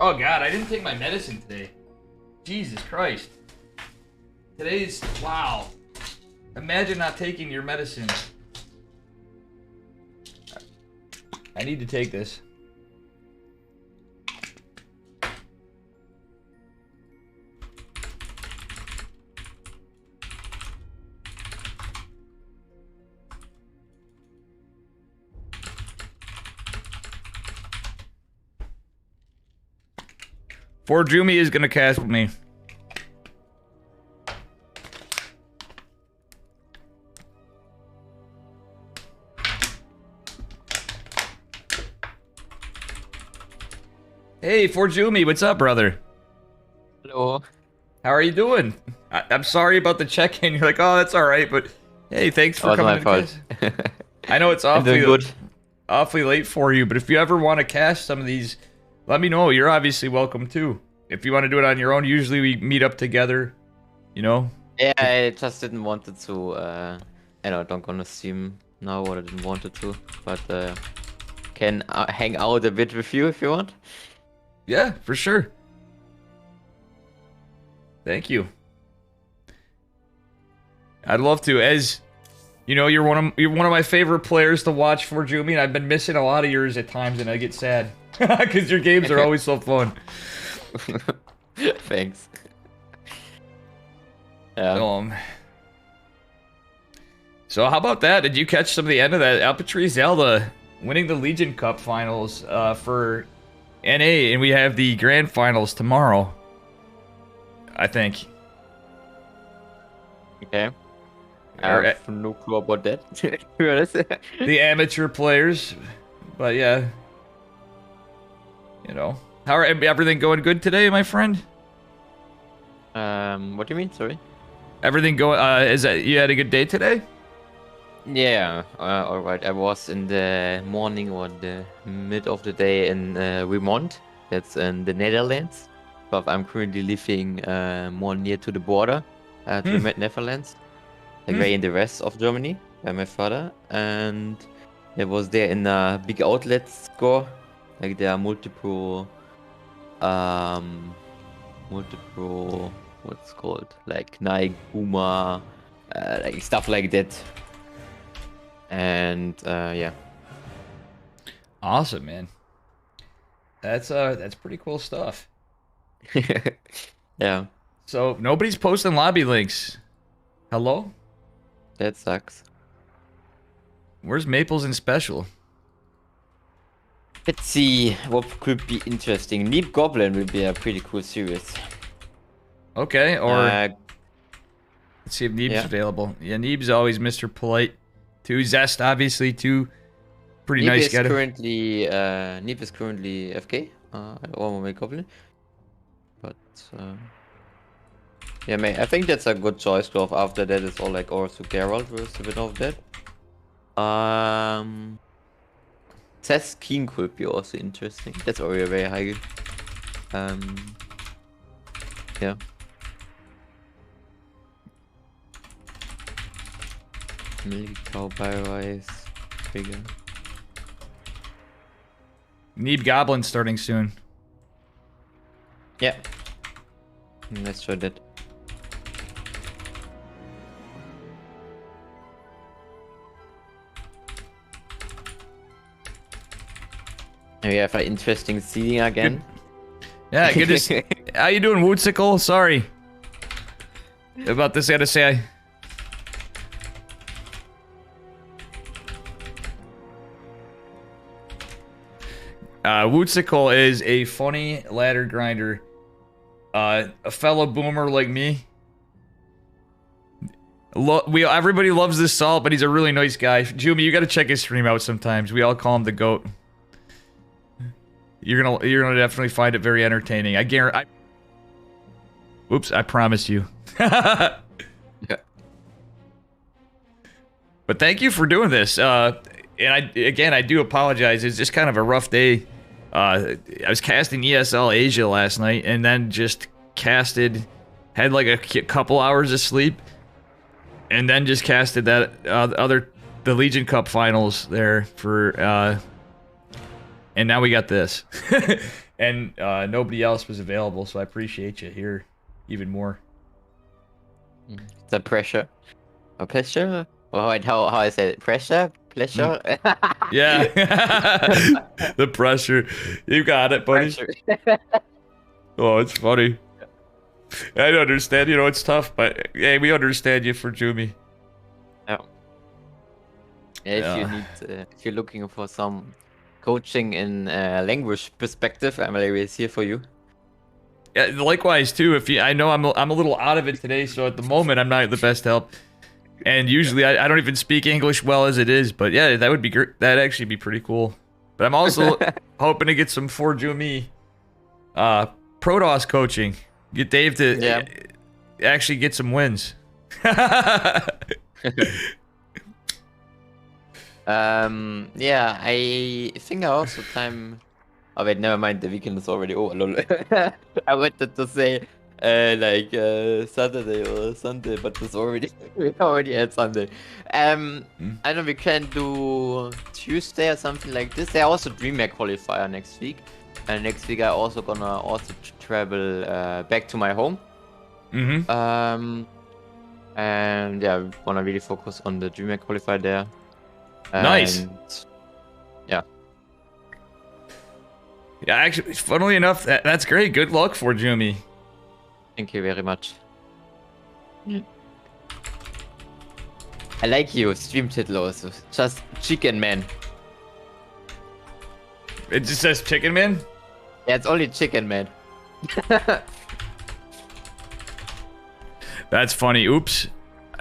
Oh God, I didn't take my medicine today. Jesus Christ. Today's, wow. Imagine not taking your medicine. I need to take this. Poor Jumi is gonna cast with me. Hey, Forjumi, what's up, brother? Hello. How are you doing? I'm sorry about the check-in. You're like, oh, that's all right, but hey, thanks for coming to fault. I know it's I'm doing good. awfully late for you, but if you ever want to cast some of these, let me know. You're obviously welcome too. If you want to do it on your own, usually we meet up together, you know? Yeah, I just didn't want it to, don't gonna stream now what I didn't want it to, but can hang out a bit with you if you want. Yeah, for sure. Thank you. I'd love to. As you know, you're one of my favorite players to watch for Jumi, and I've been missing a lot of yours at times, and I get sad because your games are always so fun. Thanks. Yeah. So how about that? Did you catch some of the end of that? Alpatri Zelda winning the Legion Cup finals for NA, and we have the grand finals tomorrow, I think. Okay. I have no clue about that, to be honest. The amateur players, but yeah. You know. How are everything going good today, my friend? What do you mean? Sorry. Everything going? Is that you had a good day today? Yeah. All right. I was in the morning or the mid of the day in Remont. That's in the Netherlands. But I'm currently living more near to the border, to the Netherlands, like right in the west of Germany, by my father. And I was there in a big outlet store. Like there are multiple, what's it called, like Nike, Puma, like stuff like that. And yeah. Awesome, man. That's pretty cool stuff. Yeah. So nobody's posting lobby links. Hello? That sucks. Where's Maples and Special? Let's see what could be interesting. Neep Goblin will be a pretty cool series. Okay, or let's see if Neeb's available. Yeah, Neeb's always Mr. Polite. Too Zest, obviously, too pretty nice guy. Neep is currently FK, or my Goblin. But yeah, man, I think that's a good choice. Though after that, it's all like also Geralt with a bit of that. Seth Keen could be also interesting. That's already very high. Yeah. Milky Cow, Byrice, Trigger. Neeb Goblin starting soon. Yeah. Let's try that. We have an interesting seeding again. Yeah, good to see. How you doing, Woodsicle? Sorry about this. I gotta say, Woodsicle is a funny ladder grinder. A fellow boomer like me. Everybody loves this salt, but he's a really nice guy. Jumi, you gotta check his stream out sometimes. We all call him the GOAT. You're gonna definitely find it very entertaining. I guarantee. Oops, I promise you. Yeah. But thank you for doing this. And I do apologize. It's just kind of a rough day. I was casting ESL Asia last night, and then just casted, had like a couple hours of sleep, and then just casted that the Legion Cup finals there for. And now we got this. and nobody else was available, so I appreciate you here even more. The pressure. A pleasure? Oh, wait, how I say it? Pressure? Pleasure? Yeah. The pressure. You got it, buddy. Pressure. Oh, it's funny. I understand, you know, it's tough, but hey, we understand you for Jumi. Yeah. If you're looking for some coaching in language perspective, I'm always here for you. Yeah, likewise too. I know I'm a little out of it today, so at the moment I'm not the best help. And usually I don't even speak English well as it is, but yeah, that would be great. That'd actually be pretty cool. But I'm also hoping to get some for Jumi Protoss coaching. Get Dave to actually get some wins. Yeah, I think I also time. Oh wait, never mind. The weekend is already over. Lol. I wanted to say Saturday or Sunday, but it's already we already had Sunday. I know we can do Tuesday or something like this. There are also DreamHack qualifier next week, and next week I also gonna travel back to my home. And yeah, we wanna really focus on the DreamHack qualifier there. Nice. Yeah. Yeah, actually, funnily enough, that's great. Good luck for Jumi. Thank you very much. I like you, stream title also. Just Chickenman. It just says Chickenman? Yeah, it's only Chickenman. That's funny. Oops.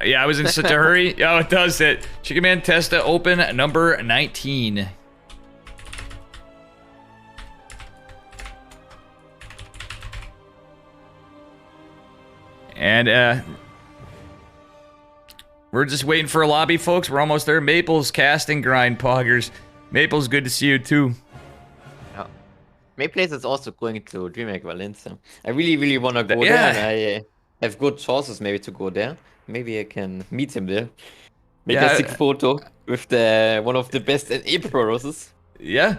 Yeah, I was in such a hurry. Oh, it does it. Chickenman Testa open number 19. And we're just waiting for a lobby, folks. We're almost there. Maple's casting grind, poggers. Maple's good to see you too. Yeah. Maple is also going to DreamHack Valencia. I really want to go there, and I have good chances maybe to go there. Maybe I can meet him there. Make a sick photo with the one of the best NA pros. Yeah.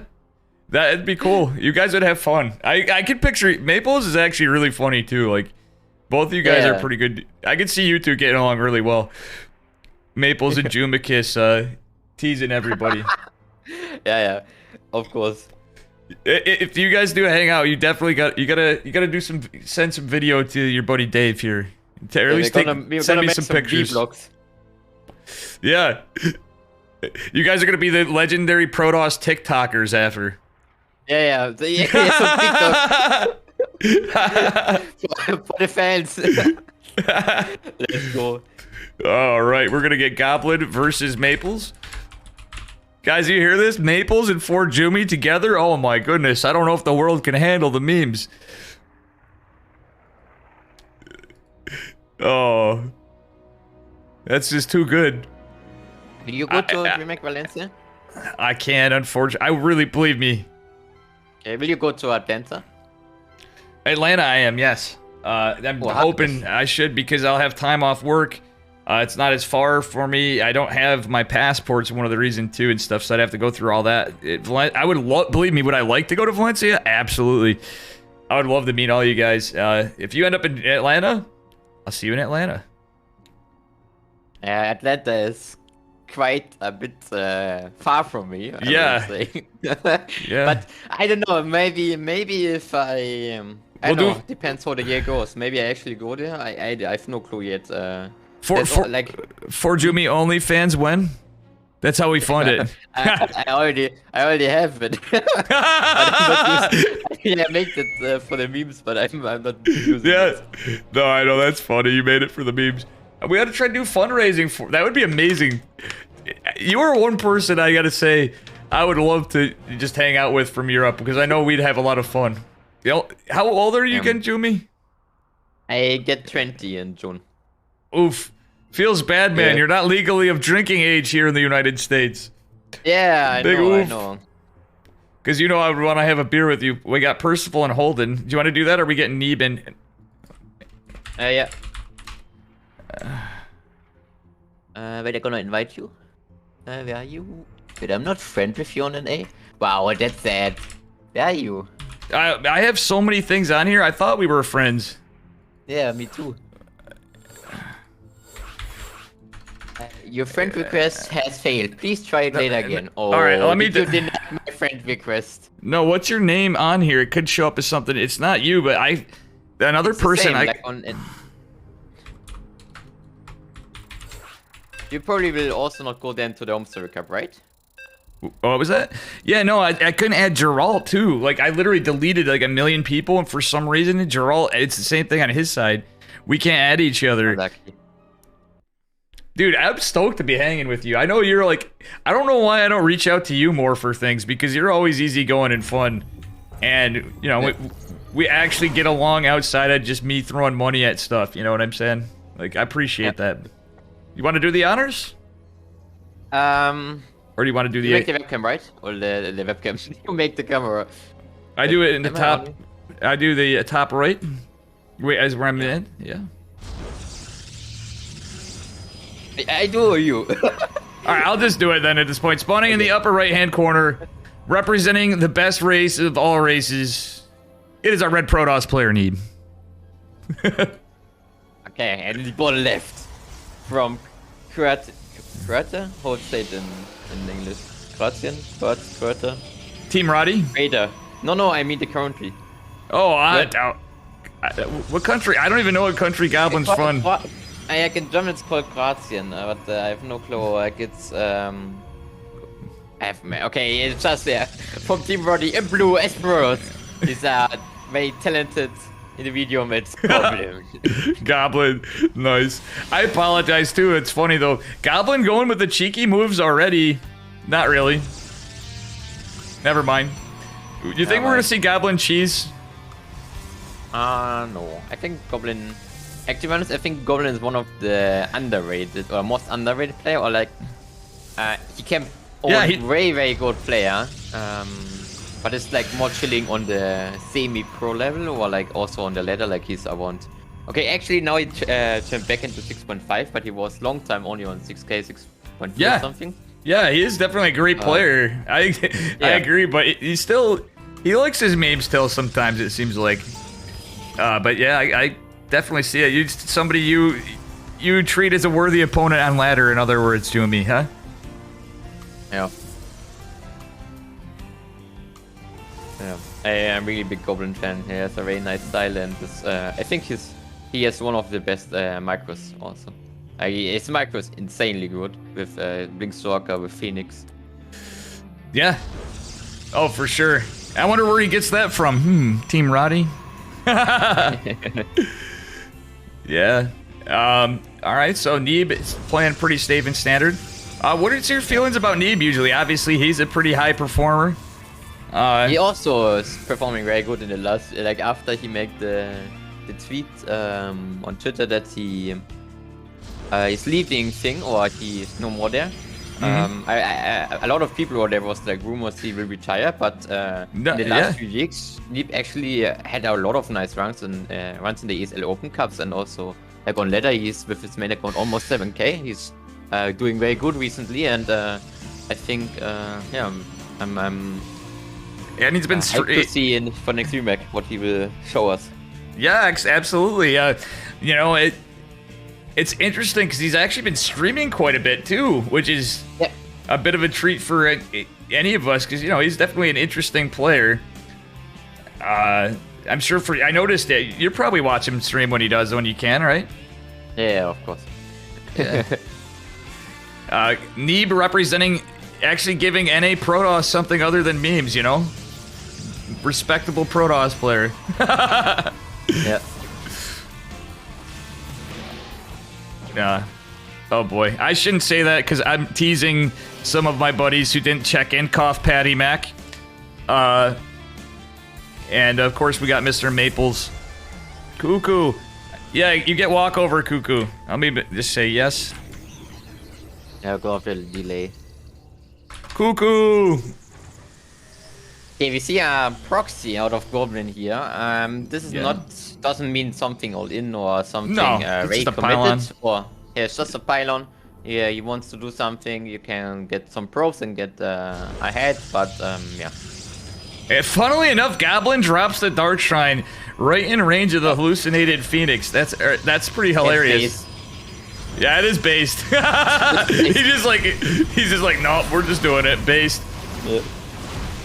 That'd be cool. You guys would have fun. I can picture Maples is actually really funny too. Like both of you guys are pretty good. I can see you two getting along really well. Maples and Jumicus teasing everybody. Yeah, of course. If you guys do a hangout, you definitely gotta do send some video to your buddy Dave here. Or at least send me some pictures. Vlogs. Yeah. You guys are gonna be the legendary Protoss TikTokers after. Yeah, some TikTok. for the fans. Let's go. All right, we're gonna get Goblin versus Maples. Guys, you hear this? Maples and Fort Jumi together? Oh my goodness, I don't know if the world can handle the memes. Oh. That's just too good. Will you go to DreamHack Valencia? I can't, unfortunately. I really, believe me. Okay, will you go to Atlanta? Atlanta, I am, yes. I'm hoping I should because I'll have time off work. It's not as far for me. I don't have my passports, one of the reasons too, and stuff, so I'd have to go through all that. I would believe me, would I like to go to Valencia? Absolutely. I would love to meet all you guys. If you end up in Atlanta, I'll see you in Atlanta. Atlanta is quite a bit far from me. Yeah. Yeah. But I don't know. Maybe if I don't know. Depends how the year goes. Maybe I actually go there. I have no clue yet. For Jumi OnlyFans when? That's how we fund it. I already have it. I make it for the memes, but I'm not using it. No, I know, that's funny. You made it for the memes. We gotta try to do fundraising for that. Would be amazing. You are one person I gotta say I would love to just hang out with from Europe because I know we'd have a lot of fun. How old are you again, Jumi? I get 20 in June. Oof. Feels bad, man. You're not legally of drinking age here in the United States. Yeah, I know. Because you know I would want to have a beer with you. We got Percival and Holden. Do you want to do that, or are we getting Neben? Yeah. Wait, I'm gonna invite you. Where are you? Wait, I'm not friend with you on NA. Wow, that's sad. Where are you? I have so many things on here. I thought we were friends. Yeah, me too. Your friend request has failed. Please try it later again. Oh, all right, let me. You deny my friend request. No, what's your name on here? It could show up as something. It's not you, but another person. You probably will also not go then to the home server cup, right? What was that? Yeah, no, I couldn't add Geralt too. Like I literally deleted like 1 million people, and for some reason Geralt, it's the same thing on his side. We can't add each other. Exactly. Dude, I'm stoked to be hanging with you. I know you're like, I don't know why I don't reach out to you more for things, because you're always easygoing and fun. And, you know, we actually get along outside of just me throwing money at stuff, you know what I'm saying? Like, I appreciate that. You want to do the honors? Or do you want to do the... You make the webcam, right? Or the webcam? You make the camera. I do it in the top... I do the top right. Wait, as where I'm in? Yeah. I do or you? Alright, I'll just do it then at this point. Spawning in the upper right-hand corner, representing the best race of all races, it is our red Protoss player Need. Okay, and the bottom left, from Croatia? How to say it in English? Croatian? Croatia? Team Roddy? Raider. No, I mean the country. Oh, what country? I don't even know what country Goblin's from. In German it's called Kroatien, but I have no clue. Like it's okay, it's just there from Team Roddy, a blue Esperos. He's very talented individual with Goblin. Goblin, nice. I apologize too. It's funny though. Goblin going with the cheeky moves already. Not really. Never mind. You think we're gonna see Goblin cheese? No. I think Goblin. Actually, to be honest, I think Goblin is one of the underrated or most underrated player, or like he can very very good player. But it's like more chilling on the semi-pro level, or like also on the ladder, like he's around. Okay, actually now he turned back into 6.5, but he was long time only on 6K, 6.4 something. Yeah, he is definitely a great player. I agree, but he likes his memes still sometimes, it seems like. But yeah, I definitely see it. Somebody you treat as a worthy opponent on ladder, in other words, Jumi, huh? Yeah. Yeah, I am really big Goblin fan. He has a very nice style, and I think he has one of the best micros also. His micro is insanely good with Blinkstalker, with Phoenix. Yeah. Oh, for sure. I wonder where he gets that from. Team Roddy? Yeah. Alright, so Neeb is playing pretty safe and standard. What is your feelings about Neeb usually? Obviously, he's a pretty high performer. He also is performing very good in the last, like after he made the tweet on Twitter that he is leaving thing, or he's no more there. A lot of people, or there was like rumors he will retire, but in the last few weeks, Neeb actually had a lot of nice runs in the ESL Open Cups, and also like on ladder, he's with his main account almost 7K. He's doing very good recently, and I think and he's been to see for next remake what he will show us. Yeah, absolutely. You know, it's interesting because he's actually been streaming quite a bit too, which is a bit of a treat for any of us, because you know he's definitely an interesting player. I'm sure I noticed that you're probably watching him stream when he does, when you can, right? Yeah, of course. Yeah. Neeb representing, actually giving NA Protoss something other than memes, you know? Respectable Protoss player. Yeah. Oh boy. I shouldn't say that because I'm teasing some of my buddies who didn't check in. Cough Patty Mac. And of course we got Mr. Maples. Cuckoo. Yeah, you get walkover, Cuckoo. Let me just say yes. Yeah, go off the delay. Cuckoo. Okay, we see a proxy out of Goblin here. This is doesn't mean something all in or something very committed. Or it's just a pylon. Yeah, he wants to do something. You can get some probes and get ahead, but yeah. Funnily enough, Goblin drops the Dark Shrine right in range of the hallucinated Phoenix. That's pretty hilarious. Yeah, it is based. He's just like, no, we're just doing it based. Yeah.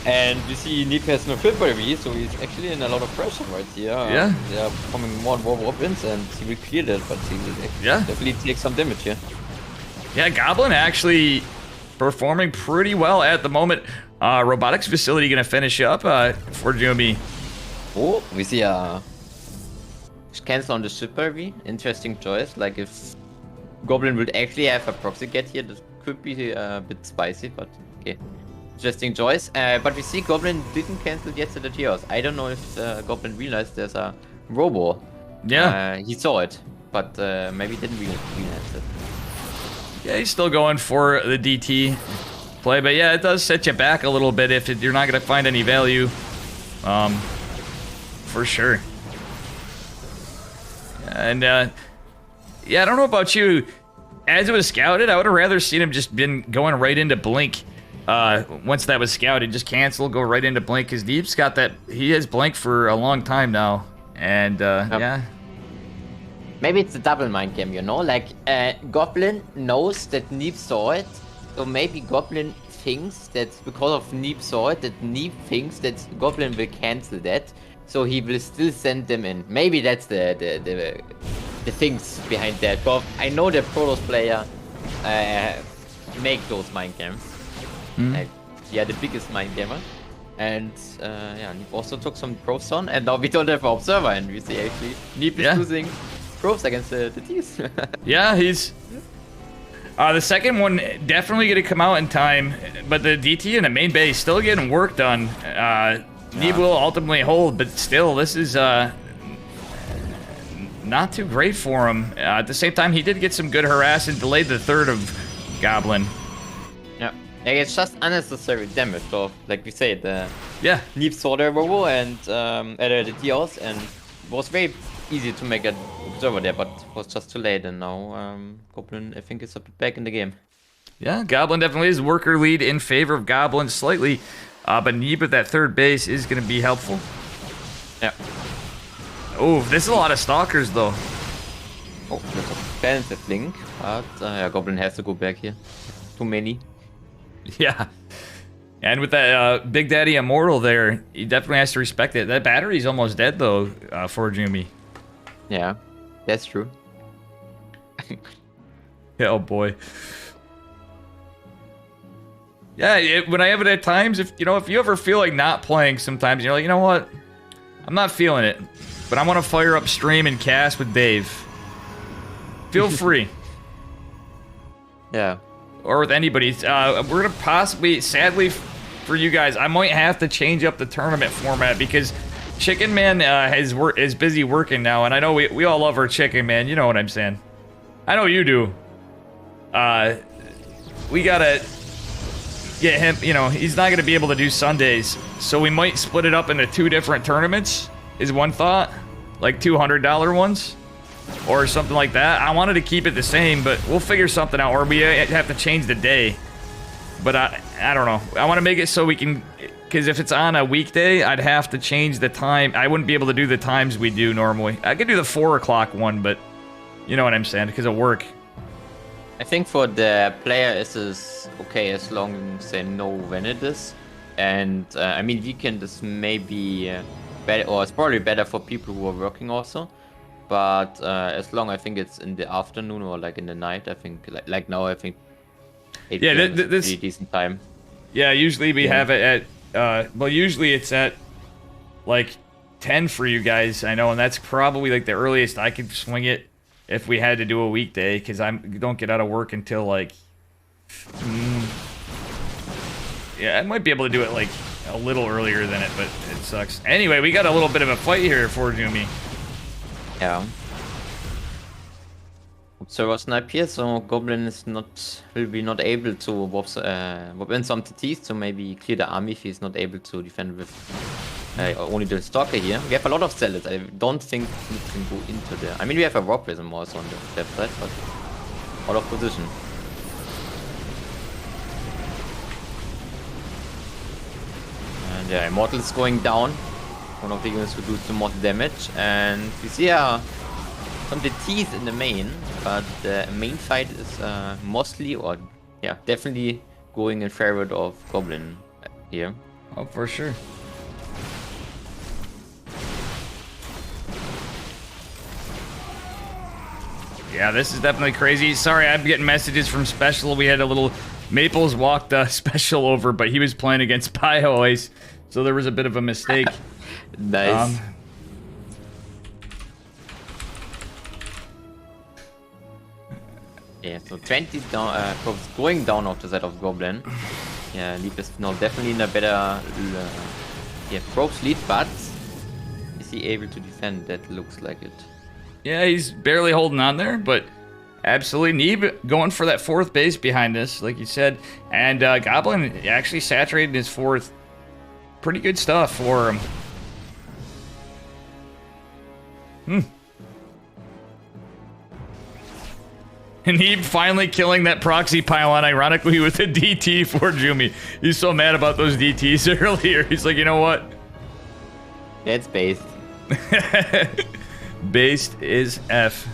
And you see Nip has no flip review, so he's actually in a lot of pressure right here. Yeah. They are coming more and more wins, and he will clear that, but he will definitely take some damage here. Yeah, Goblin actually performing pretty well at the moment. Robotics Facility gonna finish up for Jumi. Oh, we see cancel on the super review. Interesting choice. Like if Goblin would actually have a proxy get here, that could be a bit spicy, but okay. Interesting choice. But we see Goblin didn't cancel yet the Teos. I don't know if Goblin realized there's a Robo. Yeah. He saw it, but maybe didn't realize it. Yeah, he's still going for the DT play, but yeah, it does set you back a little bit if you're not going to find any value. For sure. And yeah, I don't know about you. As it was scouted, I would have rather seen him just been going right into Blink. Once that was scouted, just cancel, go right into Blink, because Deep's got that. He has Blink for a long time now, and yeah. Maybe it's a double mind game, you know? Like, Goblin knows that Neep saw it, so maybe Goblin thinks that because of Neep saw it, that Neep thinks that Goblin will cancel that, so he will still send them in. Maybe that's the things behind that. But I know the Protoss player make those mind games. Like, yeah, the biggest mind gamer. And yeah, Neep also took some probes on, and now we don't have an observer, and we see actually Neep is losing probes against the T's. Yeah, he's the second one definitely going to come out in time, but the DT and the main base still getting work done. Neep will ultimately hold, but still, this is not too great for him. At the same time, he did get some good harass and delayed the third of Goblin. Yeah, like, it's just unnecessary damage. So, like we said, Neep saw the Robo and the TOs, and it was very easy to make an observer there, but it was just too late. And now Goblin, I think, is a bit back in the game. Yeah, Goblin definitely is worker lead in favor of Goblin slightly, but Neep at that third base is going to be helpful. Yeah. Oh, this is a lot of stalkers though. Oh, there's a expensive link, but yeah, Goblin has to go back here. Too many. Yeah. And with that Big Daddy Immortal there, he definitely has to respect it. That battery's almost dead though for Jumi. Yeah, that's true. Yeah, oh boy. Yeah, when I have it at times, if you ever feel like not playing sometimes, you're like, you know what? I'm not feeling it, but I want to fire up stream and cast with Dave. Feel free. Yeah. Or with anybody. We're going to possibly, sadly for you guys, I might have to change up the tournament format because Chickenman is busy working now, and I know we all love our Chickenman. You know what I'm saying. I know you do. We got to get him, he's not going to be able to do Sundays, so we might split it up into 2 different tournaments, is one thought. Like $200 ones. Or something like that. I wanted to keep it the same, but we'll figure something out, or we have to change the day. But I don't know. I want to make it so we can, because if it's on a weekday, I'd have to change the time. I wouldn't be able to do the times we do normally. I could do the 4 o'clock one, but you know what I'm saying, because of work. I think for the player, this is okay as long as they know when it is. And I mean, weekend is maybe better, or it's probably better for people who are working also. But as long I think it's in the afternoon or like in the night, I think like now I think 8 yeah, PM is a this pretty decent time. Yeah, usually we have it at well, usually it's at like 10 for you guys, I know, and that's probably like the earliest I could swing it if we had to do a weekday, because I don't get out of work until like yeah, I might be able to do it like a little earlier than it, but it sucks. Anyway, we got a little bit of a fight here for Jumi. Yeah. Observer snipe here, so Goblin will be not able to warp in some TTs to maybe clear the army if he's not able to defend with only the stalker here. We have a lot of zealots. I don't think we can go into there. I mean, we have a rock prism also on the left side, but out of position. And And yeah, Immortal is going down. One of the units who do the most damage. And we see some DTs in the main, but the main fight is mostly, or yeah, definitely going in favor of Goblin here. Oh, for sure. Yeah, this is definitely crazy. Sorry, I'm getting messages from Special. We had a little Maples walked Special over, but he was playing against Pio Ice, so there was a bit of a mistake. Nice. Yeah, so 20 down, probes going down off the side of Goblin. Yeah, Leap is now definitely in a better probes lead, but is he able to defend? That looks like it. Yeah, he's barely holding on there, but absolutely. Neeb going for that 4th base behind us, like you said. And Goblin actually saturated his 4th. Pretty good stuff for him. And Neeb finally killing that proxy pylon, ironically, with a DT for Jumi. He's so mad about those DTs earlier. He's like, you know what? That's based. Based is F.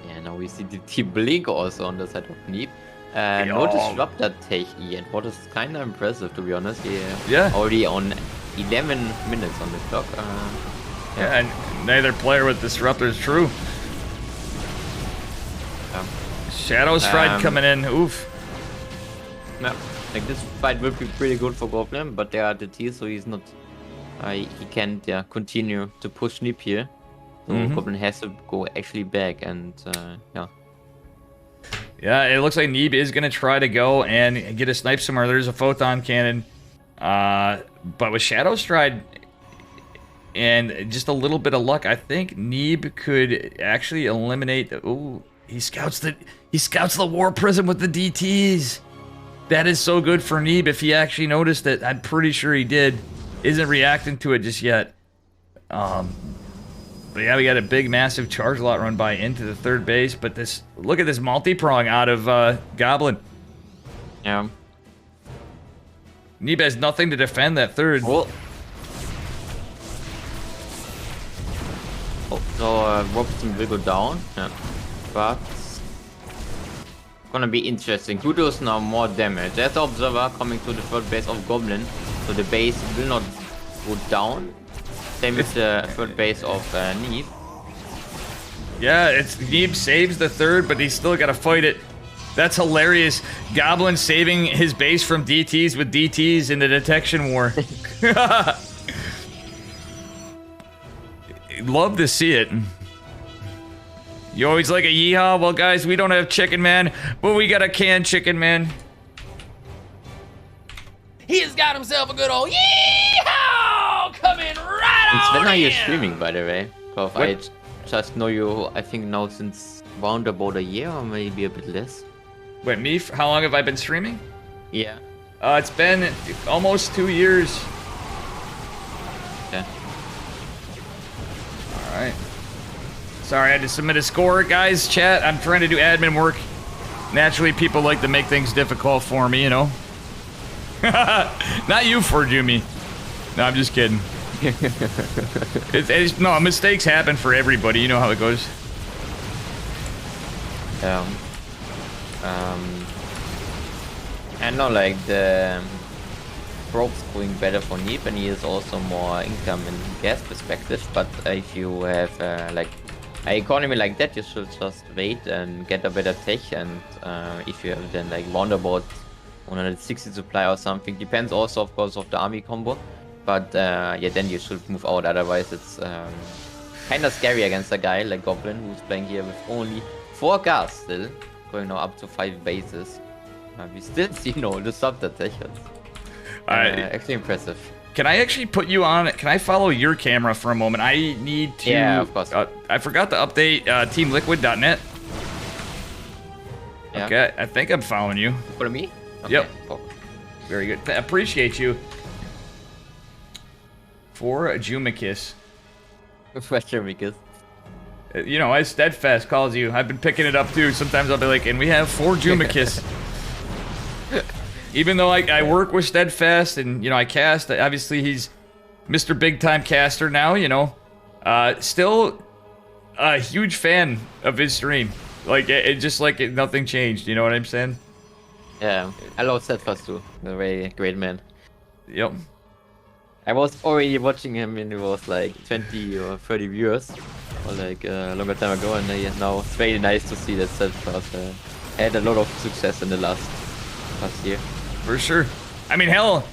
Yeah, now we see the T Blink also on the side of Neeb. No disruptor take E, and what is kind of impressive, to be honest. Yeah. Already on 11 minutes on the clock. Yeah, and neither player with disruptor is true. Shadow Stride coming in. Oof. Yeah, like this fight will be pretty good for Goblin, but there are the T, so he's not. He can't continue to push Neeb here. So Goblin has to go actually back, and yeah. Yeah, it looks like Neeb is gonna try to go and get a snipe somewhere. There's a photon cannon, but with Shadow Stride and just a little bit of luck, I think Neeb could actually eliminate. Ooh, he scouts the War Prism with the DTs. That is so good for Neeb if he actually noticed it. I'm pretty sure he did. Isn't reacting to it just yet. But yeah, we got a big, massive charge lot run by into the 3rd base. But this, look at this multi-prong out of Goblin. Yeah. Neeb has nothing to defend that 3rd. Oh, so Robson will go down. Yeah. But gonna be interesting. Who does now more damage? There's the Observer coming to the 3rd base of Goblin. So the base will not go down. Same with the 3rd base of Neeb. Yeah, it's Neeb saves the 3rd, but he's still got to fight it. That's hilarious. Goblin saving his base from DTs with DTs in the detection war. Love to see it. You always like a yeehaw? Well, guys, we don't have Chickenman, but we got a canned Chickenman. He's got himself a good old yeehaw coming right It's on when are you in. streaming, by the way? Because I just know you, I think now since round about a year or maybe a bit less. Wait, me? How long have I been streaming? Yeah. It's been almost 2 years. Yeah. All right. Sorry, I had to submit a score, guys. Chat, I'm trying to do admin work. Naturally, people like to make things difficult for me, you know. Not you, Forjumi. No, I'm just kidding. No, mistakes happen for everybody. You know how it goes. I know, like the probes going better for Neeb, and he is also more income in gas perspective. But if you have like an economy like that, you should just wait and get a better tech. And if you have then like roundabout 160 supply or something, depends also of course of the army combo. But yeah, then you should move out. Otherwise, it's kind of scary against a guy like Goblin who's playing here with only 4 gas still, going now up to 5 bases. We still see no disruptor tech. Actually impressive. Can I actually put you on? Can I follow your camera for a moment? I need to. Yeah, of course. I forgot to update teamliquid.net. Yeah. Okay, I think I'm following you. For me? Okay. Yep. Oh. Very good. Appreciate you. For Jumicus. Jumicus. You know, as Steadfast calls you, I've been picking it up too. Sometimes I'll be like, and we have 4 Jumicus. even though I work with Steadfast and, you know, I cast, obviously he's Mr. Big Time Caster now, you know. Still a huge fan of his stream. Like, it just like nothing changed, you know what I'm saying? Yeah, I love Steadfast too. A very great man. Yep. I was already watching him when it was like 20 or 30 viewers, or like a longer time ago, and now it's very nice to see that Steadfast had a lot of success in the last year. For sure. I mean, hell,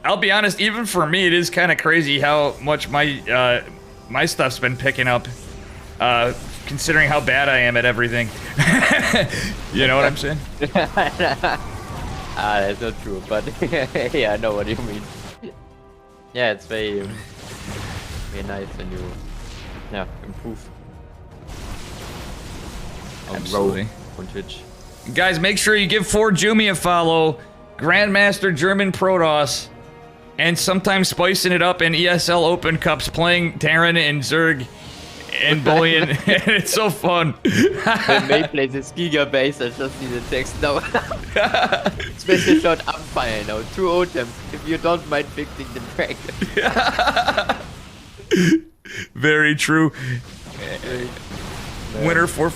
I'll be honest, even for me, it is kind of crazy how much my my stuff's been picking up, considering how bad I am at everything. You know what I'm saying? That's not true, but yeah, I know what you mean. Yeah, it's very nice when you improve. Absolutely. On Twitch. Guys, make sure you give 4Jumi a follow, Grandmaster German Protoss, and sometimes spicing it up in ESL Open Cups, playing Darren and Zerg and Bullion. It's so fun. When May plays his Giga base, I just see the text now. Special shot, I'm fine now. 2 items, if you don't mind fixing the track. Very true. Winner for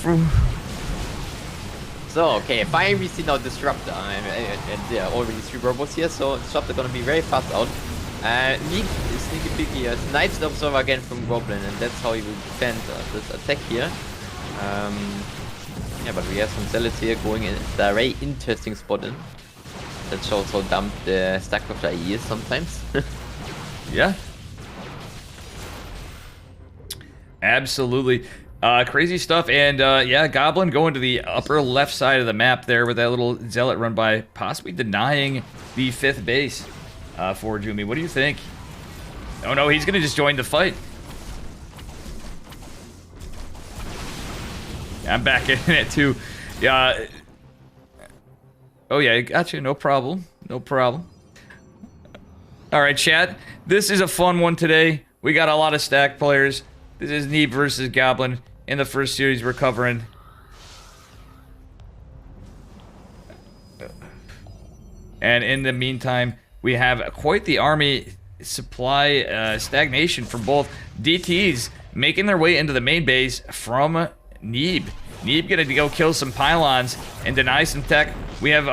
So, okay, finally we see now Disruptor, and there are already 3 robots here, so Disruptor gonna be very fast out. Need sneaky peeky as Knight's Observer again from Goblin, and that's how he will defend this attack here. Yeah, but we have some Zealots here going in a very interesting spot in. That shows how dumb the StarCraft IE is sometimes. Yeah. Absolutely. Crazy stuff, and yeah, Goblin going to the upper left side of the map there with that little Zealot run by, possibly denying the 5th base for Jumi. What do you think? Oh no, he's gonna just join the fight. I'm back in it too. Yeah. Oh yeah, gotcha. No problem. No problem. All right, chat. This is a fun one today. We got a lot of stack players. This is Neeb versus Goblin in the first series we're covering. And in the meantime, we have quite the army supply stagnation from both DTs making their way into the main base from Neeb. Neeb gonna go kill some pylons and deny some tech. We have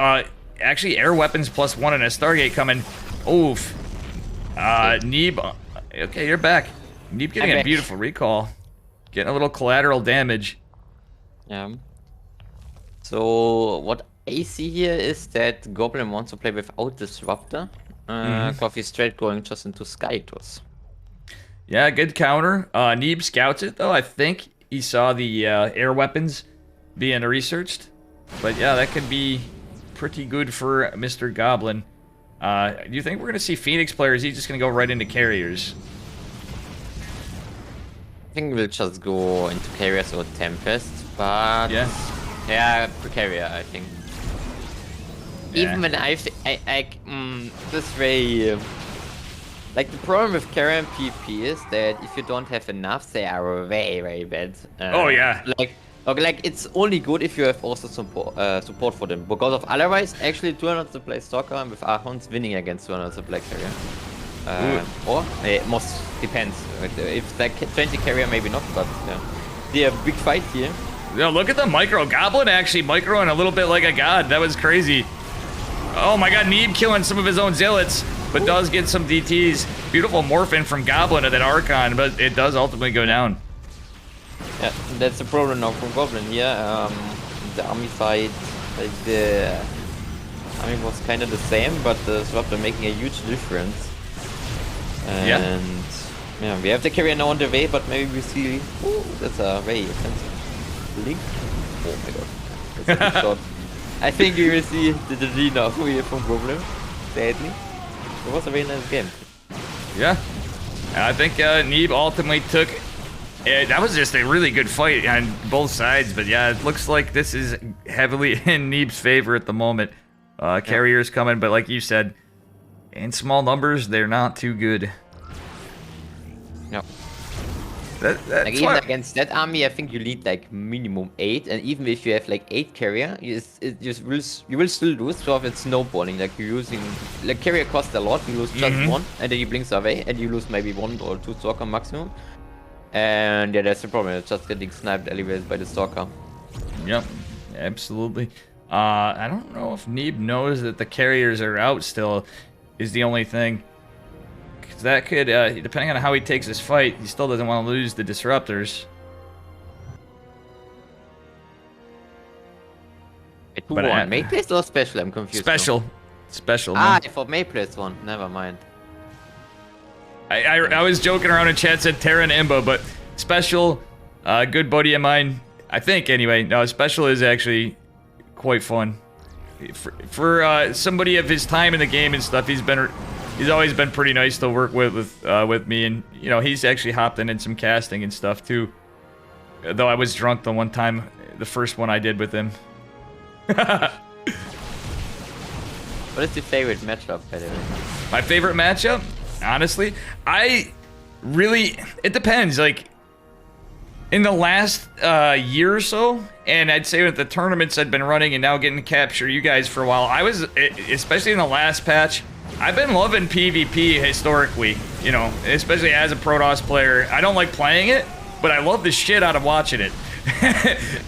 actually air weapons +1 and a Stargate coming. Oof. Neeb, okay, you're back. Neeb getting a beautiful recall. Getting a little collateral damage. Yeah. So what I see here is that Goblin wants to play without Disruptor. Coffee straight going just into Skytos. Yeah, good counter. Neeb scouts it though. I think he saw the air weapons being researched. But yeah, that could be pretty good for Mr. Goblin. Do you think we're going to see Phoenix players? He's just going to go right into carriers. I think we'll just go into carriers or Tempest, but yeah, carrier I think. Yeah. Even when this very like the problem with carrier and PP is that if you don't have enough, they are very bad. Oh yeah. Like it's only good if you have also support for them, because of otherwise actually 200 to play Stalker and with Archons winning against 200 to play carrier. Or it most depends. If like 20 carrier, maybe not, but yeah, big fight here. Yo, look at the micro. Goblin actually microing a little bit like a god. That was crazy. Oh my god, Neeb killing some of his own Zealots, but does get some DTs. Beautiful morphin from Goblin to that Archon, but it does ultimately go down. Yeah, that's the problem now from Goblin here. The army fight, like the army was kind of the same, but the Disruptor making a huge difference. And yeah, we have the carrier now on the way, but maybe we see. Ooh, that's a very offensive link. Oh my god, that's a good shot. I think we will see the GG now here from Goblin. Sadly, it was a very nice game. Yeah, I think Neeb ultimately took. That was just a really good fight on both sides, but yeah, it looks like this is heavily in Neeb's favor at the moment. Carriers coming, but like you said, in small numbers, they're not too good. Yep. That's Like even why- against that army, I think you need like minimum 8, and even if you have like 8 carrier, you will still lose. So if it's snowballing, like you're using like carrier costs a lot, you lose just one, and then you blinks away, and you lose maybe 1 or 2 stalker maximum. And yeah, that's the problem. It's just getting sniped elevated by the stalker. Yep, absolutely. I don't know if Neeb knows that the carriers are out still, is the only thing. Because that could, depending on how he takes his fight, he still doesn't want to lose the disruptors. But May place or special? I'm confused. Special. Special. Ah, man. I thought May place one. Never mind. I was joking around in chat, said Terra and Imba, but special, good buddy of mine, I think anyway. No, special is actually quite fun. For somebody of his time in the game and stuff, he's always been pretty nice to work with me, and you know he's actually hopped in some casting and stuff too. Though I was drunk the one time, the first one I did with him. What is your favorite matchup, by the way? My favorite matchup, honestly, it depends. Like in the last year or so, and I'd say with the tournaments I'd been running and now getting to capture you guys for a while, especially in the last patch, I've been loving PvP historically, you know, especially as a Protoss player. I don't like playing it, but I love the shit out of watching it.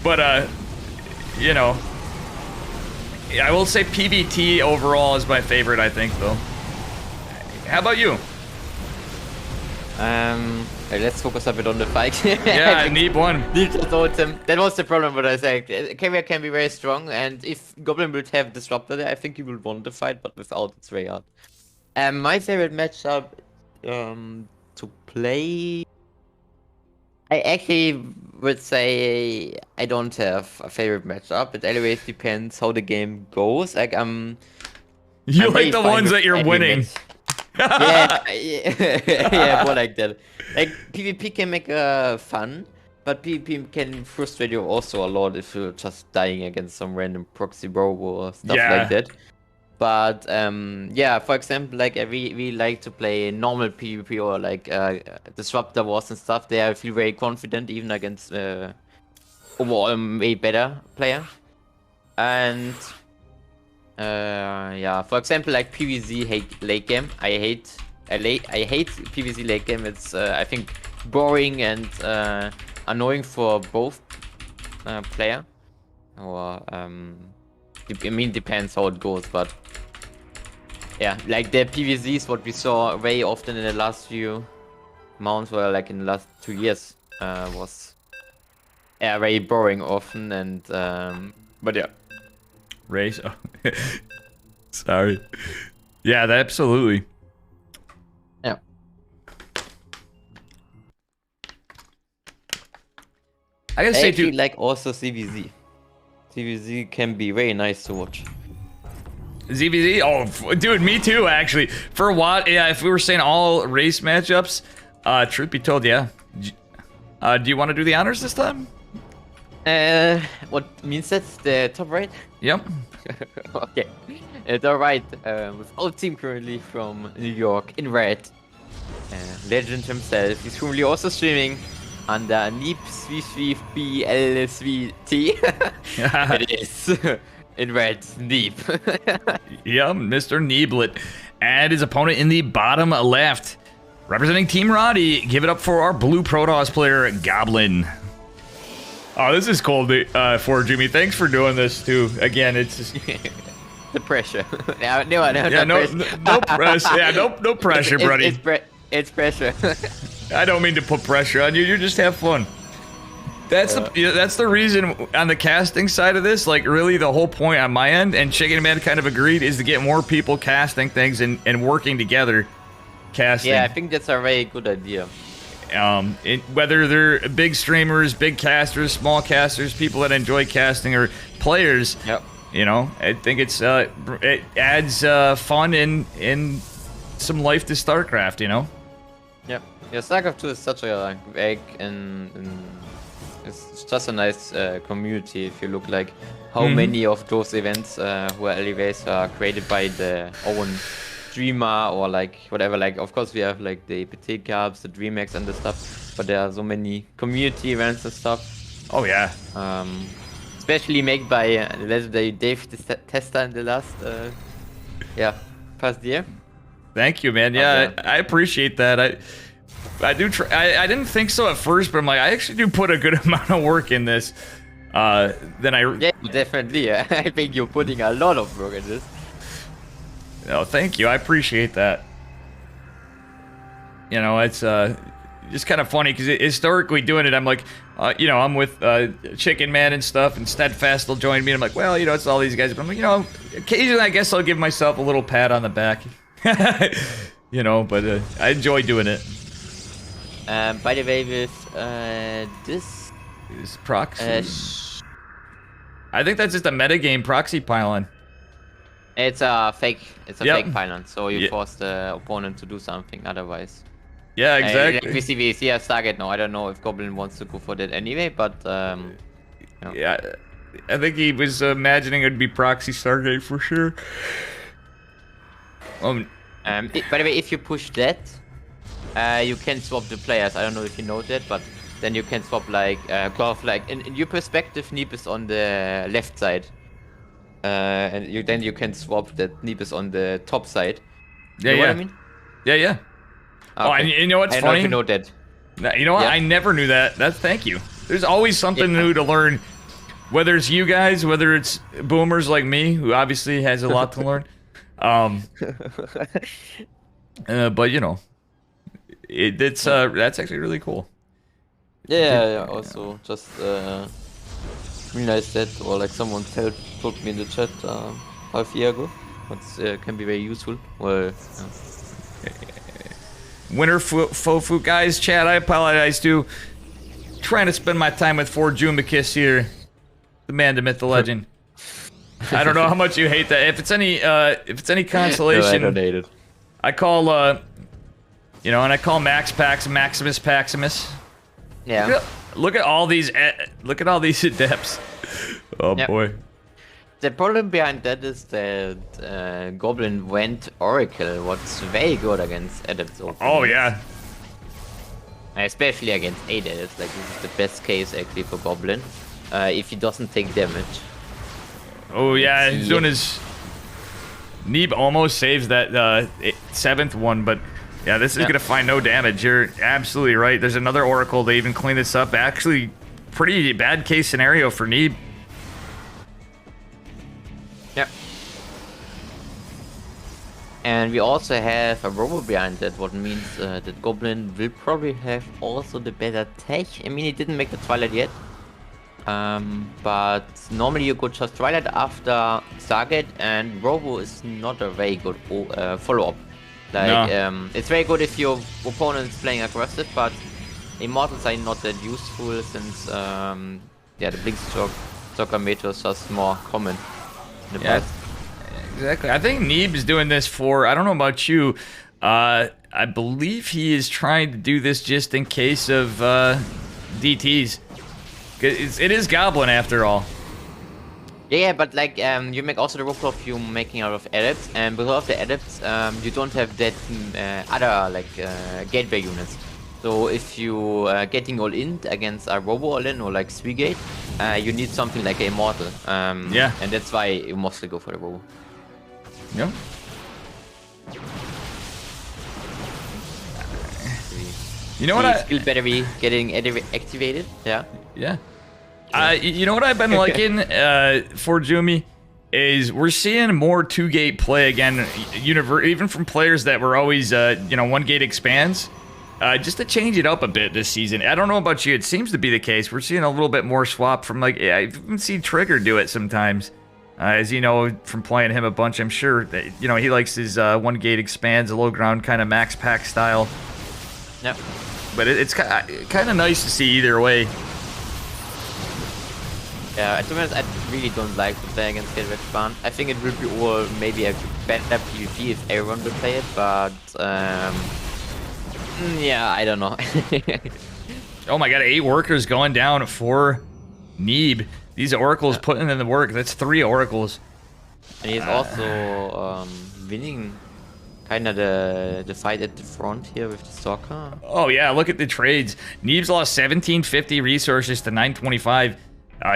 But, you know, I will say PvT overall is my favorite, I think, though. How about you? Let's focus a bit on the fight. Yeah, Neeb won. That was the problem, but I said carrier can be very strong, and if Goblin would have disruptor there, I think he would want the fight, but without, it's very hard. My favorite matchup to play, I actually would say I don't have a favorite matchup. It always depends how the game goes. Like I'm like the ones that you're winning. Match. Yeah, more like that. Like PvP can make fun, but PvP can frustrate you also a lot if you're just dying against some random proxy robo or stuff like that. But yeah, for example, like we like to play normal PvP or like disruptor wars and stuff. There I feel very confident even against overall a better player. And yeah, for example, like PvZ late game. I hate PvZ late game. It's I think boring and annoying for both player. Or I mean, depends how it goes, but yeah, like the PvZs, what we saw very often in the last few months, or like in the last 2 years, was very boring often, and but yeah. Race. Oh. Sorry. Yeah, absolutely. Yeah. I gotta say, actually too, like also CVZ. CVZ can be very nice to watch. ZVZ? Oh, dude, me too, actually. For a while, yeah, if we were saying all race matchups, truth be told, yeah. Do you want to do the honors this time? What means that's the top right? Yep. Okay. Top right, with our team currently from New York in red. Legend himself. He's currently also streaming under Neep3BL3T. It is in red, Neep. Yep, Mr. Neeblet. And his opponent in the bottom left. Representing Team Roddy, give it up for our blue Protoss player, Goblin. Oh, this is cool for Jimmy. Thanks for doing this, too. Again, it's just... The pressure. no pressure, buddy. It's pressure. I don't mean to put pressure on you. You just have fun. That's the reason on the casting side of this. Like, really, the whole point on my end, and Chickenman kind of agreed, is to get more people casting things and working together. Casting. Yeah, I think that's a very good idea. Whether they're big streamers, big casters, small casters, people that enjoy casting, or players. Yep. You know, I think it adds fun in some life to StarCraft. You know. Yep. Yeah, StarCraft 2 is such a big and it's just a nice community. If you look like how many of those events where elevators are created by the own streamer or like whatever. Like, of course we have like the PT Cups, the DreamHacks and the stuff. but there are so many community events and stuff. Oh yeah. Especially made by legendary Dave Testa in the last, past year. Thank you, man. Yeah, I appreciate that. I do. I didn't think so at first, but I'm like, I actually do put a good amount of work in this. Yeah, definitely. I think you're putting a lot of work in this. Oh, thank you. I appreciate that. You know, it's just kind of funny because historically doing it, I'm like, you know, I'm with Chickenman and stuff, and Steadfast will join me. And I'm like, well, you know, it's all these guys, but I'm like, you know, occasionally I guess I'll give myself a little pat on the back. You know, but I enjoy doing it. By the way, with this is proxy. I think that's just a metagame proxy pylon. It's a fake. It's a fake pylon, so you force the opponent to do something otherwise. Yeah, exactly. Like we see a Stargate now. I don't know if Goblin wants to go for that anyway, but you know. Yeah, I think he was imagining it'd be proxy Stargate for sure. By the way, if you push that, you can swap the players. I don't know if you know that, but then you can swap like like in your perspective, Neep is on the left side, and you can swap that Neep is on the top side. Yeah, you know what I mean? Yeah. Okay. Oh, and you know what's I funny? I know if you know that. You know what? I never knew that. Thank you. There's always something new to learn. Whether it's you guys, whether it's boomers like me, who obviously has a lot to learn. But you know, that's actually really cool. Yeah. Also, just realized that, or like someone told me in the chat half a year ago. It can be very useful. Well. Winter Fofu guys, chat. I apologize to trying to spend my time with Ford Jumicus here, the man, the myth, the legend. I don't know how much you hate that. If it's any consolation, no, I don't hate it. I call you know, and I call Maximus Paximus. Yeah. Look at all these adepts. Oh boy. The problem behind that is that Goblin went Oracle, what's very good against adepts. Oh yeah. Especially against 8 adepts, like this is the best case actually for Goblin, if he doesn't take damage. Oh yeah, he's doing his... Neeb almost saves that 7th one, but yeah, this is gonna find no damage. You're absolutely right. There's another Oracle to even clean this up. Actually, pretty bad case scenario for Neeb. Yeah. And we also have a robo behind that, what means that Goblin will probably have also the better tech. I mean, he didn't make the Twilight yet. But normally you could just Twilight after Stargate, and Robo is not a very good follow-up. Like, it's very good if your opponent is playing aggressive, but Immortals are not that useful since, the Blink Stalker Meter is just more common. Exactly. I think Neeb is doing this for, I don't know about you, I believe he is trying to do this just in case of DTs. It is Goblin after all. Yeah, but like you make also the rope of you making out of adepts, and because of the adepts, you don't have that other like gateway units. So if you getting all in against a robo all in or like 3-gate, you need something like an immortal. And that's why you mostly go for the robo. Yeah. You know what? Skill battery getting activated. Yeah. Yeah. You know what I've been liking for Jumi is we're seeing more 2-gate play again, even from players that were always 1-gate expands. Just to change it up a bit this season. I don't know about you, it seems to be the case. We're seeing a little bit more swap from like I even see Trigger do it sometimes. As you know from playing him a bunch, I'm sure that he likes his 1-gate expands, a low ground kind of max pack style. Yep. But it's kind of nice to see either way. Yeah, to be honest, I really don't like to play against Gateway Spawn. I think it would be all maybe a better PvP if everyone would play it, but yeah, I don't know. Oh my god, 8 workers going down for Neeb. These Oracles putting in the work. That's 3 Oracles. And he's also winning Kinda the fight at the front here with the soccer. Oh yeah, look at the trades. Neeb's lost 1750 resources to 925.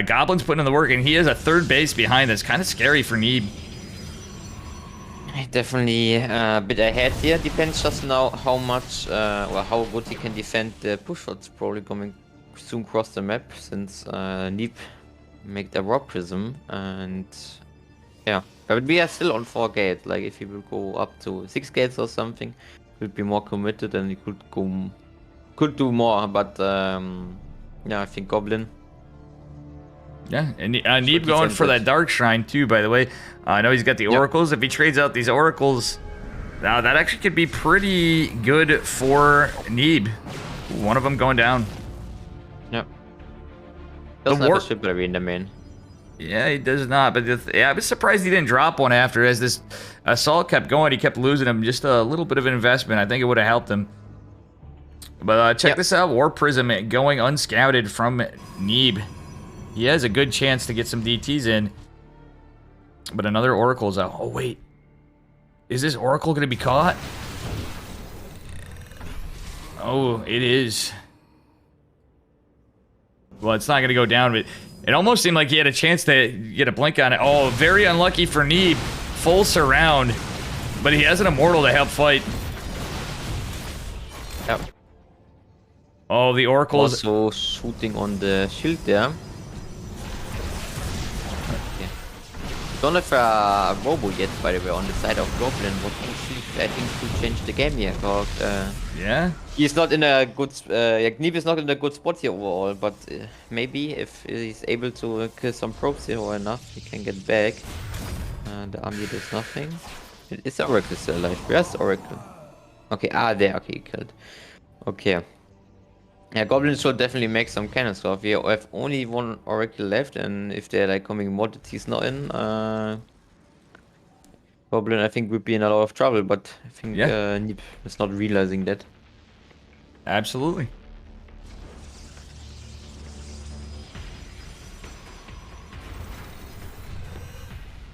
Goblin's putting in the work, and he has a third base behind. That's kind of scary for Neeb. Definitely a bit ahead here. Depends just now how much or how good he can defend the push shots. Probably coming soon across the map since Neep make the rock prism, and yeah, but we are still on 4 gates. Like if he will go up to 6 gates or something, would be more committed and he could do more. But yeah, I think Goblin. Yeah, and Neeb going for that Dark Shrine too, by the way. I know he's got the Oracles. If he trades out these Oracles, now that actually could be pretty good for Neeb. One of them going down. Yep. Doesn't have a shipbuilder in the main. Yeah, he does not. But yeah, I was surprised he didn't drop one after. As this assault kept going, he kept losing him. Just a little bit of an investment. I think it would have helped him. But check this out. War Prism going unscouted from Neeb. He has a good chance to get some DTs in. But another Oracle's out. Oh, wait. Is this Oracle going to be caught? Oh, it is. Well, it's not going to go down, but it almost seemed like he had a chance to get a blink on it. Oh, very unlucky for Neeb. Full surround. But he has an Immortal to help fight. Yep. Oh, the Oracle's... Also shooting on the shield there. Don't have a Robo yet, by the way, on the side of Goblin. What I think to change the game here, but yeah, he's not in a good. Neeb is not in a good spot here overall, but maybe if he's able to kill some probes here or enough, he can get back. The army does nothing. Is Oracle still alive? Where's Oracle? Okay, there. Okay, he killed. Okay. Yeah, Goblins should definitely make some cannon stuff. We have only 1 Oracle left, and if they're like coming modded, he's not in. Goblin, I think, would be in a lot of trouble, but I think Neeb is not realizing that. Absolutely.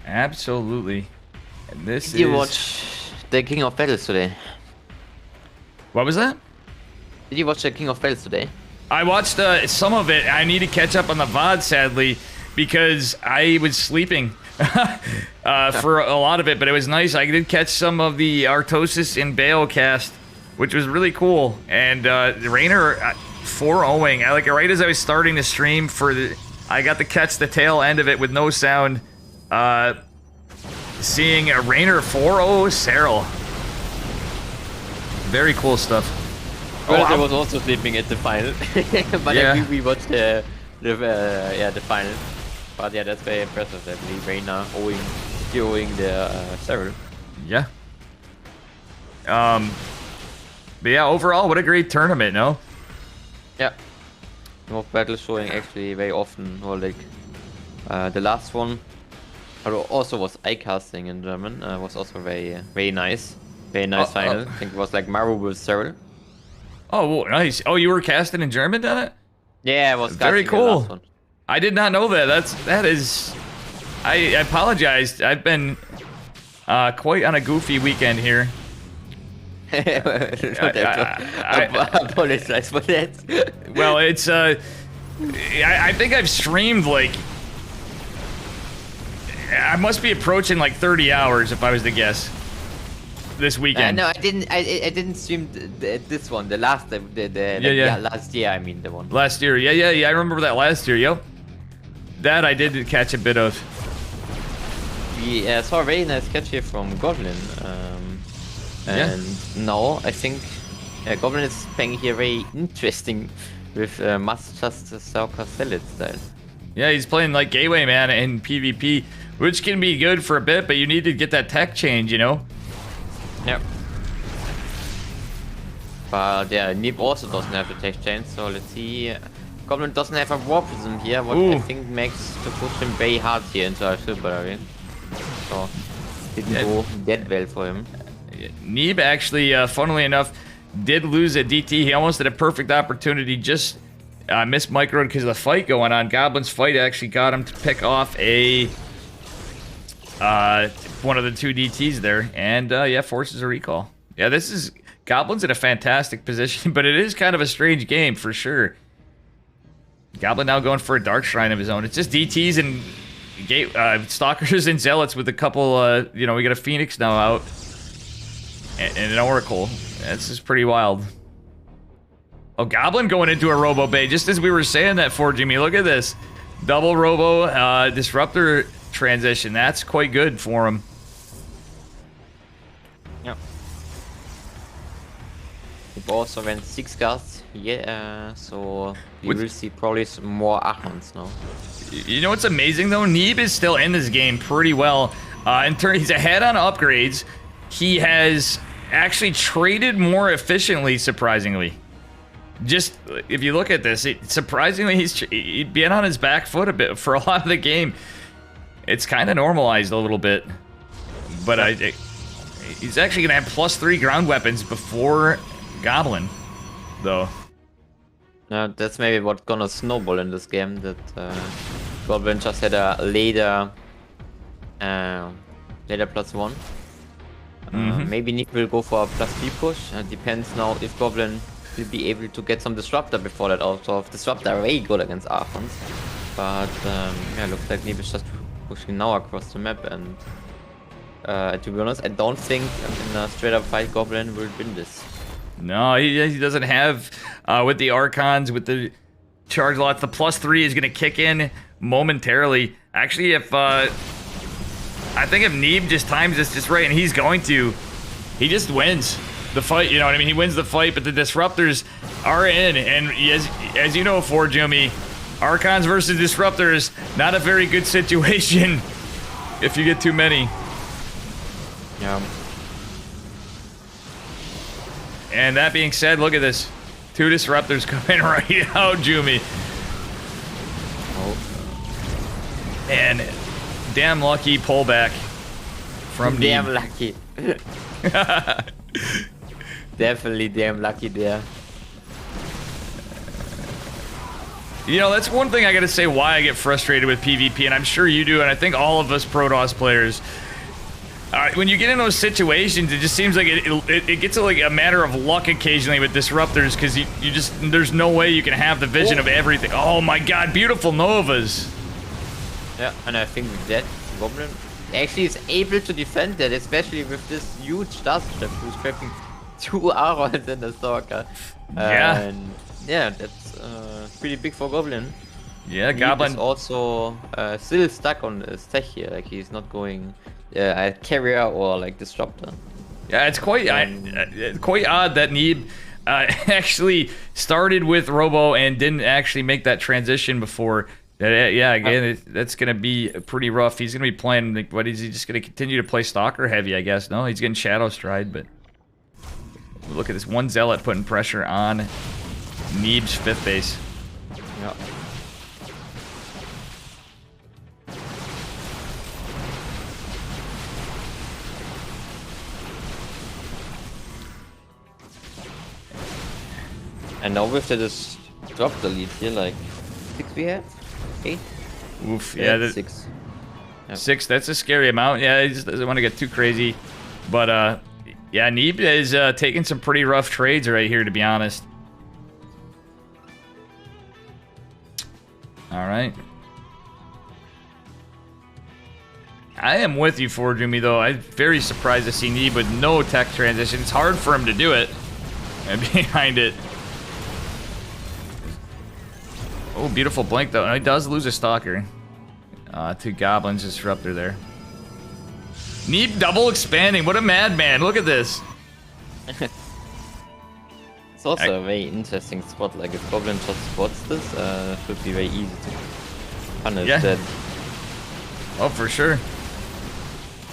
Absolutely. And this Did you watch the King of Battles today? What was that? Did you watch the King of Battles today? I watched some of it. I need to catch up on the VOD, sadly, because I was sleeping for a lot of it, but it was nice. I did catch some of the Artosis and Bale cast, which was really cool. And Rainer 4-0ing. Like right as I was starting to stream I got to catch the tail end of it with no sound. Seeing a Rainer 4-0 Cyril. Very cool stuff. Well, I was also sleeping at the final, but I think we watched the final. But yeah, that's very impressive. Definitely, Reina during the server. Yeah. But yeah, overall, what a great tournament, no? Yeah. More battles showing actually very often, or like the last one. Also was eye casting in German. Was also very nice. Very nice final. I think it was like Maru with Cyril. Oh, nice. Oh, you were casting in German on it? Yeah, it was very cool. I did not know that. That is. I apologize. I've been quite on a goofy weekend here. I apologize for that. Well, it's I think I've streamed like. I must be approaching like 30 hours if I was to guess. This weekend. No, I didn't stream this one. The last, last year. I mean the one. Last year, yeah. I remember that last year. Yep. That I did catch a bit of. We saw a very nice catch here from Goblin, and now I think Goblin is playing here very interesting with must just Soccer Salad style. Yeah, he's playing like Gateway Man in PvP, which can be good for a bit, but you need to get that tech change, you know. Yep. But yeah, Neeb also doesn't have the tech change, so let's see. Goblin doesn't have a War Prism here, what I think makes to push him very hard here into our super area. So didn't go that well for him. Neeb actually, funnily enough, did lose a DT. He almost had a perfect opportunity, just missed microed because of the fight going on. Goblin's fight actually got him to pick off a one of the 2 DTs there, and yeah, forces a recall. Yeah, this is Goblin's in a fantastic position, but it is kind of a strange game for sure. Goblin now going for a Dark Shrine of his own. It's just DTs and Stalkers and Zealots with a couple. You know, we got a Phoenix now out, and an Oracle. This is pretty wild. Oh, Goblin going into a Robo Bay, just as we were saying that for Jimmy. Look at this. Double Robo Disruptor transition. That's quite good for him. Yeah. It also went 6 cards. Yeah, so we will see probably some more Archons now. You know what's amazing though? Neeb is still in this game pretty well. He's ahead on upgrades. He has actually traded more efficiently, surprisingly. Just if you look at this, surprisingly he'd been on his back foot a bit for a lot of the game. It's kind of normalized a little bit, but he's actually gonna have +3 ground weapons before Goblin, though. That's maybe what's gonna snowball in this game. That Goblin just had a later +1. Maybe Nick will go for a +3 push. Depends now if Goblin will be able to get some Disruptor before that. Also, Disruptor are very good against Archons. But yeah, looks like Nick is just pushing now across the map. And to be honest, I don't think in a straight up fight Goblin will win this. No, he doesn't have, with the Archons, with the charge lots, the +3 is going to kick in momentarily. Actually, if, I think if Neeb just times this just right, and he's going to, he just wins the fight, you know what I mean? He wins the fight, but the Disruptors are in, and as you know, for Jimmy, Archons versus Disruptors, not a very good situation if you get too many. Yeah. And that being said, look at this. 2 Disruptors coming right out, Jumi. Oh. And damn lucky pullback from damn Neeb. lucky. Definitely damn lucky there. You know, that's one thing I gotta say why I get frustrated with PvP, and I'm sure you do, and I think all of us Protoss players. When you get in those situations, it just seems like it gets like a matter of luck occasionally with Disruptors, because you just, there's no way you can have the vision of everything. Oh my god, beautiful Novas. Yeah, and I think with that, Goblin actually is able to defend that, especially with this huge Dust Trap who's trapping 2 arrows in the Stalker. Yeah. And yeah, that's pretty big for Goblin. Yeah, Neeb Goblin is also still stuck on his tech here, like he's not going a carrier or like Disruptor. Yeah, it's quite quite odd that Neeb actually started with Robo and didn't actually make that transition before. Yeah, again, that's going to be pretty rough. He's going to be playing, like, what is he just going to continue to play Stalker heavy, I guess? No, he's getting Shadow Stride, but look at this. 1 Zealot putting pressure on Neeb's 5th base. Yeah. And now with the Disruptor lead here, like 6 we have? 8? Oof, yeah. 6. Yep. 6, that's a scary amount. Yeah, he just doesn't want to get too crazy. But, yeah, Neeb is taking some pretty rough trades right here, to be honest. All right. I am with you, for Jimmy, though. I'm very surprised to see Neeb with no tech transition. It's hard for him to do it. And behind it. Oh, beautiful blink, though. He does lose a Stalker to Goblin's Disruptor there. Neeb double expanding. What a madman. Look at this. It's also a very interesting spot. Like, if Goblin just spots this, should be very easy to punish that. Oh, for sure.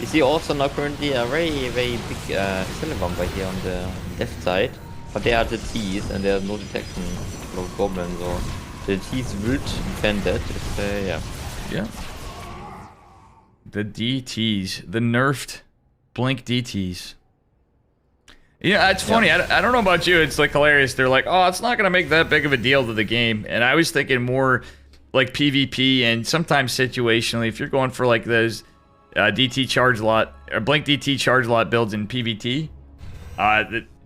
You see also now currently a very, very big Silver right here on the left side. But they are the T's and there's no detection of Goblins, or the T's will defend that if, yeah. Yeah. The DTs. The nerfed Blink DTs. Yeah, it's funny. I don't know about you. It's like hilarious. They're like, oh, it's not going to make that big of a deal to the game. And I was thinking more like PvP and sometimes situationally, if you're going for like those DT charge lot or Blink DT charge lot builds in PvT.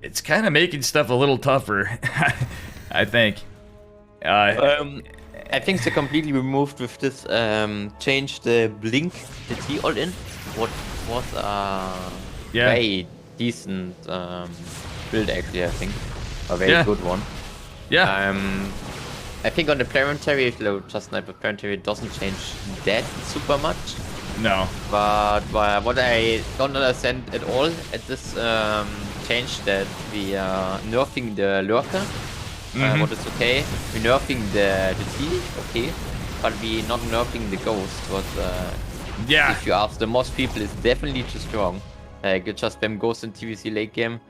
It's kind of making stuff a little tougher, I think. I think they completely removed with this change the Blink DT all in. What was very decent build actually, I think. A very good one. Yeah. I think on the planetary, if you just snipe a planetary, it doesn't change that super much. No. But what I don't understand at all at this change that we are nerfing the lurker. What is okay? We're nerfing the T, okay, but we not nerfing the ghost. What if you ask the most people, is definitely too strong. Like you just spam ghost in TVC late game.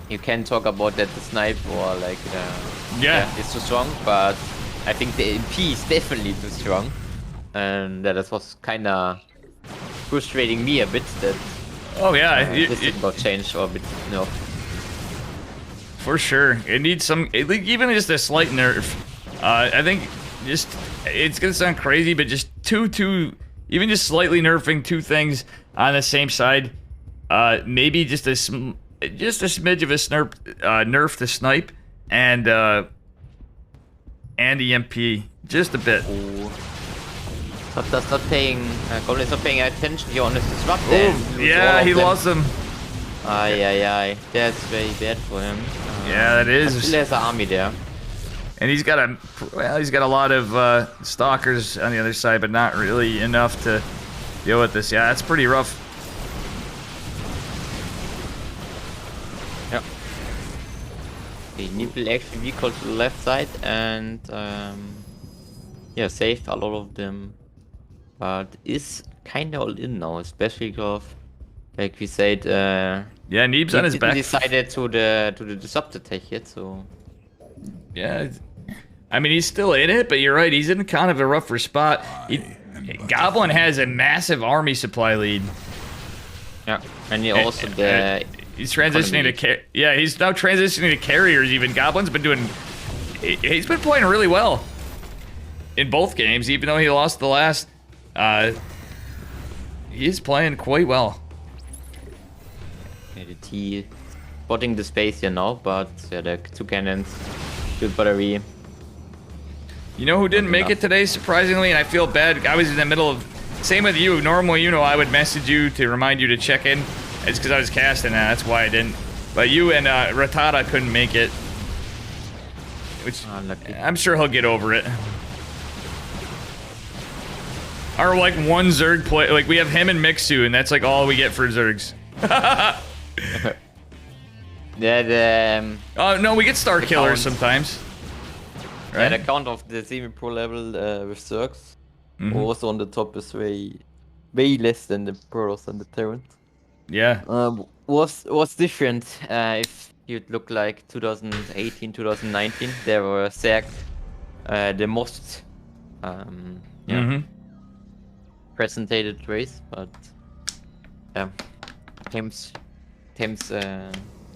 You can talk about that the snipe or like it's too strong, but I think the MP is definitely too strong, and that was kind of frustrating me a bit that this got changed or a bit For sure, it needs some, even just a slight nerf. I think it's gonna sound crazy, but just even just slightly nerfing 2 things on the same side, maybe just a smidge of a nerf to snipe and EMP, just a bit. Stop paying. Goblin is not paying attention here on this disrupt. He lost them. That's very bad for him. Yeah, that is. Still has an army there. And he's got a lot of stalkers on the other side, but not really enough to deal with this. Yeah, that's pretty rough. Yeah. The nipple actually recalled to the left side and saved a lot of them, but is kind of all in now, especially because, like we said, Neeb's on his back. Decided to the disrupt attack yet, so yeah. I mean, he's still in it, but you're right. He's in kind of a rougher spot. Goblin has a massive army supply lead. Yeah, and he also he's transitioning to he's now transitioning to carriers. Even Goblin's been doing. He's been playing really well in both games, even though he lost the last. He's playing quite well. The T spotting the space here now, but the 2 cannons, good battery. You know who didn't make it today, surprisingly, and I feel bad. I was in the middle of. Same with you. Normally, I would message you to remind you to check in. It's because I was casting that. That's why I didn't. But you and Ratata couldn't make it. Which I'm sure he'll get over it. Our like one Zerg play, like we have him and Mixu, and that's like all we get for Zergs. Oh no, we get Star Killers sometimes. Right? Yeah, the count of the semi-pro level with Zergs also on the top is way less than the pros and the Terran. Yeah. Was different if you'd look like 2018, 2019. There were Zerg the most presented race, but teams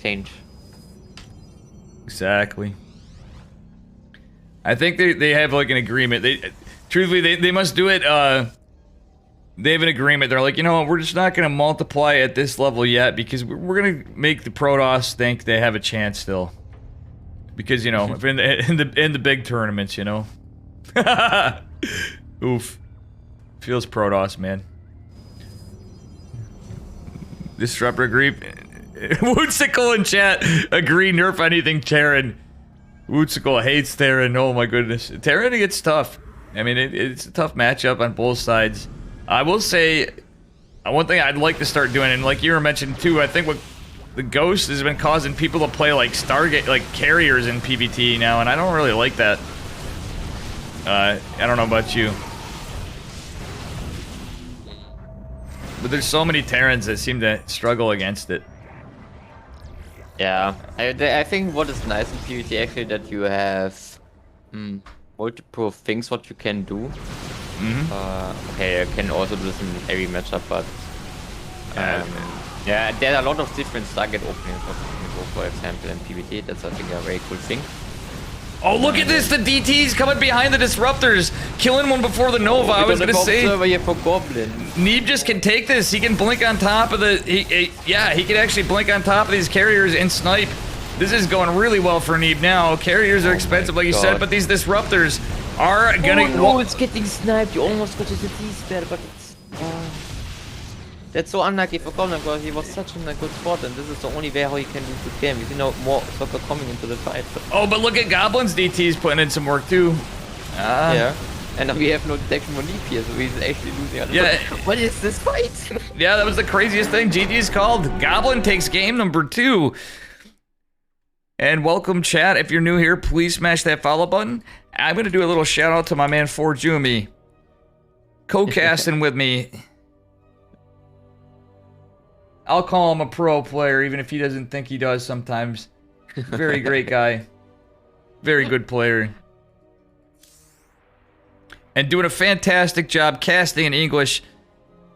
change. Exactly. I think they have like an agreement. They must do it. They have an agreement. They're like, we're just not gonna multiply at this level yet because we're gonna make the Protoss think they have a chance still. Because if in the big tournaments, Oof. Feels Protoss, man. Disruptor agree. Woodsicle in chat agree. Nerf anything Terran. Woodsicle hates Terran. Oh my goodness, Terran gets tough. I mean, it's a tough matchup on both sides. I will say one thing I'd like to start doing, and like you were mentioning too, I think what the Ghost has been causing people to play like Stargate, like carriers in PvT now, and I don't really like that. I don't know about you. But there's so many Terrans that seem to struggle against it. Yeah, I think what is nice in PvT actually that you have multiple things what you can do. Okay, I can also do this in every matchup, but yeah, there are a lot of different target openings what you can go, for example, in PvT. That's I think a very cool thing. Oh, look at this! The DT's coming behind the disruptors, killing one before the Nova. I was gonna say. Here for Goblin. Neeb just can take this. He can blink on top of the. Yeah, he can actually blink on top of these carriers and snipe. This is going really well for Neeb now. Carriers are expensive, like you said, but these disruptors are gonna. Oh no, it's getting sniped. You almost got to the D-spare, but it's. That's so unlucky for Goblin because he was such in a good spot, and this is the only way how he can lose this game. You know, more soccer coming into the fight. Oh, but look at Goblin's DT's putting in some work too. Yeah. And we have no detection for Neeb here, so he's actually losing out. Yeah. What is this fight? Yeah, that was the craziest thing. GG's called. Goblin takes game number 2. And welcome, chat. If you're new here, please smash that follow button. I'm going to do a little shout out to my man Forjumi. Co-casting with me. I'll call him a pro player, even if he doesn't think he does sometimes. Very great guy. Very good player. And doing a fantastic job casting in English,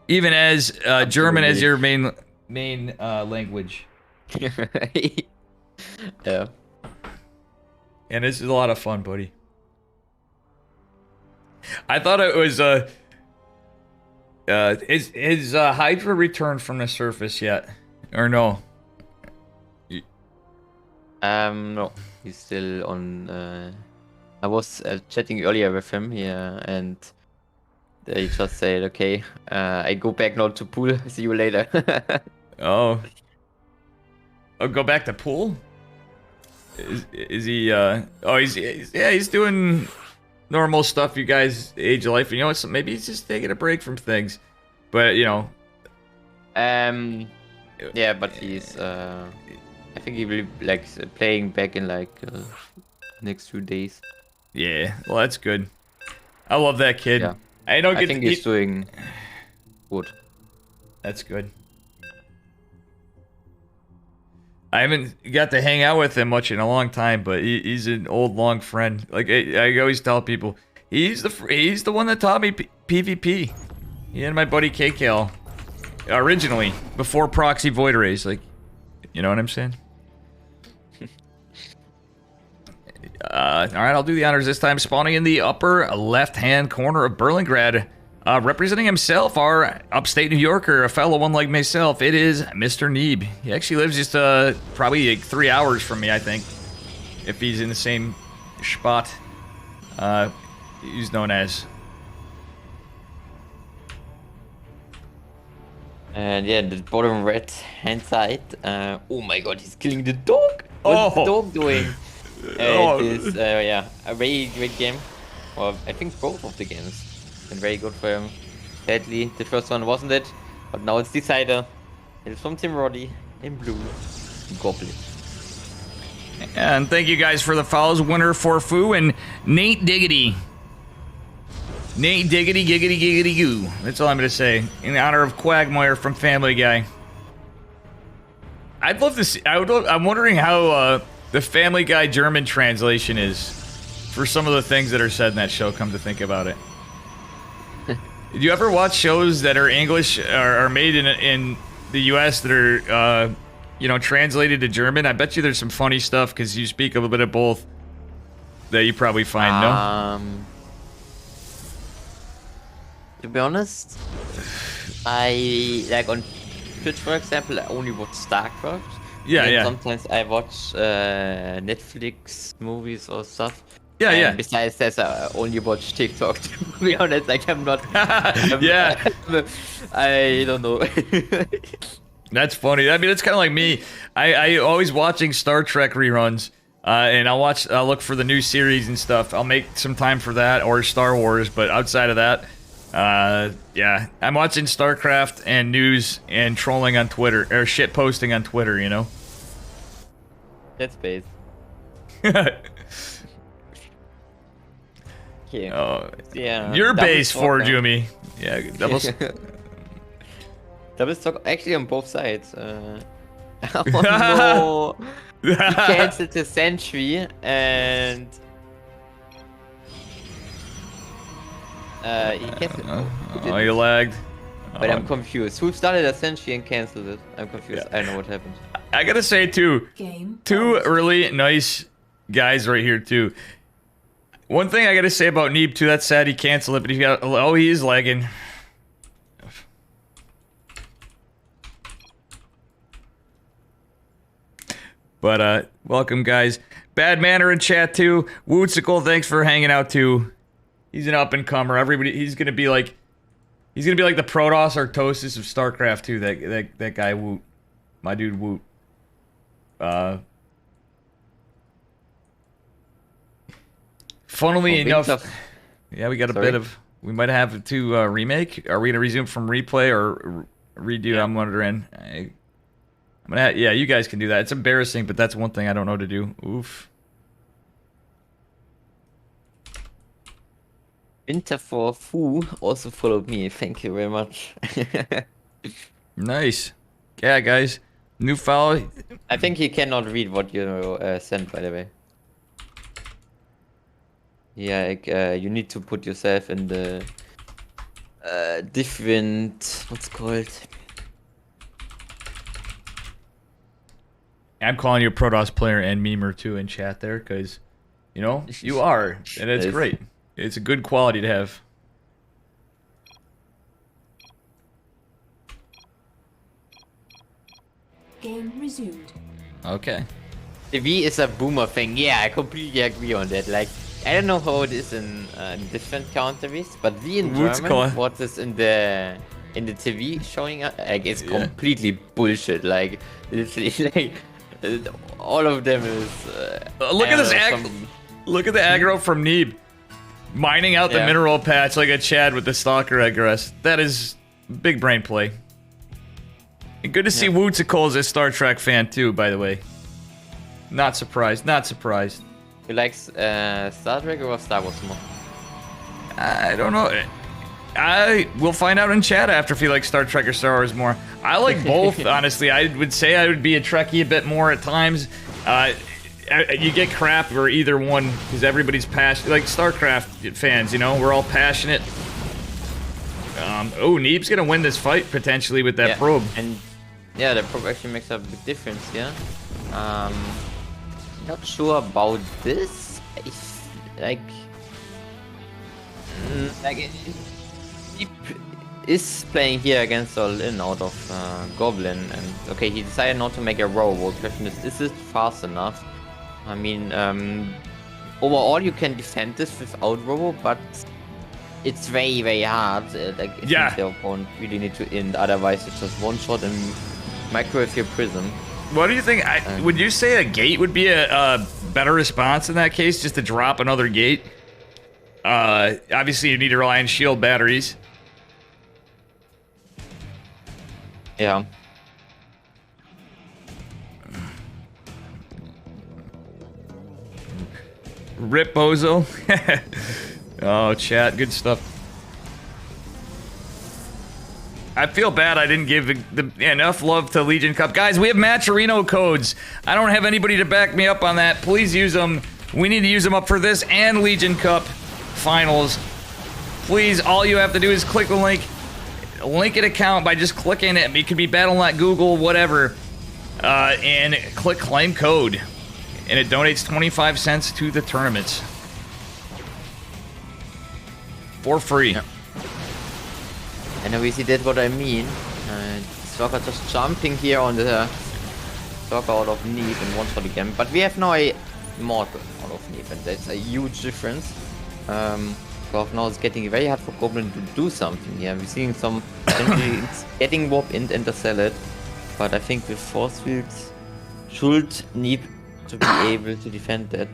even as German as your main language. Yeah. And this is a lot of fun, buddy. I thought it was is Hydra returned from the surface yet, or no? No, he's still on. I was chatting earlier with him here, and they just said, "Okay, I go back now to pool. See you later." Oh, go back to pool. Is he? Oh, he's doing normal stuff. You guys age of life. You know what? Maybe he's just taking a break from things. But you know. Yeah, but he's. I think he will be like playing back in like next 2 days. Yeah, well that's good. I love that kid. Yeah. I don't get. I think he's doing good. That's good. I haven't got to hang out with him much in a long time, but he's an old long friend. Like I always tell people, he's the one that taught me PvP. He and my buddy KKL originally before Proxy Void Rays. Like, you know what I'm saying? All right, I'll do the honors this time. Spawning in the upper left-hand corner of Berlingrad, representing himself, our upstate New Yorker, a fellow one like myself. It is Mr. Neeb. He actually lives just probably like 3 hours from me, I think, if he's in the same spot. He's known as. And yeah, the bottom right hand side. Oh my God, he's killing the dog. What's the dog doing? It is yeah, a very great game. Well, I think both of the games been very good for him. Sadly, the first one wasn't it, but now it's decided. It's from Tim Roddy in blue. Goblin. And thank you guys for the follows. Winner for Foo and Nate Diggity. Nate Diggity Giggity Giggity Goo. That's all I'm gonna say. In honor of Quagmire from Family Guy. I'd love to see. I'm wondering how the Family Guy German translation is for some of the things that are said in that show. Come to think about it. Did you ever watch shows that are English or are made in the U.S. that are translated to German? I bet you there's some funny stuff because you speak a little bit of both that you probably find. No. To be honest, I like on Twitch, for example, I only watch StarCraft. Yeah, and yeah. Sometimes I watch Netflix movies or stuff. Yeah, yeah. Besides that, I only watch TikTok. To be honest, like I'm not. Yeah. I don't know. That's funny. I mean, it's kind of like me. I always watching Star Trek reruns, and I'll look for the new series and stuff. I'll make some time for that or Star Wars, but outside of that, yeah, I'm watching StarCraft and news and trolling on Twitter or shit posting on Twitter. You know. That's base. Okay. Oh, yeah. Your base for Jumi. Yeah, double. Double stock actually on both sides. Oh no! He cancelled the sentry and he cancelled. Oh, you lagged. But I'm confused. Who started a sentry and cancelled it? I'm confused. Yeah. I know what happened. I gotta say too, two really nice guys right here too. One thing I gotta say about Neeb too, that's sad he canceled it, but he got, oh, he is lagging. But welcome guys. Bad Manner in chat too. Wootsicle, thanks for hanging out too. He's an up and comer. Everybody, he's gonna be like the Protoss Artosis of StarCraft too. That guy Woot, my dude Woot. Funnily enough, yeah, we got a bit of. We might have to remake. Are we gonna resume from replay or redo? Yeah. I'm wondering. Yeah, you guys can do that. It's embarrassing, but that's one thing I don't know to do. Oof. Winter for Fu also followed me. Thank you very much. Nice. Yeah, guys. New follow. I think he cannot read what you sent, by the way. Yeah, like, you need to put yourself in the different... What's it called? I'm calling you a Protoss player and memer too in chat there, because, you know, you are, and it's great. It's a good quality to have. Game resumed. Okay. The V is a boomer thing. Yeah, I completely agree on that. Like, I don't know how it is in different countries, but V in German, what is in the TV showing up, like, it's completely bullshit. Like, literally, like, all of them is. Look at this look at the aggro from Neeb, mining out the mineral patch like a Chad with the Stalker aggress. That is big brain play. And good to see Wootsicle as a Star Trek fan too, by the way. Not surprised. Not surprised. You like Star Trek or Star Wars more? I don't know. We'll find out in chat after if you like Star Trek or Star Wars more. I like both, honestly. I would say I would be a Trekkie a bit more at times. You get crap for either one because everybody's passionate. Like StarCraft fans, you know, we're all passionate. Oh, Neeb's gonna win this fight potentially with that probe. And yeah, the probe actually makes a big difference. Yeah. Not sure about this. Like he is playing here against All-In out of Goblin, and okay, he decided not to make a robo. The question is it fast enough? I mean, overall you can defend this without robo, but it's very, very hard. Like, it seems the opponent really need to end, otherwise it's just one shot and microwave your prism. What do you think? Would you say a gate would be a better response in that case, just to drop another gate? Obviously you need to rely on shield batteries. Yeah. Rip Bozo. Oh, chat, good stuff. I feel bad I didn't give enough love to Legion Cup. Guys, we have Matcherino codes. I don't have anybody to back me up on that. Please use them. We need to use them up for this and Legion Cup finals. Please, all you have to do is click the link. Link an account by just clicking it. It could be Battle.net, Google, whatever. And click claim code. And it donates 25 cents to the tournaments. For free. Yeah. And now we see that's what I mean. Stalker just jumping here on the Stalker out of Neeb and one shot again. But we have now a Mortal out of Neeb, and that's a huge difference. Because now it's getting very hard for Goblin to do something. Yeah, we're seeing some it's getting warp in and the salad. But I think with force fields should Neeb to be able to defend that.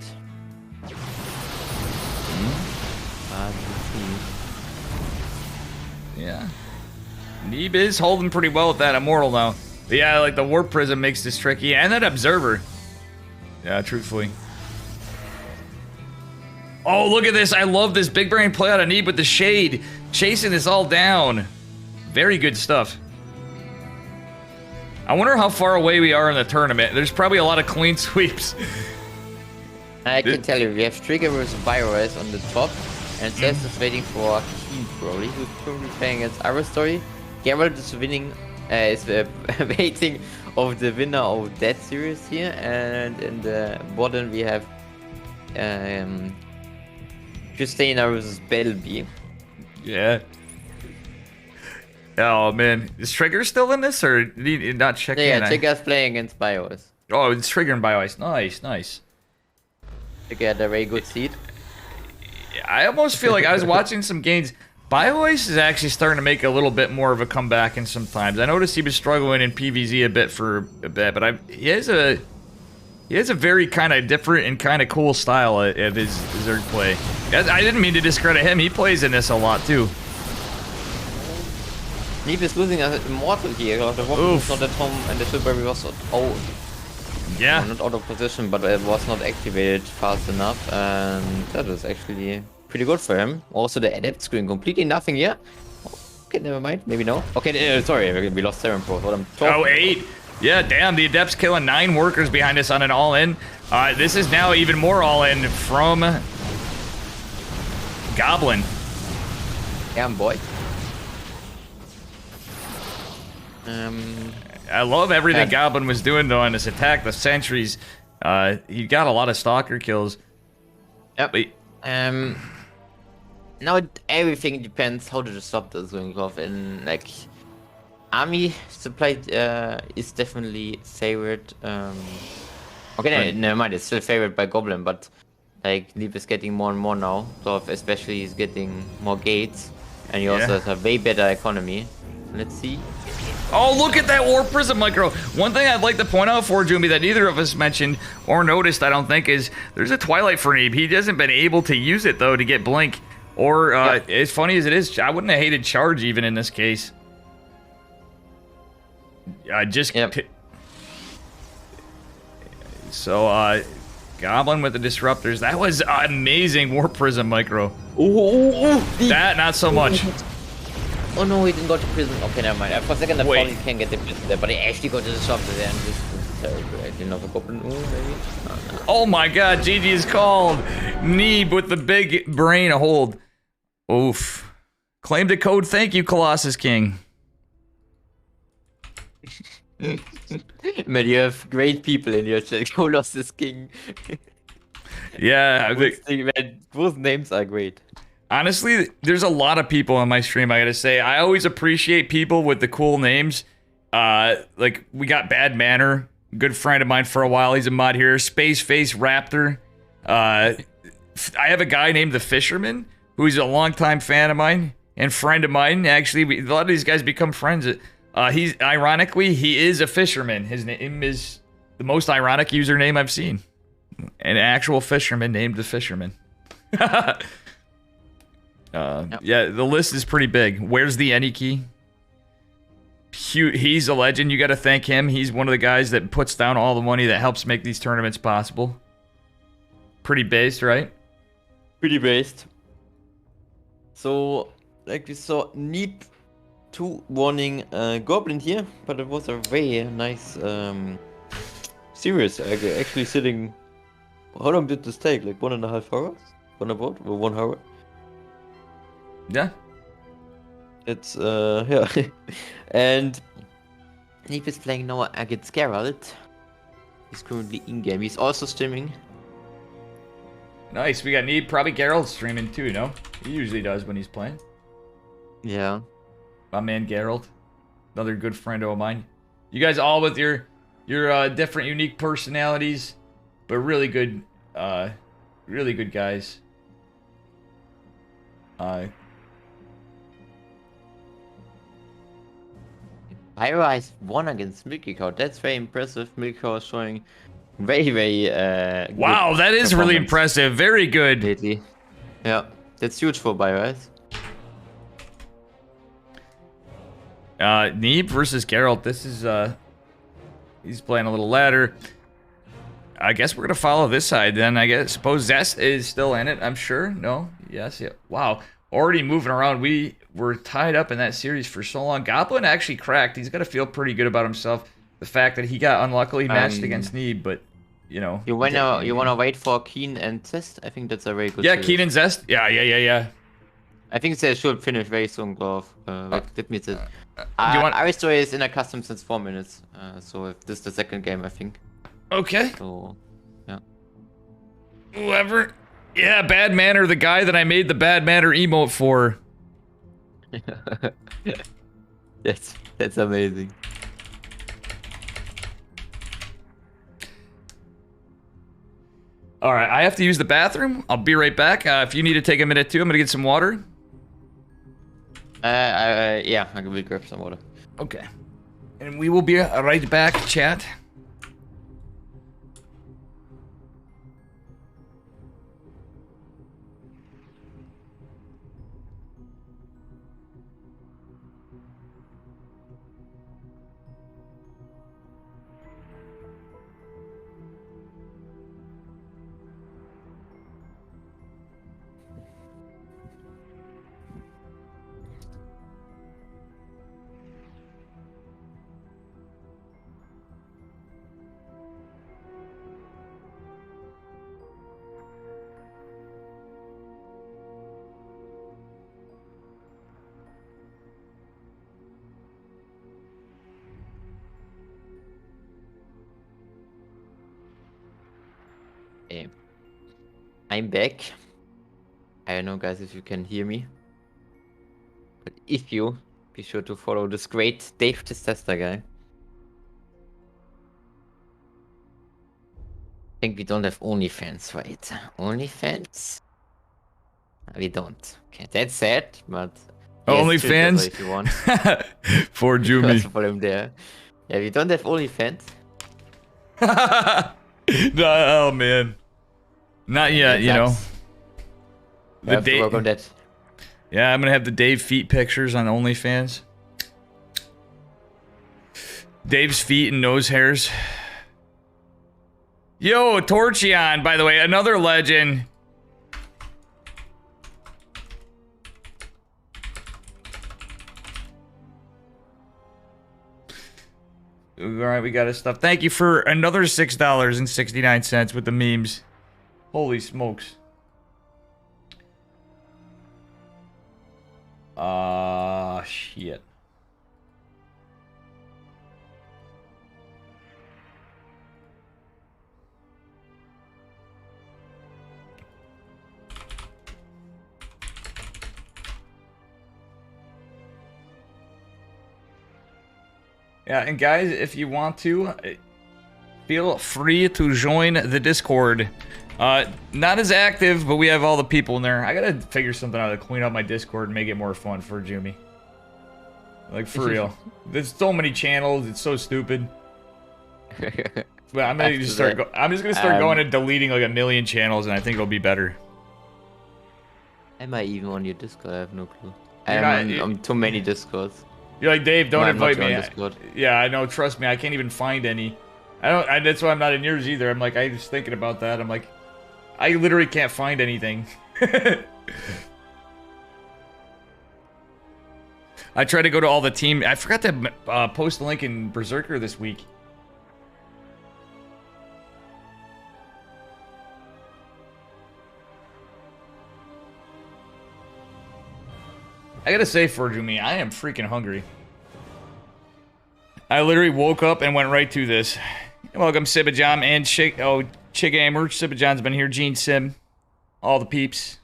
Yeah. Neeb is holding pretty well with that Immortal now. But yeah, like the Warp Prism makes this tricky. And that Observer. Yeah, truthfully. Oh, look at this. I love this big brain play out of Neeb with the Shade. Chasing this all down. Very good stuff. I wonder how far away we are in the tournament. There's probably a lot of clean sweeps. I can tell you, we have Trigger versus Virus on the top. And Cess is waiting for Keen probably, who's probably playing against our story. Geralt is winning, is waiting of the winner of that series here. And in the bottom we have Christina versus Belby. Yeah. Oh man, is Trigger still in this, or did he not check in? Yeah, Trigger's playing against BIOS. Oh, it's Trigger and BioIce. Nice, nice. Trigger had a very good seat. I almost feel like I was watching some games. BioIce is actually starting to make a little bit more of a comeback in some times. I noticed he was struggling in PvZ a bit for a bit, but he has a very kind of different and kind of cool style of his Zerg play. I didn't mean to discredit him. He plays in this a lot too. Neep is losing an immortal here. The Walker is not at home and the Silbury was out. Yeah. Not out of position, but it was not activated fast enough, and that was actually pretty good for him. Also, the adept screen completely nothing here. Okay, never mind. Maybe no. Okay, sorry, we lost 7 Pro. What I'm talking Oh, 8. Yeah, damn. The adept's killing 9 workers behind us on an all-in. This is now even more all-in from Goblin. Yeah, boy. I love everything Goblin was doing though on this attack. The sentries, he got a lot of stalker kills. Yep. But, now everything depends how the disruptor is going off. And like, army supply is definitely favored. Okay, never mind. It's still favored by Goblin, but like Leap is getting more and more now. So especially he's getting more gates, and he also has a way better economy. Let's see. oh, look at that War Prism Micro. One thing I'd like to point out for Jumi that neither of us mentioned or noticed, I don't think, is there's a Twilight for Neeb. He hasn't been able to use it, though, to get Blink. Or, as funny as it is, I wouldn't have hated Charge even in this case. So, Goblin with the Disruptors. That was amazing War Prism Micro. Ooh, That, not so much. Oh no, he didn't go to prison. Okay, never mind. For a second, I Wait. thought he can get the prison there, but he actually got to the shop there, and this is terrible. I didn't know the Goblin. Ooh, maybe. No. Oh my god, GG is called. Neeb with the big brain hold. Oof. Claim to code, thank you, Colossus King. Man, you have great people in your chat. Colossus King. Yeah, I think, Man, those names are great. honestly, there's a lot of people on my stream, I gotta say. I always appreciate people with the cool names. Like, we got Bad Manner, good friend of mine for a while. He's a mod here. Space Face Raptor. I have a guy named The Fisherman, who's a longtime fan of mine and friend of mine. Actually, a lot of these guys become friends. Ironically, he is a fisherman. His name is the most ironic username I've seen. An actual fisherman named The Fisherman. Yeah, the list is pretty big. Where's the any key? He's a legend. You got to thank him. He's one of the guys that puts down all the money that helps make these tournaments possible. Pretty based, right? Pretty based. So, like we saw, Neep 2 warning Goblin here, but it was a very nice series. Actually sitting. How long did this take? Like 1.5 hours? On about? Or 1 hour? Yeah. It's yeah. And Neep is playing now against Geralt. He's currently in game. He's also streaming. Nice. We got Need. Probably Geralt streaming too, no? He usually does when he's playing. Yeah. My man Geralt. Another good friend of mine. You guys all with your different, unique personalities, but really good guys. Pyrise won against Milky Cow. That's very impressive. Milky Cow is showing very, very wow, that is really impressive. Very good. Lately. Yeah, that's huge for Pyrise. Neeb versus Geralt. This is he's playing a little ladder. I guess we're gonna follow this side then. Suppose Zest is still in it. I'm sure. No. Yes. Yeah. Wow. Already moving around. We were tied up in that series for so long. Goblin actually cracked. He's got to feel pretty good about himself. The fact that he got unluckily matched against Neeb, but you know. You wanna wait for Keen and Zest? I think that's a very good. Yeah, series. Keen and Zest. Yeah. I think they should finish very soon, Glove. Let me see. Aristo is in a custom since 4 minutes. So if this is the second game, I think. Okay. So, yeah. Whoever. Yeah, Bad Manner, the guy that I made the Bad Manner emote for. That's amazing. All right, I have to use the bathroom. I'll be right back. If you need to take a minute too, I'm gonna get some water. Yeah, I will grab some water. Okay. And we will be right back, chat. Okay. I'm back. I don't know, guys, if you can hear me. But if you, be sure to follow this great Dave Testa guy. I think we don't have OnlyFans, right? OnlyFans? We don't. Okay, that's sad, but... OnlyFans? If you want. For Jumi. For him there. Yeah, we don't have OnlyFans. No, oh man, not yet. You know, We have to work on that. Yeah, I'm gonna have the Dave feet pictures on OnlyFans. Dave's feet and nose hairs. Yo, Torchion, by the way, another legend. All right, we got his stuff. Thank you for another $6.69 with the memes. Holy smokes. Shit. Yeah, and guys, if you want to, feel free to join the Discord. Not as active, but we have all the people in there. I gotta figure something out to clean up my Discord and make it more fun for Jumi. Like, for real. There's so many channels, it's so stupid. But I'm gonna just start I'm just gonna start going and deleting like 1,000,000 channels, and I think it'll be better. Am I even on your Discord? I have no clue. You're I'm not- on too many Discords. You're like, Dave, don't No, I'm not invite me. on Discord. Yeah, I know. Trust me, I can't even find any. That's why I'm not in yours either. I'm like, I was thinking about that. I'm like, I literally can't find anything. I tried to go to all the team. I forgot to post a link in Berserker this week. I gotta say, Forjumi, I am freaking hungry. I literally woke up and went right to this. Welcome, Sibajam and Chigamer. Sibajan's been here. Gene Sim. All the peeps.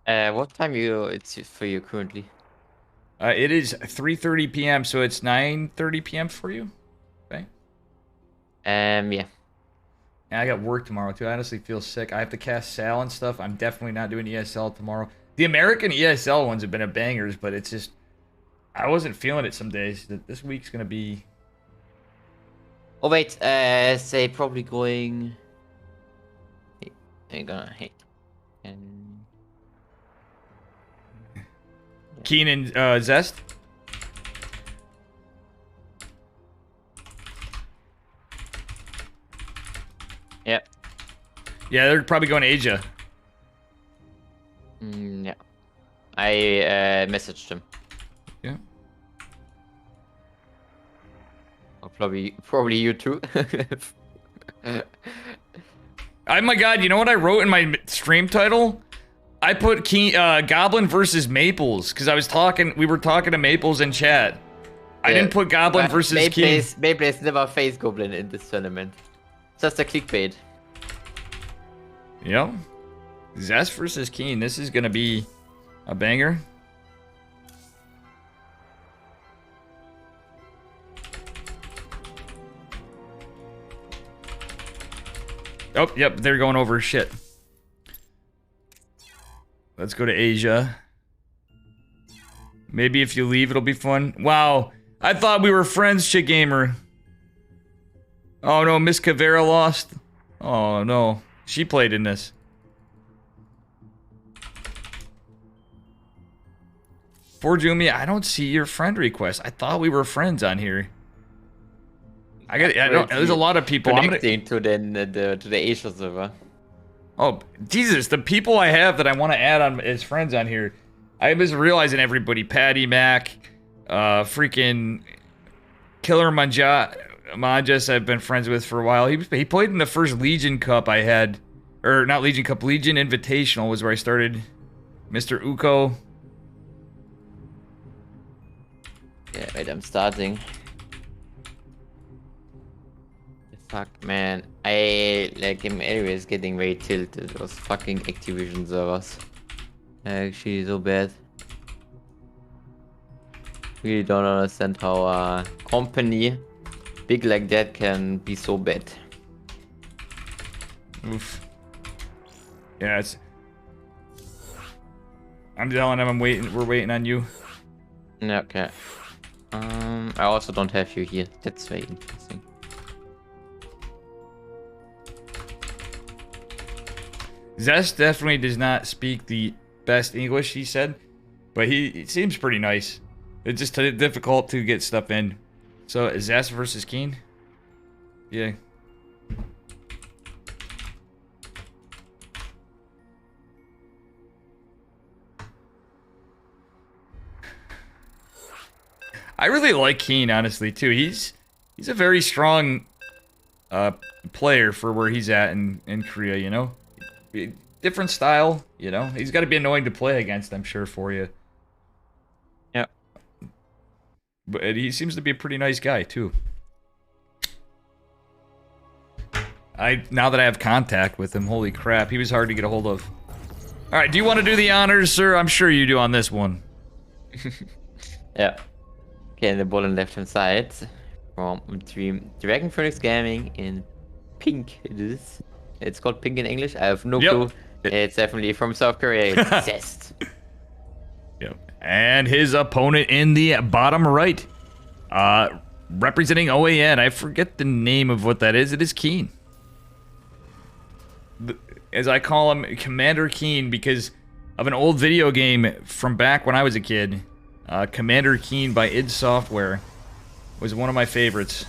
What time it's for you currently? It is 3:30 p.m., so it's 9:30 p.m. for you? Okay. Yeah. Yeah, I got work tomorrow, too. I honestly feel sick. I have to cast Sal and stuff. I'm definitely not doing ESL tomorrow. The American ESL ones have been a bangers, but it's just... I wasn't feeling it some days. This week's gonna be... Oh wait, say probably going... Hey, and... Keen and Zest? Yep. Yeah, they're probably going to Asia. Yeah. I messaged him. Yeah. Or probably you too. Oh my god, you know what I wrote in my stream title? I put Goblin versus Maples, because we were talking to Maples in chat. I didn't put Goblin versus King. Mayplay's never faced Goblin in this tournament. Just a clickbait. Yep. Zest versus Keen. This is gonna be a banger. Oh, yep, they're going over shit. Let's go to Asia. Maybe if you leave, it'll be fun. Wow, I thought we were friends, Chick Gamer. Oh no, Miss Cavera lost. Oh no, she played in this. For Jumi, I don't see your friend request. I thought we were friends on here. I don't. There's a lot of people. Connecting to the Asia server. Oh Jesus! The people I have that I want to add on as friends on here, I was realizing everybody. Patty Mac, freaking Killer Manjas. I've been friends with for a while. He played in the first Legion Cup I had, or not Legion Cup, Legion Invitational was where I started. Mr. Uko. Yeah, wait, I'm starting. Fuck, man. I like him anyways getting very tilted. Those fucking Activision servers. Actually, so bad. Really don't understand how a company big like that can be so bad. Oof. Yeah, it's. I'm telling him I'm waiting. We're waiting on you. Yeah, okay. I also don't have you here. That's very interesting. Zest definitely does not speak the best English, he said, but he seems pretty nice. It's just difficult to get stuff in. So, Zest versus Keen? Yeah. I really like Keen, honestly, too. He's a very strong player for where he's at in Korea, you know? Different style, you know? He's got to be annoying to play against, I'm sure, for you. Yeah. But he seems to be a pretty nice guy, too. Now that I have contact with him, holy crap, he was hard to get a hold of. Alright, do you want to do the honors, sir? I'm sure you do on this one. Yeah. Okay, the bottom left hand side from Dream Dragon Phoenix Gaming in pink it is. It's called pink in English. I have no clue. It's definitely from South Korea. It's Test. Yep. And his opponent in the bottom right, representing OAN. I forget the name of what that is. It is Keen. As I call him, Commander Keen, because of an old video game from back when I was a kid. Commander Keen by id Software was one of my favorites.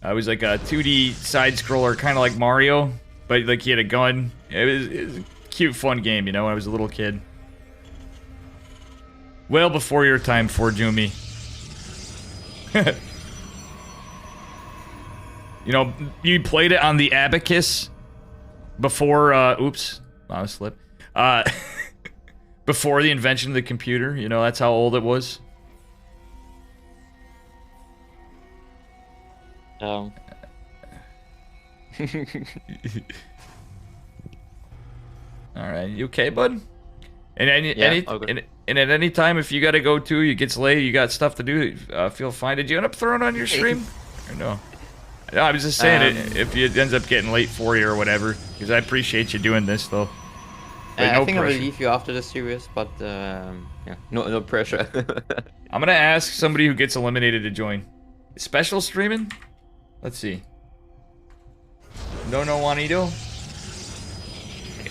It was like a 2D side-scroller, kind of like Mario, but like he had a gun. It was a cute, fun game, you know, when I was a little kid. Well before your time, for Jumi. You know, you played it on the Abacus before, oops, mouse slip. Before the invention of the computer, you know, that's how old it was. Um. Alright, you okay, bud? And Okay. and at any time, if you gotta go too, it gets late, you got stuff to do, feel fine. Did you end up throwing on your stream? Or no? No, I was just saying, if it ends up getting late for you or whatever, because I appreciate you doing this, though. But I no think pressure. I will leave you after the series, but yeah, no pressure. I'm gonna ask somebody who gets eliminated to join. Special streaming? Let's see. No Juanito?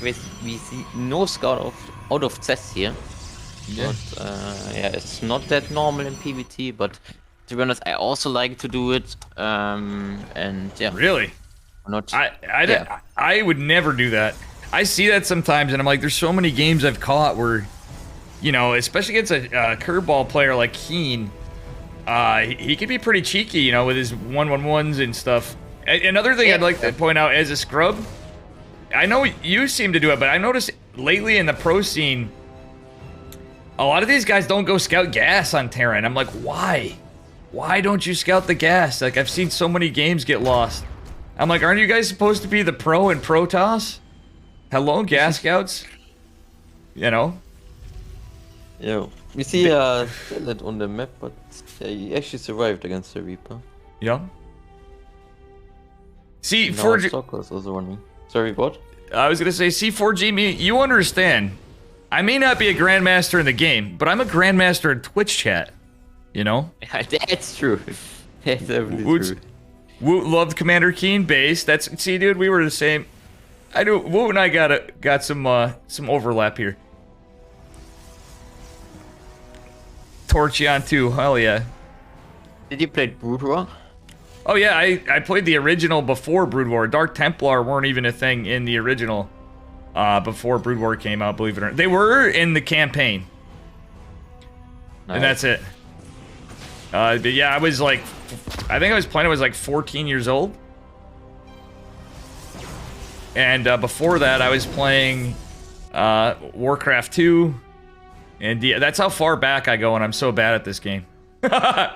We see no scout out of chess here. Yeah. But yeah, it's not that normal in PvT, but to be honest, I also like to do it. And yeah. Really? Not. I would never do that. I see that sometimes, and I'm like, there's so many games I've caught where, you know, especially against a curveball player like Keen, he can be pretty cheeky, you know, with his 1-1-1s and stuff. Another thing I'd like to point out as a scrub, I know you seem to do it, but I noticed lately in the pro scene, a lot of these guys don't go scout gas on Terra, and I'm like, why? Why don't you scout the gas? Like, I've seen so many games get lost. I'm like, aren't you guys supposed to be the pro in Protoss? Hello, gas scouts. You know. Yeah. We see Talent on the map, but yeah, he actually survived against the Reaper. Yeah. See, Now 4G. Stalker is also running. Sorry, what? I was gonna say, C4G. Me, you understand? I may not be a grandmaster in the game, but I'm a grandmaster in Twitch chat. You know. Yeah, that's true. That's definitely Woot, true. Woot loved Commander Keen base. That's see, dude, we were the same. I do. Woot and I got some overlap here. Torchion too. Hell yeah. Did you play Brood War? Oh yeah, I played the original before Brood War. Dark Templar weren't even a thing in the original before Brood War came out, believe it or not. They were in the campaign. Nice. And that's it. But yeah, I was like, I think I was playing, I was like 14 years old. And before that, I was playing Warcraft 2. And yeah, that's how far back I go, and I'm so bad at this game. Played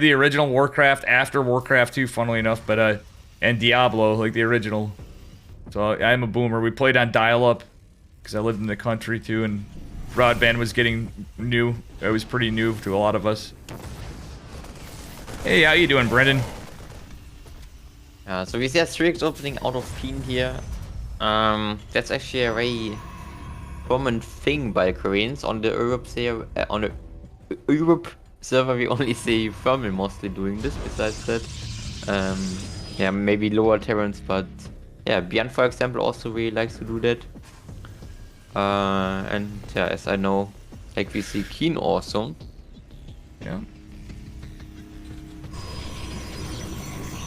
the original Warcraft after Warcraft 2, funnily enough, but and Diablo, like the original. So I'm a boomer. We played on dial-up because I lived in the country too, and broadband was getting new. It was pretty new to a lot of us. Hey, how you doing, Brendan? So we see a strict opening out of Peen here. That's actually a very common thing by Koreans on the Europe server. We only see Thermal mostly doing this. Besides that, yeah, maybe lower Terrans, but yeah, Bjorn, for example, also really likes to do that. And yeah, as I know, like we see Keen also. Yeah.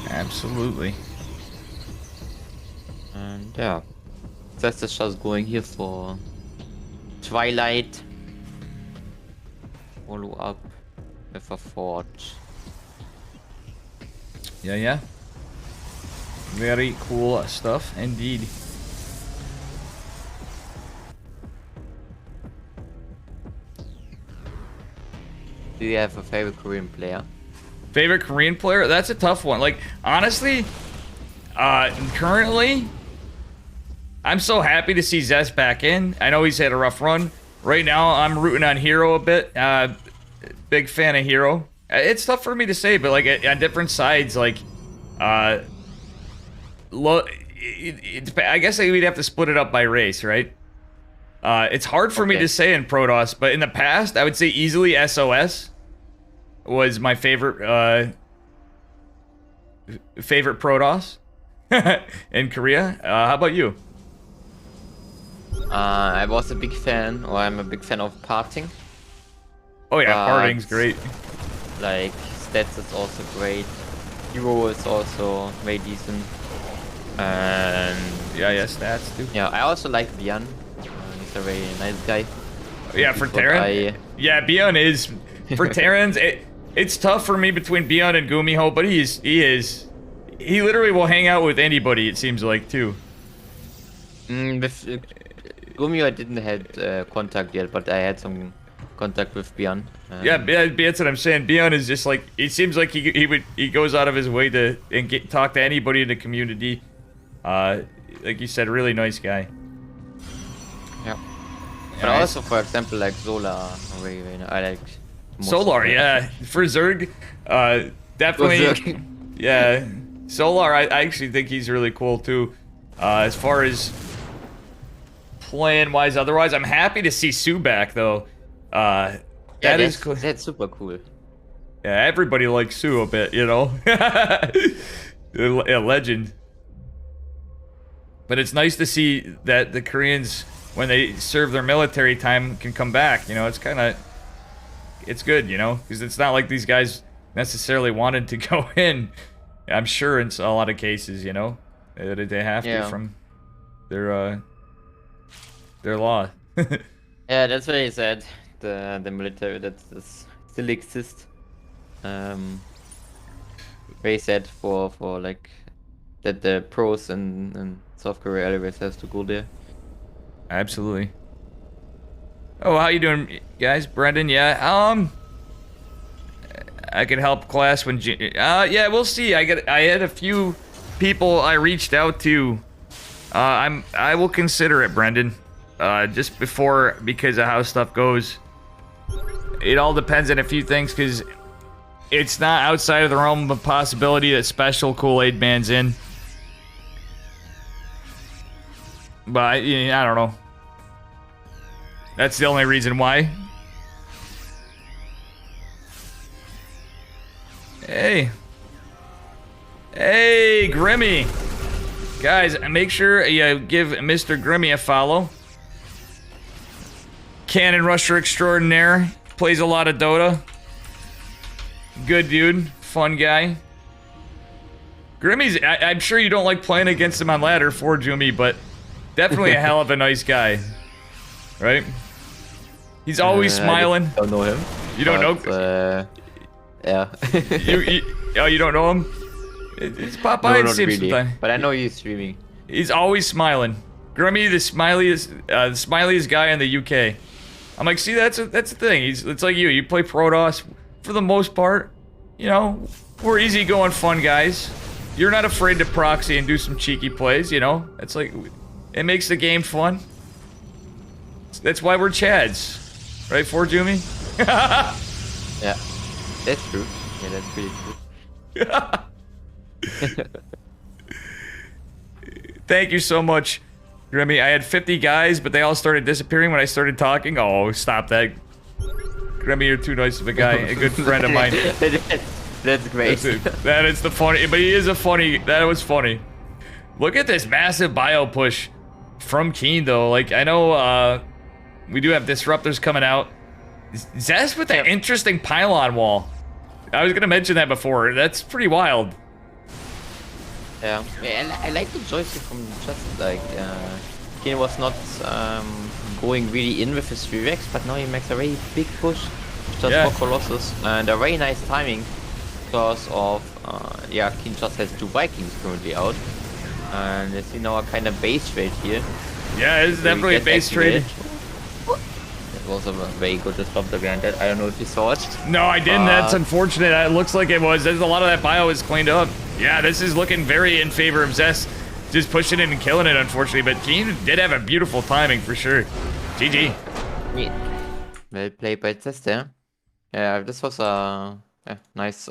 Absolutely. And yeah, that's just going here for Twilight. Follow up with a Forge. Yeah, yeah. Very cool stuff indeed. Do you have a favorite Korean player? Favorite Korean player? That's a tough one. Like, honestly, currently, I'm so happy to see Zest back in. I know he's had a rough run. Right now, I'm rooting on Hero a bit. Big fan of Hero. It's tough for me to say, but like on different sides, like, I guess we'd have to split it up by race, right? It's hard for me to say in Protoss, but in the past, I would say easily SOS was my favorite Protoss in Korea. How about you? I was a big fan, or I'm a big fan of Parting. Oh yeah, Parting's great. Like, Stats is also great. Hero is also very decent. And yeah, Stats too. yeah, I also like Bjorn. He's a very nice guy. Yeah, for Terran. Yeah, Bjorn is for Terrans. It's tough for me between Bjorn and Gumiho, but he literally will hang out with anybody. It seems like too. With Gumio, I didn't have contact yet, but I had some contact with Bjorn. Yeah, that's what I'm saying. Bjorn is just like, it seems like he goes out of his way to talk to anybody in the community. Like you said, really nice guy. Yeah. But also, for example, like Solar, I like Solar, yeah. For Zerg, definitely. Yeah, Solar, I actually think he's really cool too. As far as playing wise, otherwise, I'm happy to see Sue back though. That is cool. That's super cool. Yeah, everybody likes Sue a bit, you know. A legend. But it's nice to see that the Koreans, when they serve their military time, can come back. You know, it's good, you know, because it's not like these guys necessarily wanted to go in. I'm sure in a lot of cases, you know, they have to from their law. Yeah, that's very sad. The military that still exists. Very sad for like that the pros and South Korea always has to go there. Absolutely. Oh, how you doing, guys? Brendan, yeah. I could help class when yeah, we'll see. I had a few people I reached out to I will consider it, Brendan. Just because of how stuff goes. It all depends on a few things, because it's not outside of the realm of possibility that Special Kool-Aid Man's in. But I don't know. That's the only reason why. Hey. Hey, Grimmy. Guys, make sure you give Mr. Grimmy a follow. Cannon Rusher Extraordinaire. Plays a lot of Dota. Good dude. Fun guy. Grimmy's... I'm sure you don't like playing against him on ladder for Jumi, but definitely a hell of a nice guy. Right? He's always smiling. I don't know him. You don't know? Yeah. You don't know him? It's pop by and see him sometime. But I know he's streaming. He's always smiling. Grimmy, the smiliest guy in the UK. I'm like, see, that's the thing. It's like you. You play Protoss for the most part. You know, we're easygoing, fun guys. You're not afraid to proxy and do some cheeky plays. You know, it's like it makes the game fun. That's why we're Chads, right? For Jumi. Yeah, that's true. Yeah, that's pretty true. Thank you so much, Grimmy. I had 50 guys, but they all started disappearing when I started talking. Oh, stop that. Grimmy, you're too nice of a guy. A good friend of mine. That's great. That is the funny, but he is a funny, that was funny. Look at this massive bio push from Keen, though. Like, I know we do have disruptors coming out. Zest with that interesting pylon wall. I was going to mention that before. That's pretty wild. Yeah, and I like the joystick from just like Keen was not going really in with his 3x, but now he makes a very big push just for Colossus, and a very nice timing because of Keen just has 2 Vikings currently out, and as you know, a kind of base trade here. Yeah, it's definitely a base trade. It was a very good disruptor behind that. I don't know if you saw it. No, I didn't. That's unfortunate. It looks like it was. There's a lot of that bio is cleaned up. Yeah, this is looking very in favor of Zest. Just pushing it and killing it, unfortunately. But Keen did have a beautiful timing for sure. GG. Well played by Testa. Yeah, this was a nice,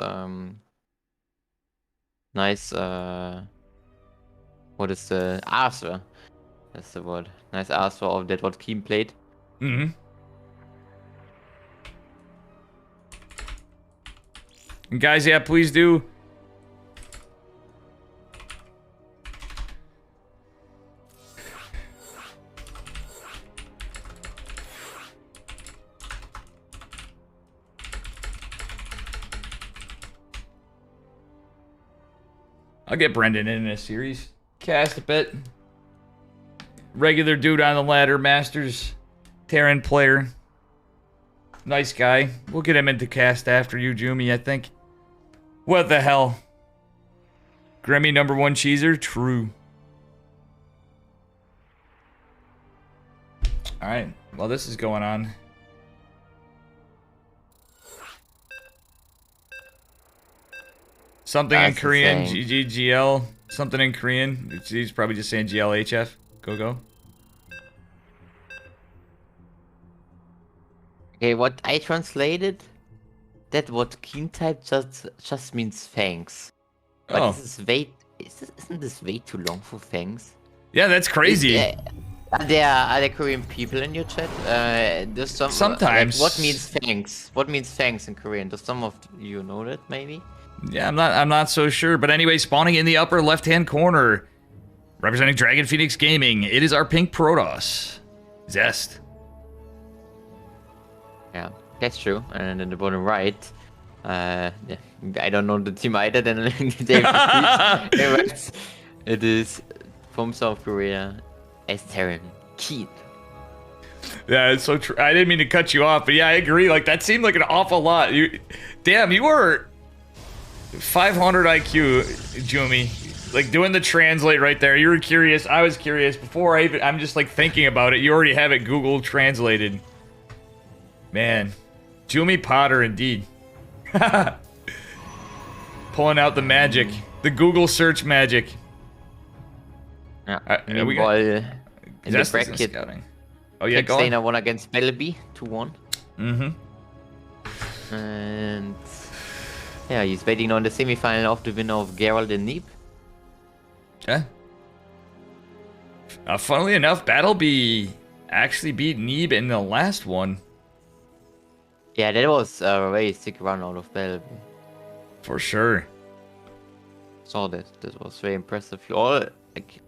what is the answer? That's the word. Nice answer of that what Keen played. Mm-hmm. And guys, yeah, please do. I'll get Brendan in this series. Cast a bit. Regular dude on the ladder, Masters. Terran player. Nice guy. We'll get him into cast after you, Jumi, I think. What the hell? Grimmy #1 cheeser? True. Alright, while this is going on. Something in Korean, GGGL. Something in Korean. He's probably just saying GLHF. Go. Okay, what I translated, that what Keen type just means fangs. But isn't this way too long for fangs? Yeah, that's crazy. Are there Korean people in your chat? There's sometimes. Like, what means fangs? What means fangs in Korean? Does some of you know that maybe? Yeah, I'm not so sure. But anyway, spawning in the upper left-hand corner, representing Dragon Phoenix Gaming, it is our pink Protoss, Zest. Yeah, that's true. And in the bottom right, I don't know the team either. Then it is from South Korea, as Terran Keen. Yeah, it's so true. I didn't mean to cut you off, but yeah, I agree. Like that seemed like an awful lot. You were 500 IQ, Jumi. Like doing the translate right there. You were curious. I was curious before I'm just like thinking about it. You already have it Google translated. Man, Jumi Potter indeed. Pulling out the magic, the Google search magic. Yeah. we got- Meanwhile, in the Zest isn't bracket, scouting. Oh yeah, go on. Texana won against Belleby 2-1. Mm-hmm. And yeah, he's waiting on the semi-final of the winner of Gerald and Neep. Yeah. Funnily enough, Battleby actually beat Neeb in the last one. Yeah, that was a very sick run out of Belleby. For sure. Saw that. That was very impressive. You all like,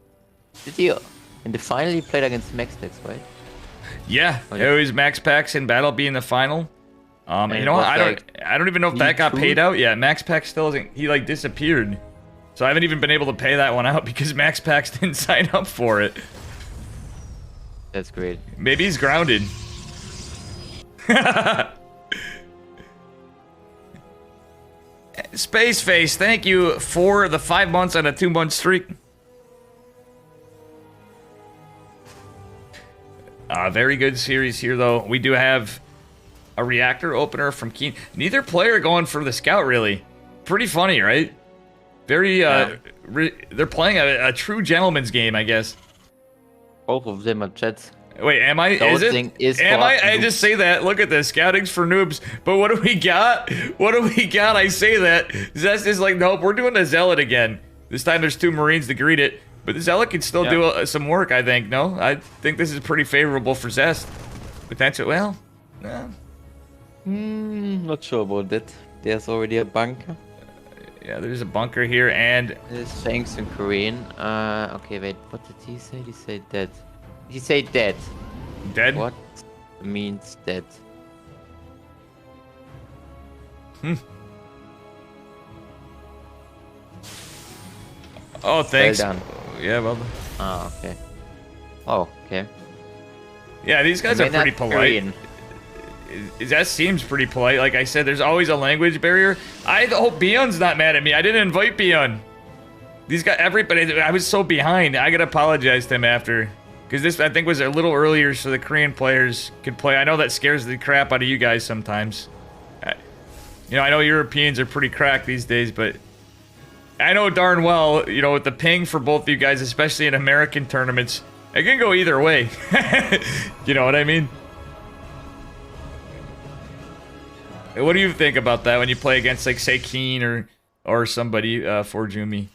did you in the final you played against Max Dex, right? Yeah, Oh, it yeah. was Max Pax and Battleby in the final. And You it know what? was I don't even know if that got V2? paid out yet. Max Pax still isn't. He like disappeared. So I haven't even been able to pay that one out because Max Pax didn't sign up for it. That's great. Maybe he's grounded. Space Face, thank you for the 5 months on a 2-month streak. Very good series here, though. We do have a reactor opener from Keen. Neither player going for the scout, really. Pretty funny, right? Very, they're playing a true gentleman's game, I guess. Both of them are Jets. Wait, am I? Is it? Scouting is Am for I? I noobs. just say that. Look at this. Scouting's for noobs. But what do we got? What do we got? I say that. Zest is like, nope, we're doing a Zealot again. This time there's 2 Marines to greet it. But the Zealot can still do some work, I think. No? I think this is pretty favorable for Zest. Potential. Well, no. Not sure about that. There's already a bunker. Yeah, there's a bunker here, and There's Shanks in Korean. Okay, wait. What did he say? He said dead. He said dead. dead. What means dead? Oh, thanks. Well done. Yeah, well. Ah, okay. Oh, okay. Yeah, these guys are May not pretty polite. Korean. That seems pretty polite. Like I said, there's always a language barrier. I hope Bion's not mad at me. I didn't invite Bion. These guys, everybody, I was so behind. I gotta apologize to him after. Because this, I think, was a little earlier so the Korean players could play. I know that scares the crap out of you guys sometimes. You know, I know Europeans are pretty cracked these days, but I know darn well, you know, with the ping for both of you guys, especially in American tournaments, it can go either way. You know what I mean? What do you think about that when you play against, like, say, Keen or somebody for Jumi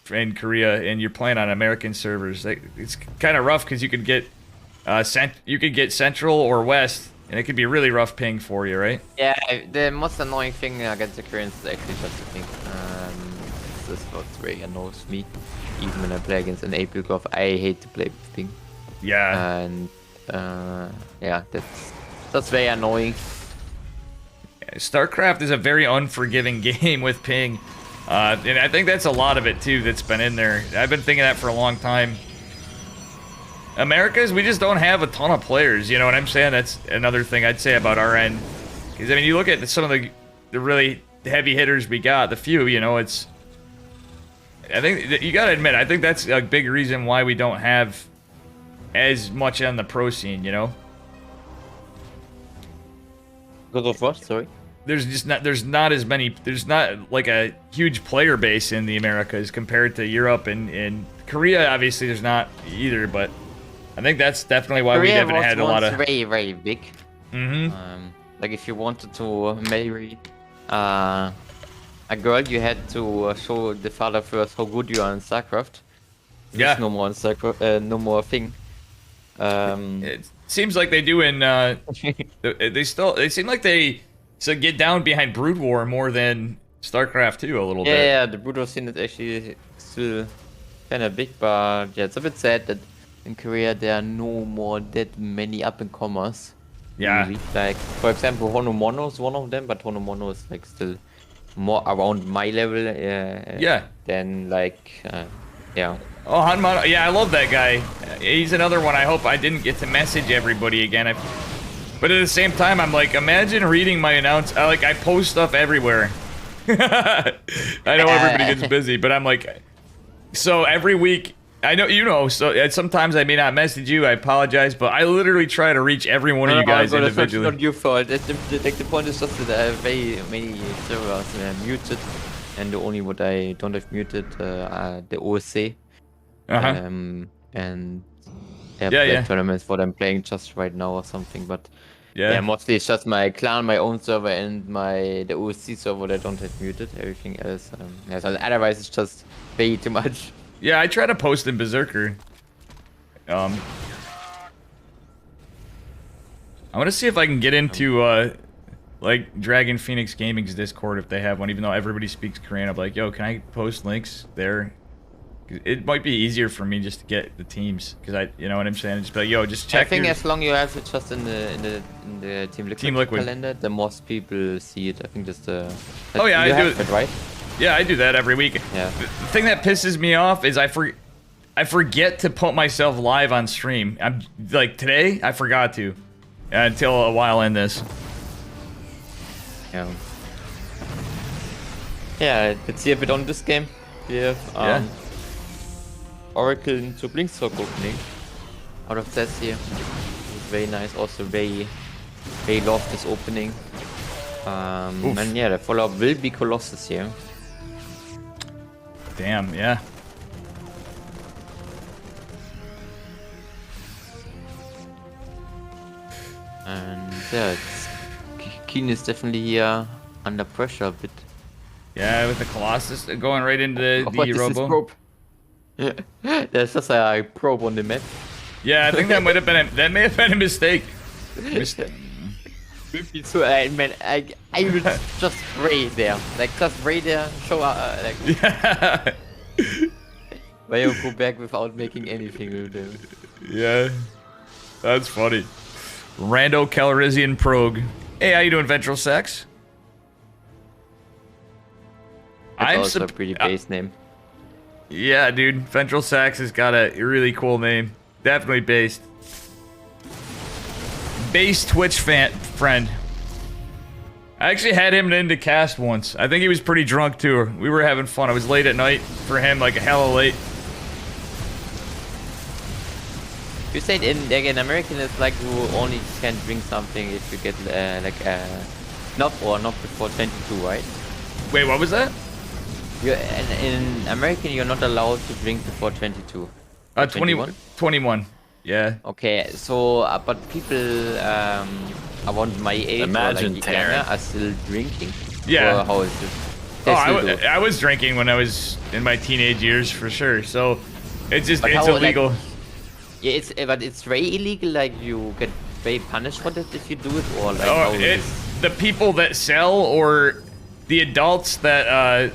in Korea, and you're playing on American servers? Like, it's kind of rough because you could get Central or West, and it could be really rough ping for you, right? Yeah, the most annoying thing against the Koreans is actually just the ping. This is what really annoys me. Even when I play against an AP Golf, I hate to play with ping. Yeah. And yeah, that's very annoying. StarCraft is a very unforgiving game with ping. And I think that's a lot of it, too, that's been in there. I've been thinking that for a long time. Americas, we just don't have a ton of players, you know what I'm saying? That's another thing I'd say about our end. Because, I mean, you look at some of the really heavy hitters we got, the few, you know, it's... I think, you gotta admit, I think that's a big reason why we don't have as much on the pro scene, you know? Because of what? Sorry. There's not as many, there's not like a huge player base in the Americas compared to Europe and Korea. Obviously there's not either, but I think that's definitely why we haven't had a lot of very, very big. Like if you wanted to marry a girl, you had to show the father first how good you are in StarCraft. Yeah. There's no more in StarCraft, no more thing. It seems like they do in they seem like they get down behind Brood War more than StarCraft 2 a little bit. Yeah, the Brood War scene is actually still kind of big, but yeah, it's a bit sad that in Korea there are no more that many up-and-comers. Yeah. Really. Like, for example, Honomono is one of them, but Honomono is like still more around my level. Yeah. Than like, yeah. Oh, Hanman, yeah, I love that guy. He's another one. I hope I didn't get to message everybody again. But at the same time, I'm like, imagine reading my I post stuff everywhere. I know everybody gets busy, but I'm like, so every week, I know, you know, so sometimes I may not message you, I apologize, but I literally try to reach every one of you guys individually. It's not your fault. The point is just that I have very many servers muted, and the only what I don't have muted are the OSC. And Yeah. tournaments what I'm playing just right now or something. But Yeah. mostly it's just my clan, my own server, and the OSC server that I don't have muted. Everything else, so otherwise it's just way too much. Yeah, I try to post in Berserker. I want to see if I can get into like Dragon Phoenix Gaming's Discord if they have one, even though everybody speaks Korean. I'm like, yo, can I post links there? It might be easier for me just to get the teams, because you know what I'm saying? Just be like, yo, just check. I think as long you have it just in the Team Liquid calendar, the most people see it. I think just oh yeah, I do it, right? Yeah, I do that every week. Yeah. The thing that pisses me off is I forget to put myself live on stream. I'm like today, I forgot to until a while in this. Yeah. Yeah, let's see a bit on this game. We have Oracle into Blinkstalk opening out of this here. Very nice. Also very love this opening. And yeah, the follow-up will be Colossus here. Damn, yeah. And yeah, Keen is definitely here under pressure a bit. Yeah, with the Colossus going right into the Robo. Probe? Yeah, there's just a probe on the map. Yeah, I think that might have been that may have been a mistake. So I would just spray there, like just spray there, show like. Yeah. Why you go back without making anything with them? Yeah, that's funny. Rando Calrissian Progue. Hey, how you doing, Ventral Sex? That's also a pretty base name. Yeah, dude. Ventral Sax has got a really cool name. Definitely based. Base Twitch friend. I actually had him in to cast once. I think he was pretty drunk too. We were having fun. It was late at night for him, like hella late. You said in American it's like you only can drink something if you get not before 22, right? Wait, what was that? In American you're not allowed to drink before 22. 21. 21. Yeah. Okay, so but people around my age Imagine or like younger are still drinking. Yeah. Or how is it? Oh, I was drinking when I was in my teenage years for sure. So it's just it's illegal. Like, yeah, but it's very illegal. Like you get very punished for that if you do it, or like. Oh, the people that sell or the adults that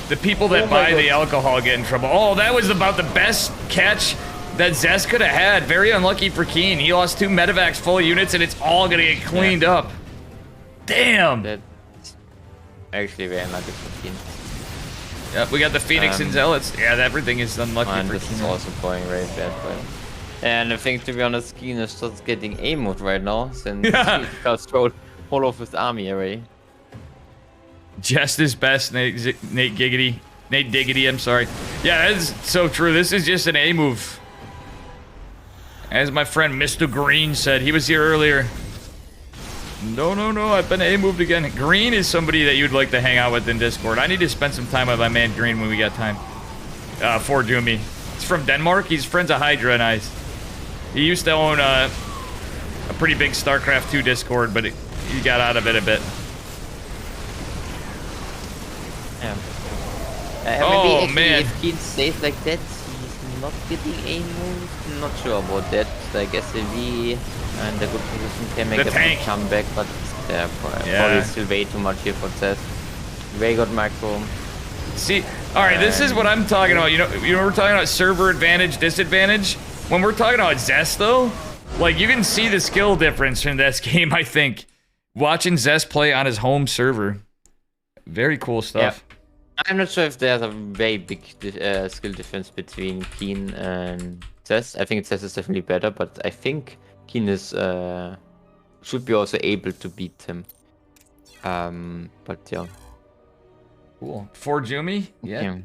the people that buy the alcohol get in trouble. Oh, that was about the best catch that Zest could have had. Very unlucky for Keen. He lost 2 medevacs full units, and it's all gonna get cleaned up. Damn. That's actually very unlucky for Keen. Yep, we got the Phoenix and Zealots. Yeah, everything is unlucky for This Keen. is also going very bad for him. And I think, to be honest, Keen is just getting A mode right now, since he just thrown all of his army already. Just his best, Nate Diggity, I'm sorry. Yeah, that is so true. This is just an A move. As my friend Mr. Green said, he was here earlier. No, I've been A moved again. Green is somebody that you'd like to hang out with in Discord. I need to spend some time with my man Green when we got time. For Jumi. He's from Denmark. He's friends of Hydra and Ice. He used to own a pretty big StarCraft 2 Discord, but he got out of it a bit. Yeah. Man. If Keen stays like that, he's not getting A move. Not sure about that. Like SLV and a good position can make a comeback, but probably still way too much here for Test. Very good macro. See, alright, this is what I'm talking about. You know, we're talking about server advantage, disadvantage. When we're talking about Zest, though, like, you can see the skill difference in this game, I think. Watching Zest play on his home server. Very cool stuff. Yeah. I'm not sure if there's a very big skill difference between Keen and Zest. I think Zest is definitely better, but I think Keen is should be also able to beat him. But yeah. Cool. For Jumi? Yeah.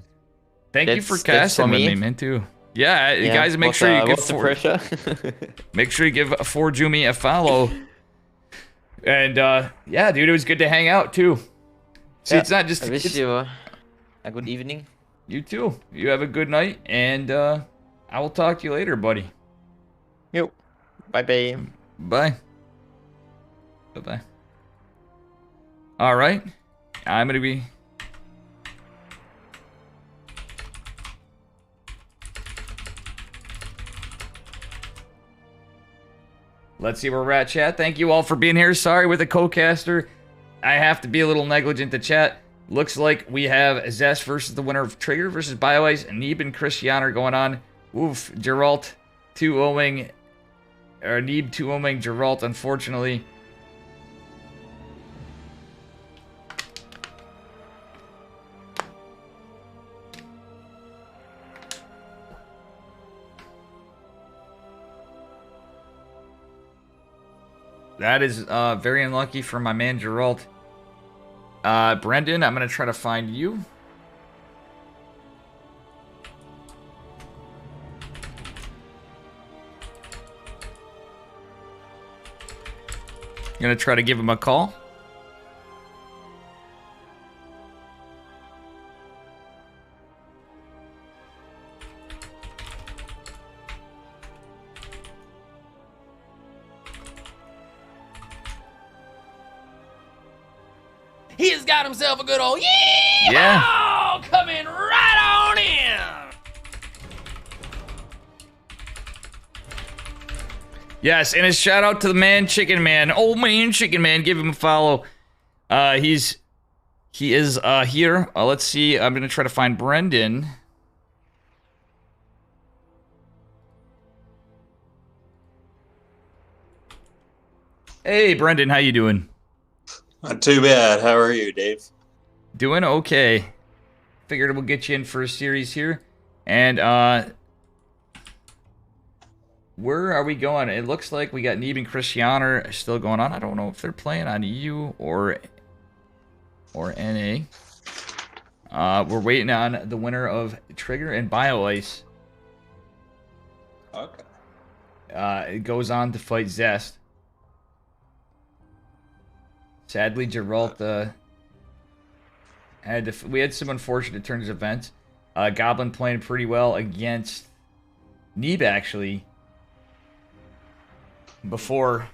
Thank you for That's casting for with me, man, too. Yeah, guys, make sure you give For Jumi a follow. And yeah, dude, it was good to hang out too. See, it's not just. I wish you a good evening. You too. You have a good night, and I will talk to you later, buddy. Yo. Bye bye. Bye. Bye-bye. All right. I'm going to be... Let's see where we're at, chat. Thank you all for being here. Sorry with the co-caster. I have to be a little negligent to chat. Looks like we have Zest versus the winner of Trigger versus BioIce, and Neeb and Christian are going on. Oof, Geralt 2-0ing, or Neeb 2-0ing Geralt, unfortunately. That is very unlucky for my man Geralt. Brendan, I'm going to try to find you. I'm going to try to give him a call. He has got himself a good old yeehaw! Yeah. Coming right on in! Yes, and a shout out to the man Chickenman. Oh man, Chickenman, give him a follow. He is here. Let's see. I'm gonna try to find Brendan. Hey, Brendan, how you doing? Not too bad. How are you, Dave? Doing okay. Figured we'll get you in for a series here. And, where are we going? It looks like we got Neeb and Christianer still going on. I don't know if they're playing on EU or NA. We're waiting on the winner of Trigger and BioIce. Okay. It goes on to fight Zest. Sadly, Geralt we had some unfortunate turns of events. Goblin playing pretty well against Neeb, actually. Before.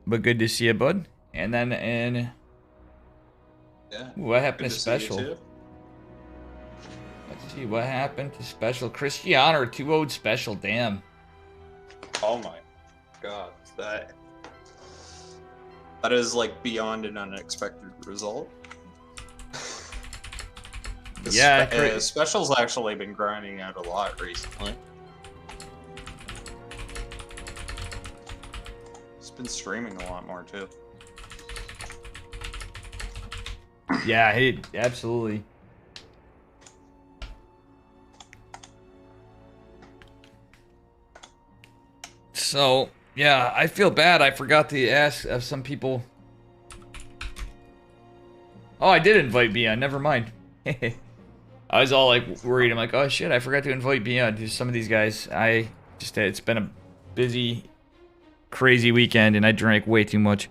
But good to see you, bud. And then in... Yeah. What happened Good to see you Special? too. Let's see, what happened to Special? Christianer 2-0'd Special, damn. Oh my god. That is like beyond an unexpected result. Yeah, Special's actually been grinding out a lot recently. He's been streaming a lot more too. Yeah, he absolutely. So, yeah, I feel bad. I forgot to ask of some people. Oh, I did invite Beyond. Never mind. I was all like worried. I'm like, oh shit, I forgot to invite Beyond to some of these guys. It's been a busy, crazy weekend, and I drank way too much.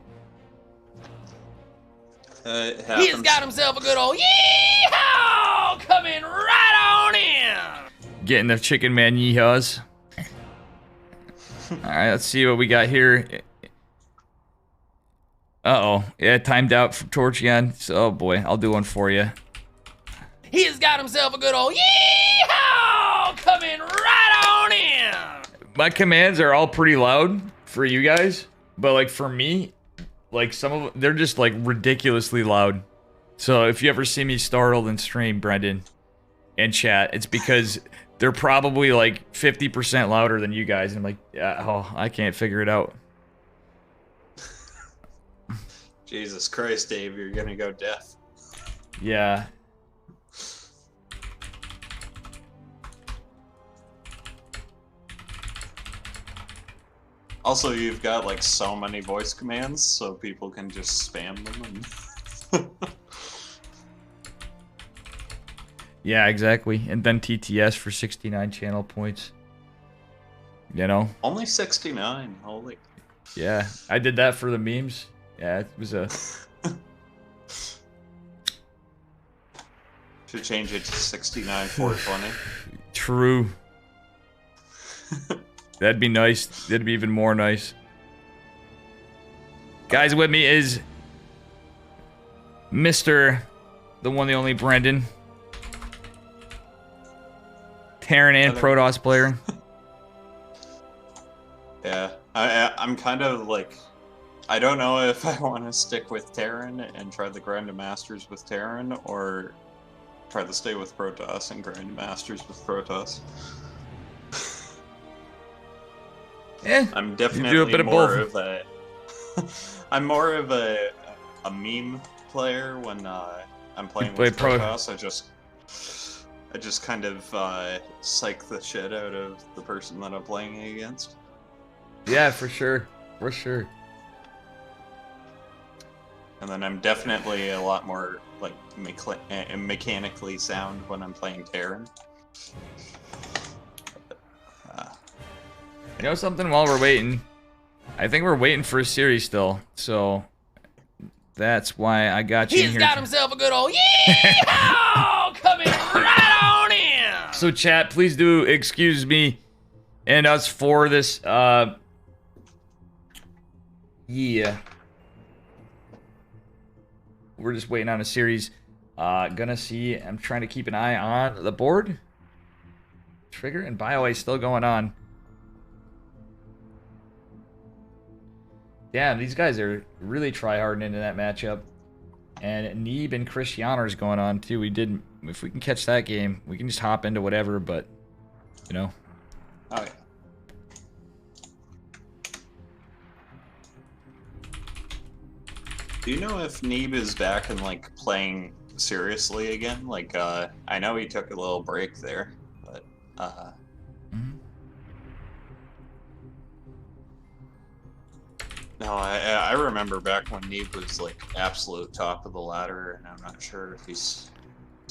It He has happens. got himself a good old yeehaw! Coming right on in! Getting the chicken man yeehaws. Alright, let's see what we got here. Uh-oh. Yeah, timed out for Torchion. So, oh boy, I'll do one for you. He has got himself a good old yeehaw! Coming right on in! My commands are all pretty loud for you guys, but like for me, like some of them, they're just like ridiculously loud. So if you ever see me startled in stream, Brendan, and chat, it's because they're probably like 50% louder than you guys. And I'm like, oh, I can't figure it out. Jesus Christ, Dave, you're gonna go deaf. Yeah. Also, you've got like so many voice commands, so people can just spam them. And Yeah, exactly. And then TTS for 69 channel points. You know? only 69. Holy. Yeah. I did that for the memes. Yeah, it was a... To change it to 69 420. True. That'd be nice. That'd be even more nice. Guys, with me is Mr. the one, the only Brendan. Terran and Protoss player. Yeah, I'm kind of like, I don't know if I want to stick with Terran and try the Grandmasters with Terran, or try to stay with Protoss and Grandmasters with Protoss. Yeah, I'm definitely do a bit of more both. of a. I'm more of a meme player when I'm playing play with Protoss. I just kind of psych the shit out of the person that I'm playing against. Yeah, for sure. For sure. And then I'm definitely a lot more like mechanically sound when I'm playing Terran. You know something, while we're waiting, I think we're waiting for a series still, so that's why I got you in He's here. got himself a good old yeehaw coming right on in. So chat, please do excuse me and us for this, yeah. We're just waiting on a series. Gonna see, I'm trying to keep an eye on the board. Trigger and BioA still going on. Damn, these guys are really try-harding into that matchup. And Neeb and Cristiano's going on too. If we can catch that game, we can just hop into whatever, but, you know. Oh, yeah. Do you know if Neeb is back and like playing seriously again? Like, I know he took a little break there, but no, I remember back when Neeb was like absolute top of the ladder, and I'm not sure if he's.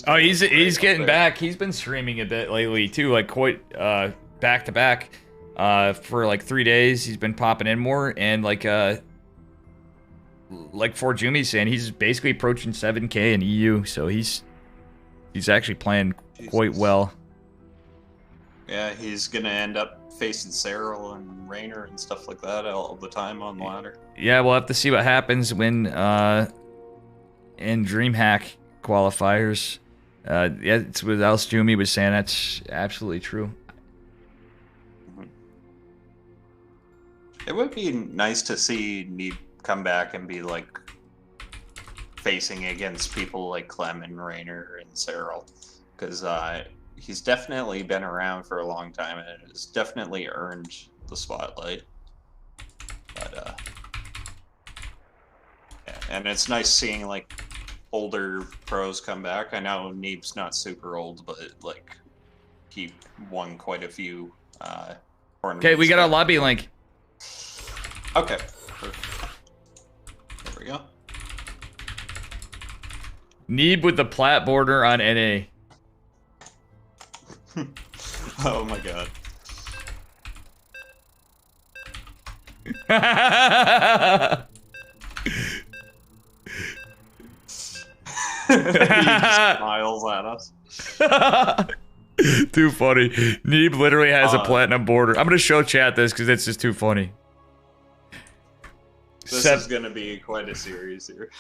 Oh, he's getting back. He's been streaming a bit lately too, like quite back to back for like 3 days. He's been popping in more, and like for Jumi's saying, he's basically approaching 7K in EU, so he's actually playing quite well. Yeah, he's gonna end up facing Cyril and Raynor and stuff like that all the time on the ladder. Yeah, we'll have to see what happens when in DreamHack qualifiers. Yeah, it's what else Jumi was saying. That's absolutely true. It would be nice to see Neeb come back and be like facing against people like Clem and Raynor and Cyril, because he's definitely been around for a long time and has definitely earned the spotlight. But yeah, and it's nice seeing like older pros come back. I know Neeb's not super old, but like he won quite a few tournaments. Okay, we got a lobby link. Okay. Perfect. There we go. Neeb with the plat border on NA. Oh my god. He just smiles at us. Too funny. Neeb literally has a platinum border. I'm gonna show chat this because it's just too funny. This is gonna be quite a series here.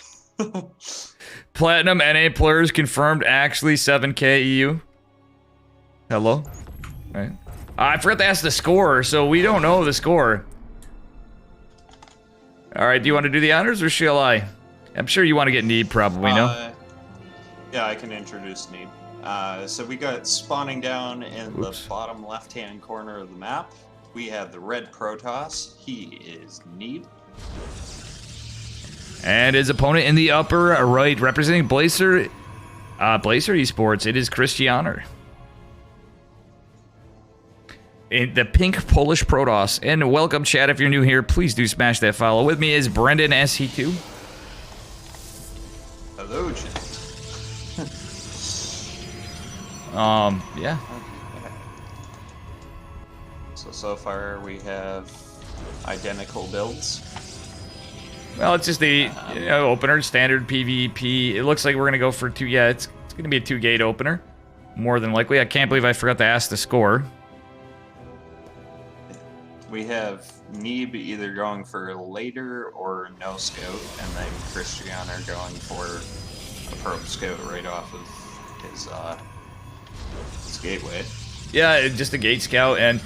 Platinum NA players confirmed, actually 7K EU. Hello? Right. I forgot to ask the score, so we don't know the score. Alright, do you want to do the honors or shall I? I'm sure you want to get Neeb probably, no? Yeah, I can introduce Neeb. So we got spawning down in the bottom left-hand corner of the map. We have the red Protoss. He is Neeb. And his opponent in the upper right, representing Blazer Esports, it is Cristiano. In the pink Polish Protoss. And welcome, chat, if you're new here, please do smash that follow. With me is Brendan SC2. Hello, chat. Yeah. So far we have identical builds. Well, it's just the opener, standard PvP. It looks like we're gonna go for two. Yeah, it's going to be a 2-gate opener. More than likely. I can't believe I forgot to ask the score. We have Neeb either going for later or no scout, and then Christiana going for a probe scout right off of his gateway. Yeah, just a gate scout. And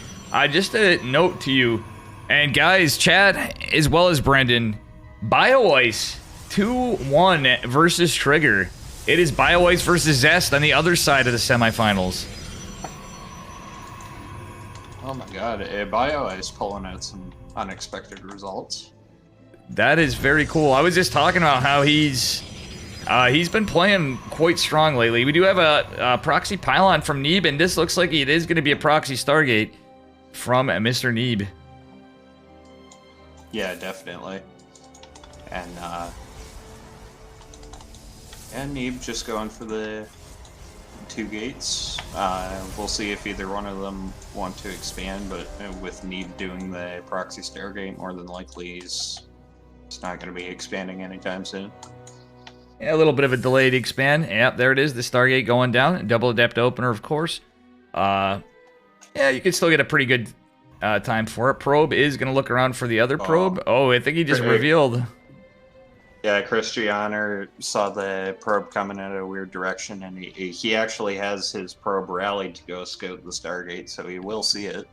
just a note to you, and guys, Chad, as well as Brendan, BioIce 2-1 versus Trigger. It is BioIce versus Zest on the other side of the semifinals. Oh my god, BioIce pulling out some unexpected results. That is very cool. I was just talking about how he's been playing quite strong lately. We do have a proxy pylon from Neeb, and this looks like it is going to be a proxy Stargate from Mr. Neeb. Yeah, definitely. And Neeb just going for the 2 gates. We'll see if either one of them want to expand, but with Neeb doing the proxy Stargate, more than likely he's not going to be expanding anytime soon. Yeah, a little bit of a delayed expand. Yep, there it is, the Stargate going down. Double adept opener, of course. Yeah, you can still get a pretty good time for it. Probe is going to look around for the other probe. Oh, I think he just revealed. Yeah, Christiana saw the probe coming in a weird direction, and he actually has his probe rallied to go scout the Stargate, so he will see it.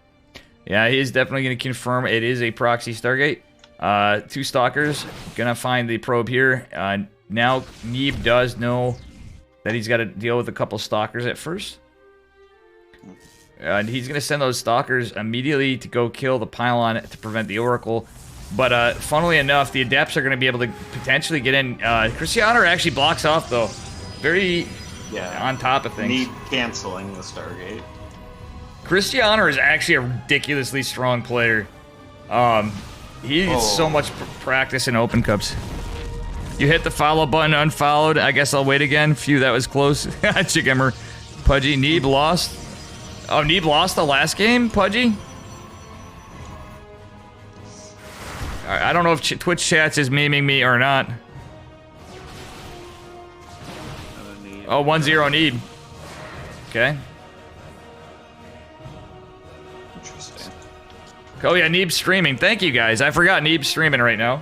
Yeah, he is definitely going to confirm it is a proxy Stargate. 2 stalkers going to find the probe here. Now, Neeb does know that he's got to deal with a couple stalkers at first. And he's going to send those stalkers immediately to go kill the pylon to prevent the Oracle. But funnily enough, the Adepts are going to be able to potentially get in. Christiana actually blocks off, though. Very on top of things. Neeb canceling the Stargate. Christiana is actually a ridiculously strong player. He needs so much practice in Open Cups. You hit the follow button, unfollowed. I guess I'll wait again. Phew, that was close. Chickenman, Pudgy, Neeb lost. Oh, Neeb lost the last game, Pudgy? I don't know if Twitch chats is memeing me or not. Oh, 1-0 Neeb. Okay. Interesting. Oh yeah, Neeb's streaming. Thank you guys. I forgot Neeb's streaming right now.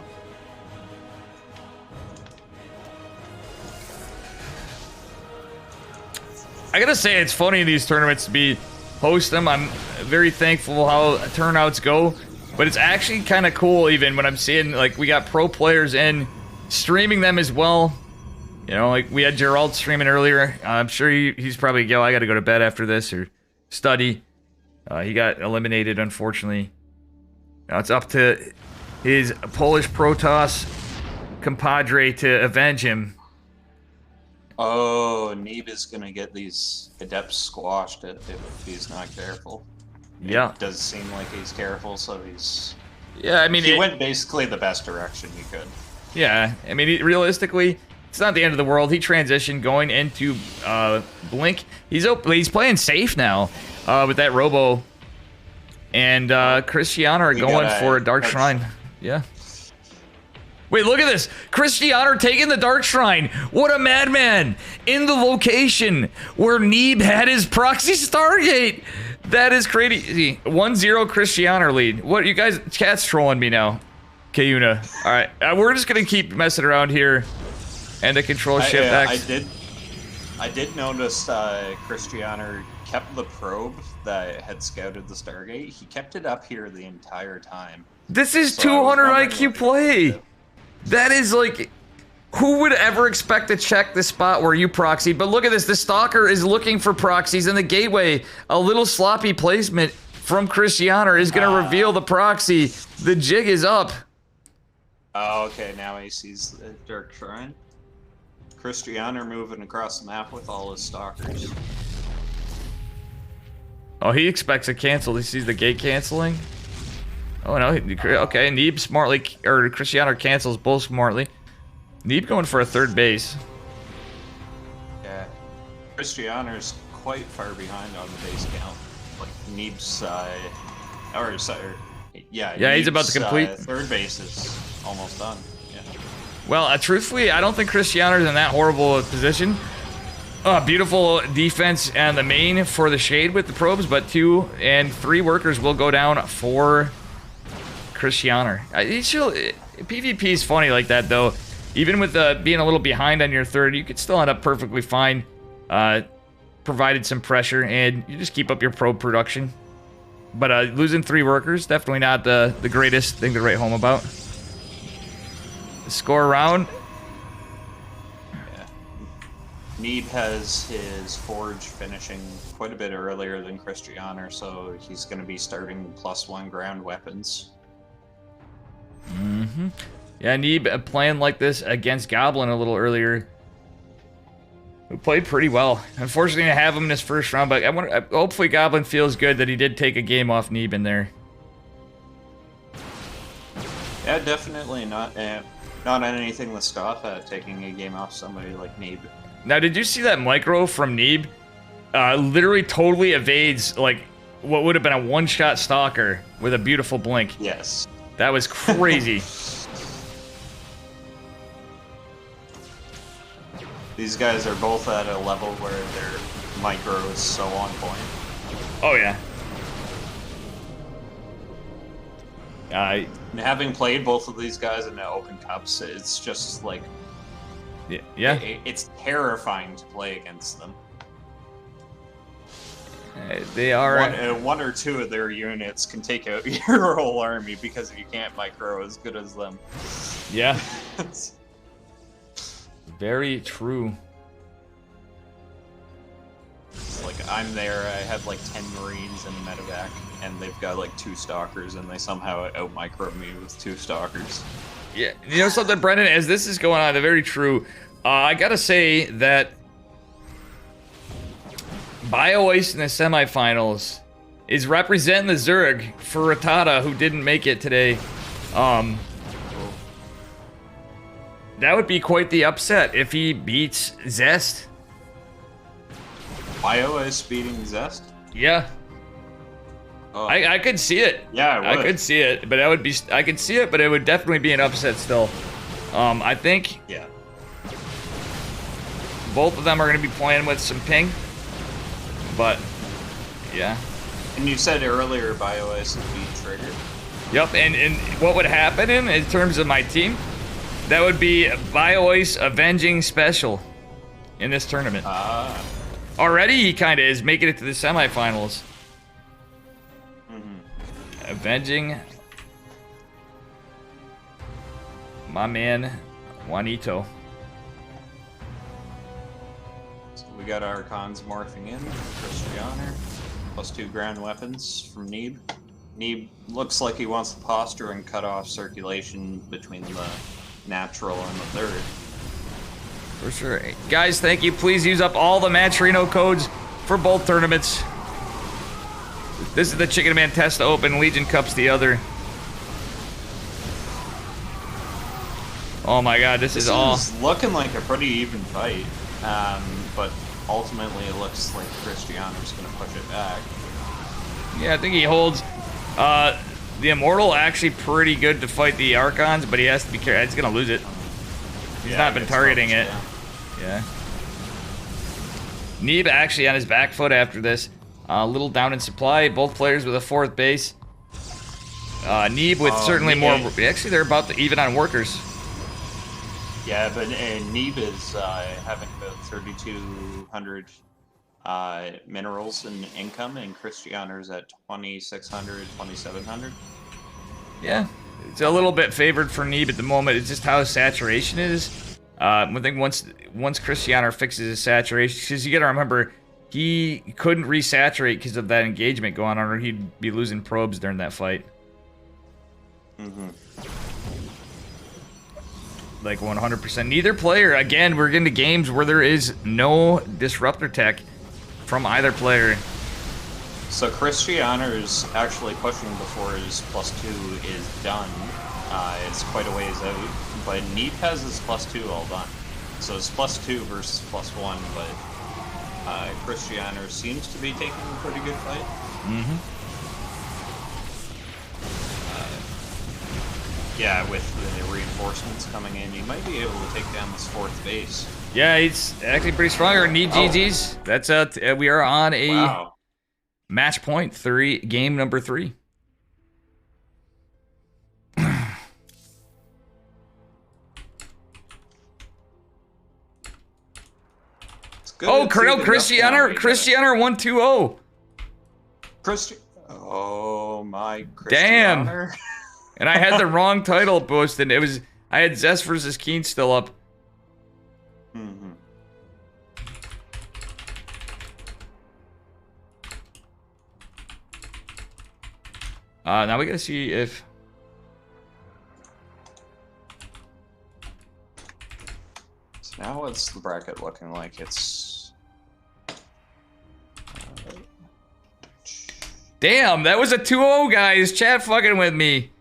I gotta say, it's funny in these tournaments to host them. I'm very thankful how turnouts go. But it's actually kind of cool even when I'm seeing, like, we got pro players in streaming them as well. You know, like, we had Gerald streaming earlier. I'm sure he's probably, yo, I got to go to bed after this or study. He got eliminated, unfortunately. Now it's up to his Polish Protoss compadre to avenge him. Oh, Neeb is going to get these Adepts squashed if he's not careful. Yeah. It does seem like he's careful, so he's... Yeah, I mean... He went basically the best direction he could. Yeah, I mean, realistically, it's not the end of the world. He transitioned going into Blink. He's playing safe now with that Robo. And Christiana are going for a Dark Shrine. Yeah. Wait, look at this. Christiana taking the Dark Shrine. What a madman. In the location where Neeb had his proxy Stargate. That is crazy. 1-0 Christiana lead. What, you guys, chat's trolling me now. Kayuna. All right, we're just going to keep messing around here. And the control shift X. I did notice Christiana kept the probe that had scouted the Stargate. He kept it up here the entire time. This is 200 IQ play. That is like, who would ever expect to check the spot where you proxied? But look at this, the Stalker is looking for proxies in the gateway. A little sloppy placement from Christiana is going to reveal the proxy. The jig is up. Oh, okay, now he sees the Dark Shrine. Christiana moving across the map with all his Stalkers. Oh, he expects a cancel. He sees the gate canceling. Oh, no. Okay, Neeb smartly, or Christiana cancels both smartly. Neeb going for a third base. Yeah. Christiana's quite far behind on the base count. Like, Neeb's, yeah, he's about to complete. Third base is almost done. Yeah. Well, truthfully, I don't think Christiana's in that horrible a position. Beautiful defense on the main for the shade with the probes, but 2 and 3 workers will go down for Christianer. PvP is funny like that, though. Even with being a little behind on your third, you could still end up perfectly fine, provided some pressure, and you just keep up your probe production. But losing 3 workers, definitely not the greatest thing to write home about. The score round. Neeb has his forge finishing quite a bit earlier than Christianer, so he's going to be starting +1 ground weapons. Mm-hmm. Yeah, Neeb playing like this against Goblin a little earlier. Who played pretty well. Unfortunately, I have him in his first round, but hopefully Goblin feels good that he did take a game off Neeb in there. Yeah, definitely not anything to scoff at, taking a game off somebody like Neeb. Now, did you see that micro from Neeb? Literally totally evades, like, what would have been a one-shot stalker with a beautiful blink. Yes. That was crazy. These guys are both at a level where their micro is so on point. Oh, yeah. And having played both of these guys in the Open Cups, it's just like... Yeah. It's terrifying to play against them. They are... One or 2 of their units can take out your whole army because you can't micro as good as them. Yeah. Very true. Like, I'm there, I have like 10 Marines and a medevac, and they've got like 2 stalkers, and they somehow out-micro me with 2 stalkers. Yeah, you know something, Brendan? As this is going on, they're very true. I gotta say that BioIce in the semifinals is representing the Zerg for Rattata, who didn't make it today. That would be quite the upset if he beats Zest. BioIce beating Zest? Yeah. Oh. I could see it. Yeah, I could see it, but that would be. I could see it, but it would definitely be an upset still. I think. Yeah. Both of them are going to be playing with some ping, but yeah. And you said earlier BioIce would beat Trigger. Yep, and what would happen in terms of my team? That would be BioIce Avenging Special in this tournament. Already, he kind of is making it to the semifinals. Avenging my man Juanito. So we got our cons morphing in. Christianer, +2 ground weapons from Neeb. Neeb looks like he wants the posture and cut off circulation between the natural and the third. For sure. Guys, thank you. Please use up all the Matcherino codes for both tournaments. This is the Chickenman Testa Open, Legion Cup's the other. Oh my god, this is looking like a pretty even fight. But ultimately it looks like Christianer's going to push it back. Yeah, I think he holds the Immortal actually pretty good to fight the Archons, but he has to be careful. He's going to lose it. He's not been targeting it. Yeah. Neeb actually on his back foot after this. A little down in supply. Both players with a 4th base. Neeb with certainly more. Actually, they're about to even on workers. Yeah, but Neeb is having about 3,200 minerals in income, and Christianer's at 2,600, 2,700. Yeah, it's a little bit favored for Neeb at the moment. It's just how his saturation is. I think once Christianer fixes his saturation, because you got to remember, he couldn't resaturate because of that engagement going on, or he'd be losing probes during that fight. Like 100%. Neither player, again, we're getting to games where there is no disruptor tech from either player. So Christianer's actually pushing before his +2 is done. It's quite a ways out, but Neeb has his +2 all done. So it's +2 versus +1, but Christianer seems to be taking a pretty good fight. Yeah, with the reinforcements coming in, he might be able to take down this 4th base. Yeah, he's actually pretty strong. Or need GG's. That's we are on a match point 3, game number 3. Oh, Cristiano 120. Oh my Damn. Cristiano. And I had the wrong title posted. I had Zest versus Keen still up. Mm-hmm. Now we gotta see if So now what's the bracket looking like? It's damn, that was a 2-0, guys. Chat fucking with me.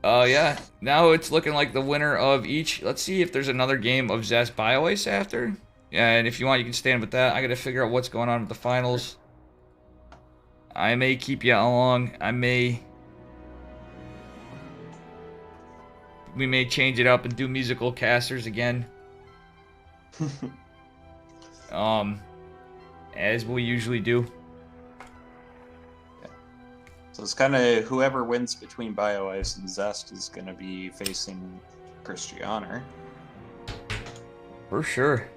Oh, yeah. Now it's looking like the winner of each. Let's see if there's another game of Zest BioIce after. Yeah, and if you want, you can stand with that. I gotta figure out what's going on with the finals. I may keep you along. We may change it up and do musical casters again. As we usually do. So it's kind of whoever wins between BioIce and Zest is going to be facing Cristiano. For sure.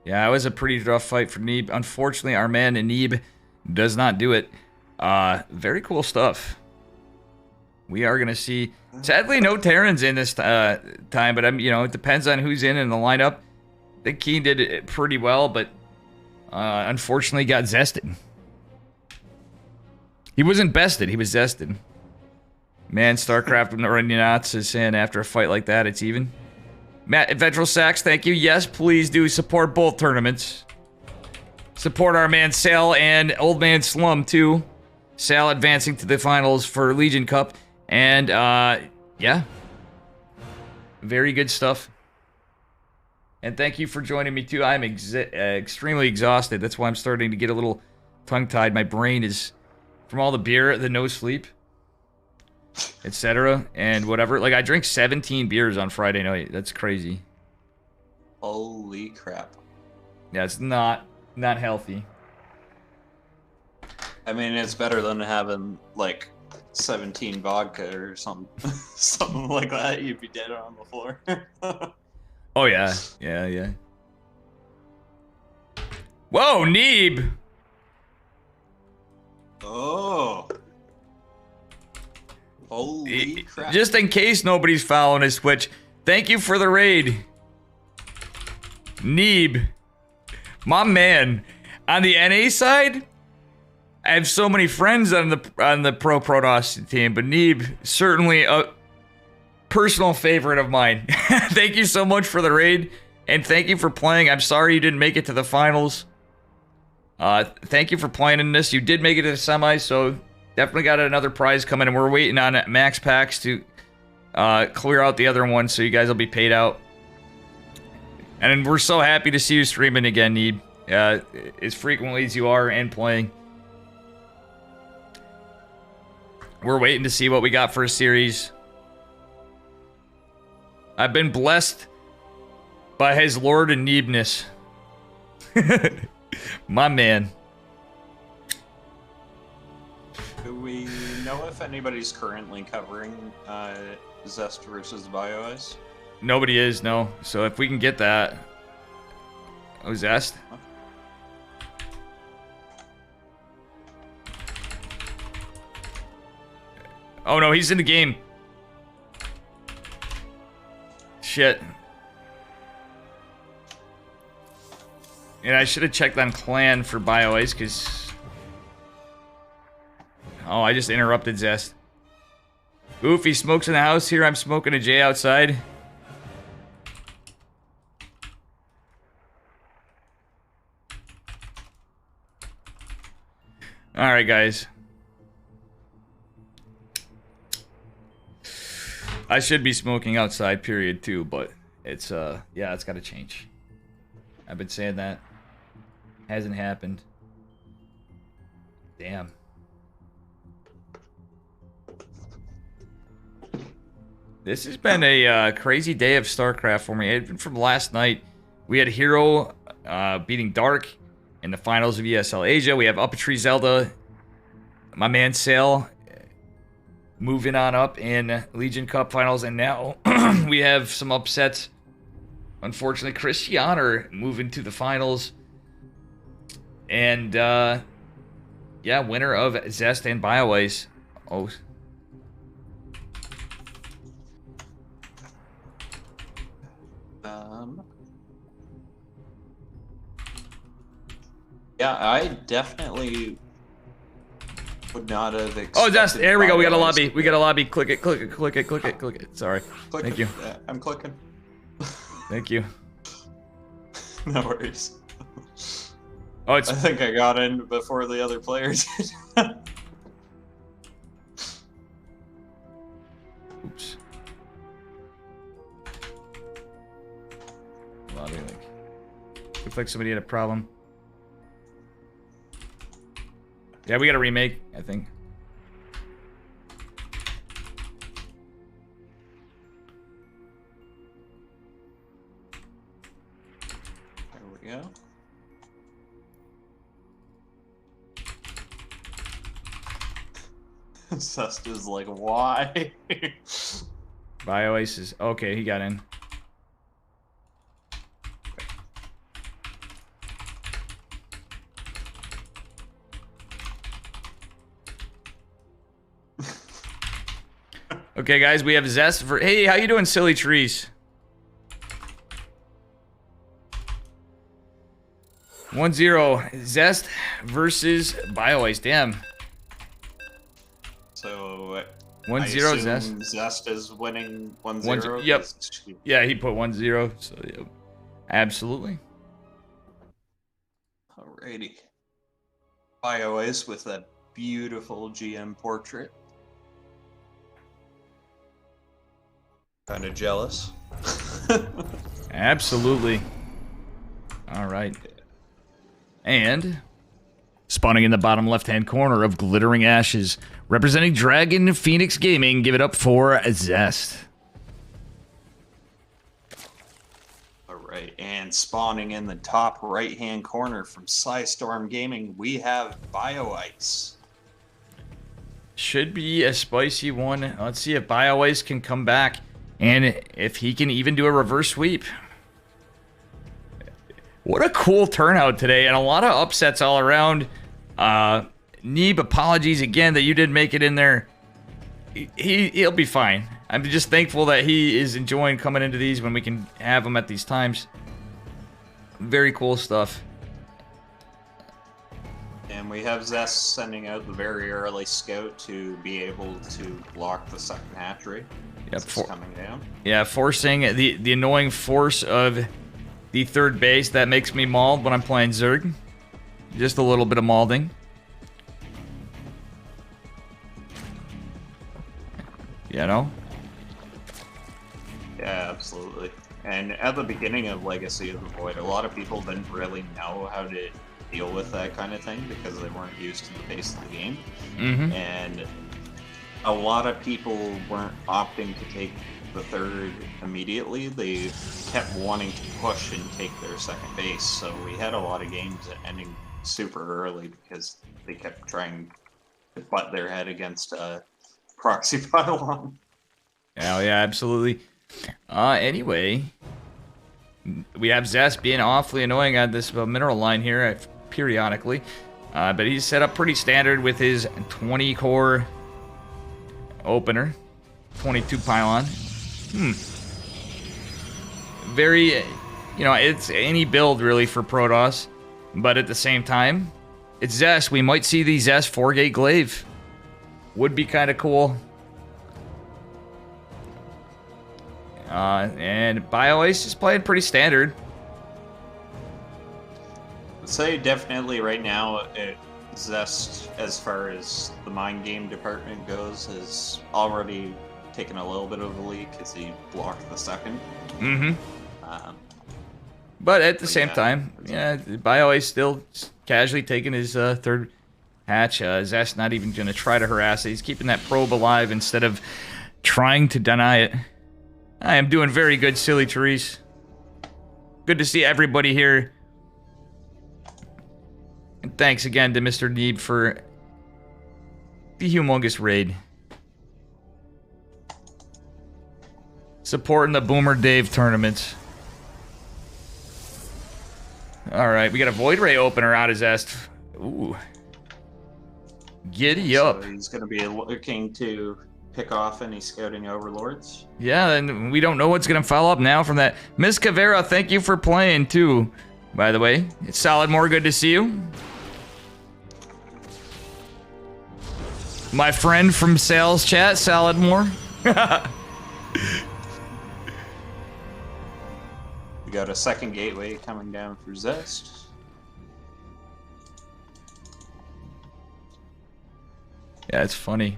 Yeah, it was a pretty rough fight for Neeb. Unfortunately, our man Neeb does not do it. Very cool stuff. We are gonna see. Sadly, no Terrans in this time, but it depends on who's in the lineup. I think Keen did it pretty well, but unfortunately got zested. He wasn't bested, he was zested. Man, StarCraft running knots is saying after a fight like that, it's even. Matt Ventral Sacks, thank you. Yes, please do support both tournaments. Support our man Sal and Old Man Slum too. Sal advancing to the finals for Legion Cup. And, yeah. Very good stuff. And thank you for joining me too. I'm extremely exhausted. That's why I'm starting to get a little tongue-tied. My brain is, from all the beer, the no sleep, etc. and whatever. Like, I drank 17 beers on Friday night. That's crazy. Holy crap. Yeah, it's not healthy. I mean, it's better than having, like, 17 vodka or something, something like that. You'd be dead on the floor. Oh, yeah. Yeah. Whoa, Neeb! Oh. Holy crap. Just in case nobody's following his Twitch, thank you for the raid. Neeb. My man. On the NA side, I have so many friends on the Pro Protoss team, but Neeb, certainly a personal favorite of mine. Thank you so much for the raid, and thank you for playing. I'm sorry you didn't make it to the finals. Thank you for playing in this. You did make it to the semis, so definitely got another prize coming, and we're waiting on Max Packs to clear out the other one, so you guys will be paid out. And we're so happy to see you streaming again, Neeb. As frequently as you are and playing. We're waiting to see what we got for a series. I've been blessed by his Lord and Neebness. My man. Do we know if anybody's currently covering Zest versus BioIce? Nobody is, no. So if we can get that. Oh, Zest? Oh no, he's in the game. Shit. And I should have checked on Clan for BioIce, because... Oh, I just interrupted Zest. Goofy smokes in the house here, I'm smoking a J outside. Alright, guys. I should be smoking outside, period, too, but it's, yeah, it's gotta change. I've been saying that. Hasn't happened. Damn. This has been a crazy day of StarCraft for me. Even from last night, we had Hero beating Dark in the finals of ESL Asia. We have Uppetry Zelda, my man Sale, moving on up in Legion Cup finals. And now we have some upsets. Unfortunately, Christianer moving to the finals. And, yeah, winner of Zest and BioIce. Oh, yeah, I definitely would not have expected. oh, Zest, there we go. We got a BioIce lobby. to We got a lobby. Click it, click it, click it, click it, click it. Sorry. click Thank it. you. I'm clicking. Thank you. No worries. Oh, it's I think I got in before the other players did. oops. Lobby link. Looks like somebody had a problem. Yeah, we got a remake, I think. There we go. Sust is like, why? BioIce is okay. He got in. Okay, guys, we have Zest for. Hey, how you doing, Silly Trees? 1-0 Zest versus BioIce. Damn. So 1-0 I assume Zest. Zest is winning 1-0. 1-0, yep. Yeah, he put 1-0. So yeah, absolutely. Alrighty. BioIce with that beautiful GM portrait. Kind of jealous. Absolutely. All right. And spawning in the bottom left-hand corner of Glittering Ashes, representing Dragon Phoenix Gaming, give it up for Zest. Alright, and spawning in the top right-hand corner from Psystorm Gaming, we have BioIce. Should be a spicy one. Let's see if BioIce can come back and if he can even do a reverse sweep. What a cool turnout today, and a lot of upsets all around. Neeb, apologies again that you didn't make it in there. He'll be fine. I'm just thankful that he is enjoying coming into these when we can have him at these times. Very cool stuff. And we have Zest sending out the very early scout to be able to block the second hatchery. Yep, It's coming down. Yeah, forcing the annoying force of the third base that makes me mauled when I'm playing Zerg. Just a little bit of maulding. You know? Yeah, absolutely. And at the beginning of Legacy of the Void, a lot of people didn't really know how to deal with that kind of thing because they weren't used to the pace of the game. Mm-hmm. And a lot of people weren't opting to take the third immediately. They kept wanting to push and take their second base. So we had a lot of games ending super early because they kept trying to butt their head against a proxy pylon. Oh, yeah, absolutely. Anyway, we have Zest being awfully annoying on this mineral line here periodically. But he's set up pretty standard with his 20-core opener. 22 pylon. Very, you know, it's any build really for Protoss. But at the same time, it's Zest. We might see the Zest 4-gate glaive. Would be kind of cool. And BioIce is playing pretty standard. I'd say definitely right now, Zest, as far as the mind game department goes, has already taken a little bit of a leak as he blocked the second. Mm-hmm. But at the same time, yeah, BioIce still casually taking his third hatch. Zest not even going to try to harass it. He's keeping that probe alive instead of trying to deny it. I am doing very good, silly Therese. Good to see everybody here. And thanks again to Mr. Neeb for the humongous raid. Supporting the Boomer Dave tournaments. Alright, we got a Void Ray opener out of Zest. Ooh. Giddy up. So he's going to be looking to pick off any scouting overlords. Yeah, and we don't know what's going to follow up now from that. Miss Cavera, thank you for playing too, by the way. It's Solid More, good to see you. My friend from sales chat, Solid More. We got a second gateway coming down for Zest. Yeah, it's funny.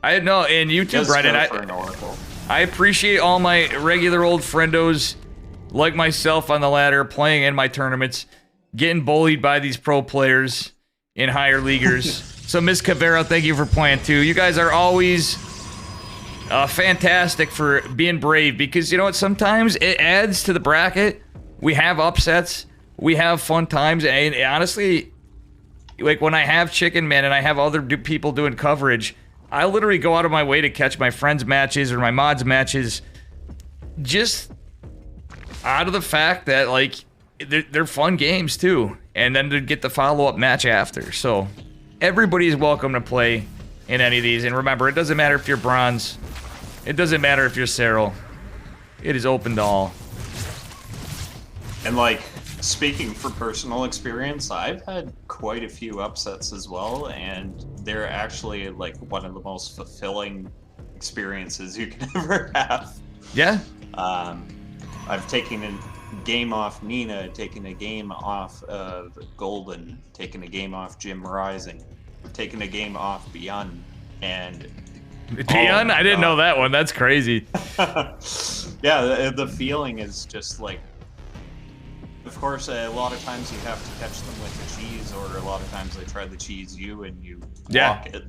I know, and you too, Brendan. I appreciate all my regular old friendos like myself on the ladder playing in my tournaments, getting bullied by these pro players in higher leaguers. So, Miss Cavero, thank you for playing too. You guys are always fantastic for being brave because you know what? Sometimes it adds to the bracket. We have upsets, we have fun times, and honestly, like when I have Chickenman and I have other people doing coverage, I literally go out of my way to catch my friends' matches or my mods' matches, just out of the fact that like they're fun games too, and then to get the follow-up match after. So everybody is welcome to play in any of these, and remember, it doesn't matter if you're bronze, it doesn't matter if you're Cyril. It is open to all. And like, speaking from personal experience, I've had quite a few upsets as well, and they're actually like one of the most fulfilling experiences you can ever have. Yeah. I've taken a game off Nina, taken a game off of Golden, taken a game off Jim Rising, I've taken a game off Beyond, and Beyond? I didn't know that one. That's crazy. Yeah, the feeling is just like, of course, a lot of times you have to catch them with the cheese, or a lot of times they try to cheese you and you block it.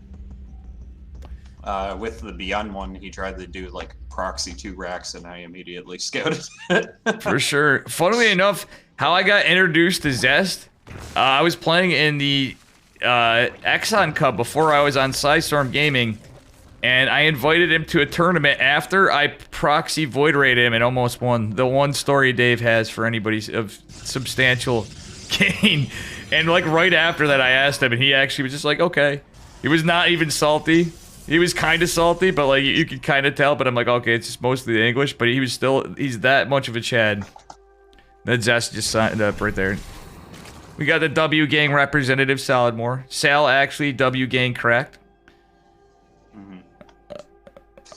With the Beyond one, he tried to do like proxy 2 racks, and I immediately scouted it. For sure. Funnily enough, how I got introduced to Zest, I was playing in the Exxon Cup before I was on Psystorm Gaming, and I invited him to a tournament after I proxy void raid him and almost won. The one story Dave has for anybody of substantial gain. And like right after that I asked him, and he actually was just like, okay. He was not even salty. He was kind of salty, but like you could kind of tell, but I'm like, okay, it's just mostly the English, but he was still, he's that much of a Chad. That Zest just signed up right there. We got the W Gang representative, Solidmore. Sal actually W Gang correct.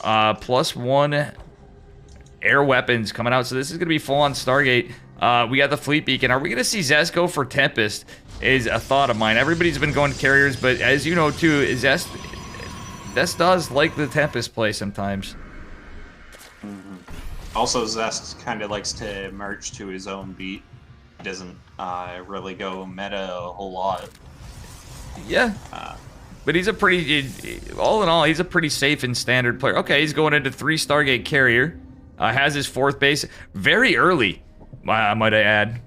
+1 air weapons coming out, so this is gonna be full on Stargate. We got the Fleet Beacon. Are we gonna see Zest go for Tempest? Is a thought of mine. Everybody's been going to carriers, but as you know too, Zest does like the Tempest play sometimes. Also, Zest kind of likes to march to his own beat. He doesn't really go meta a whole lot. Yeah. But he's a pretty, all in all, he's a pretty safe and standard player. Okay, he's going into 3 Stargate carrier. Has his 4th base very early, might I add.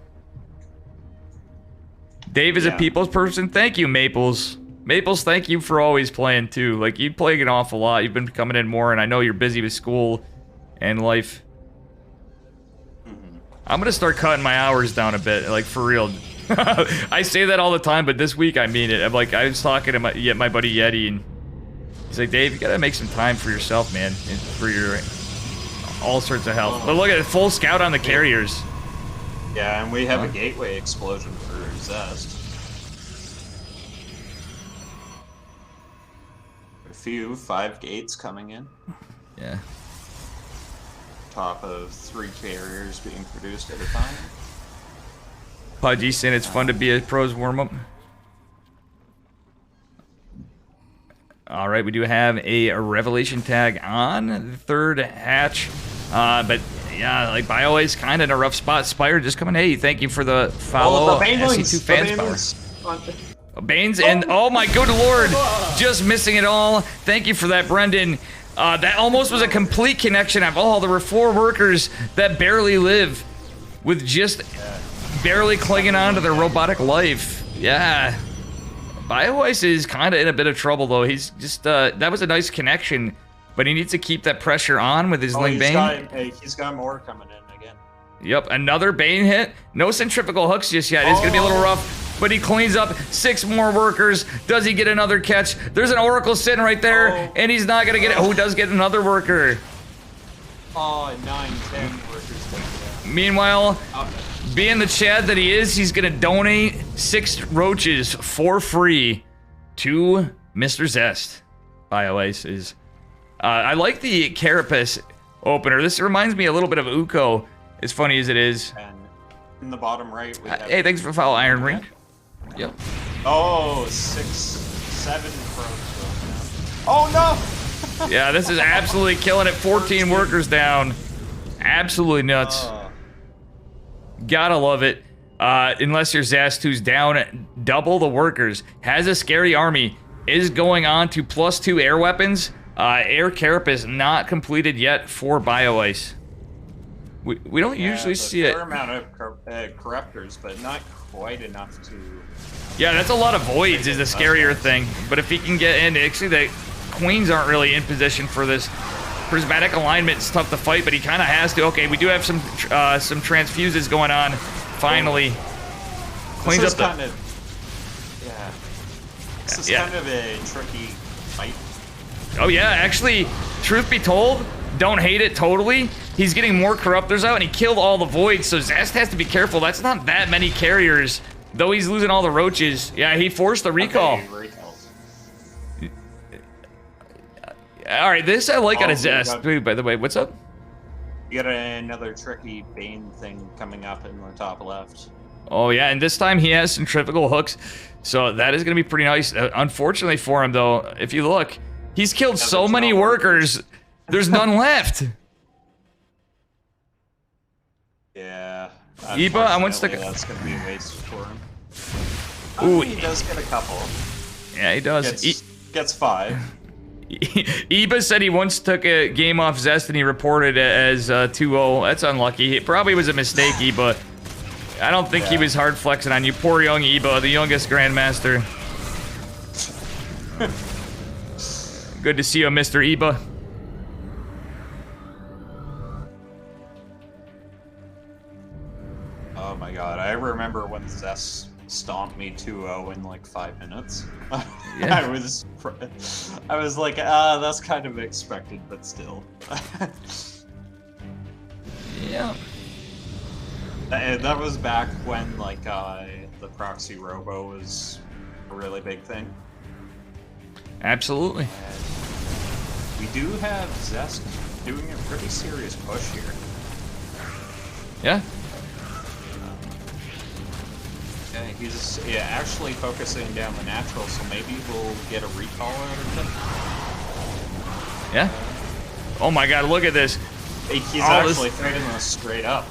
Dave is a people's person. Thank you, Maples. Maples, thank you for always playing too. Like, you play an awful lot. You've been coming in more, and I know you're busy with school and life. I'm gonna start cutting my hours down a bit, like for real. I say that all the time, but this week I mean it. I'm like, I was talking to my buddy Yeti, and he's like, Dave, you gotta make some time for yourself, man, and for your all sorts of health. But look at it, full scout on the carriers. Yeah, and we have a gateway explosion for Zest. A few 5 gates coming in. Yeah. Top of 3 carriers being produced at a time. Pudgy saying it's fun to be a pros warm-up. Alright, we do have a revelation tag on the 3rd hatch. But yeah, like Bio is kind of in a rough spot. Spire just coming. Hey, thank you for the follow. SC2 fans power. Banes and oh my good lord, just missing it all. Thank you for that, Brendan. That almost was a complete connection of all. There were 4 workers that barely live with just barely clinging on to their robotic life. Yeah. BioIce is kind of in a bit of trouble, though. He's just, that was a nice connection, but he needs to keep that pressure on with his Ling Bane. He's got more coming in again. Yep, another Bane hit. No centrifugal hooks just yet. It's going to be a little rough, but he cleans up 6 more workers. Does he get another catch? There's an Oracle sitting right there, and he's not going to get it. Oh, does get another worker. Oh, 9, 10 workers down there. Meanwhile, being the Chad that he is, he's going to donate 6 roaches for free to Mr. Zest. BioIce is... I like the Carapace opener. This reminds me a little bit of Uko, as funny as it is. And in the bottom right, we have... Hey, thanks for follow Iron Ring. Yep. Oh, 6, 7 crows. Oh, no! Yeah, this is absolutely killing it. 14 workers down. Absolutely nuts. Gotta love it. Unless you're Zest, who's down double the workers, has a scary army, is going on to +2 air weapons. Air Carapace not completed yet for BioIce. We don't usually see it. Fair amount of corruptors, but not quite enough to... Yeah, that's a lot of voids is the scarier thing. But if he can get in, actually the queens aren't really in position for this. Prismatic alignment is tough to fight, but he kind of has to. Okay, we do have some transfuses going on. Finally, cleans up the... kind of, yeah. This is kind of a tricky fight. Oh yeah, actually, truth be told, don't hate it totally. He's getting more corruptors out, and he killed all the voids, so Zest has to be careful. That's not that many carriers, though he's losing all the roaches. Yeah, he forced the recall. Okay, all right, this I like out of Zest. By the way, what's up? You got another tricky Bane thing coming up in the top left. Oh yeah, and this time he has centrifugal hooks, so that is going to be pretty nice. Unfortunately for him, though, if you look, he's killed so many workers, there's none left. Yeah. Iba, I want to... That's going to be a waste for him. Ooh, he does get a couple. Yeah, he does. Gets 5. Iba said he once took a game off Zest and he reported it as 2-0. That's unlucky. It probably was a mistake, Iba. I don't think he was hard flexing on you. Poor young Iba, the youngest Grandmaster. Good to see you, Mr. Iba. Oh my god, I remember when Zest stomped me 2-0 in like 5 minutes. Yeah. I was like, that's kind of expected, but still. Yeah. That was back when like the proxy robo was a really big thing. Absolutely. And we do have Zest doing a pretty serious push here. Yeah. He's actually focusing down the natural, so maybe we'll get a recall out of him. Yeah. Oh my god, look at this. He's actually fighting us straight up.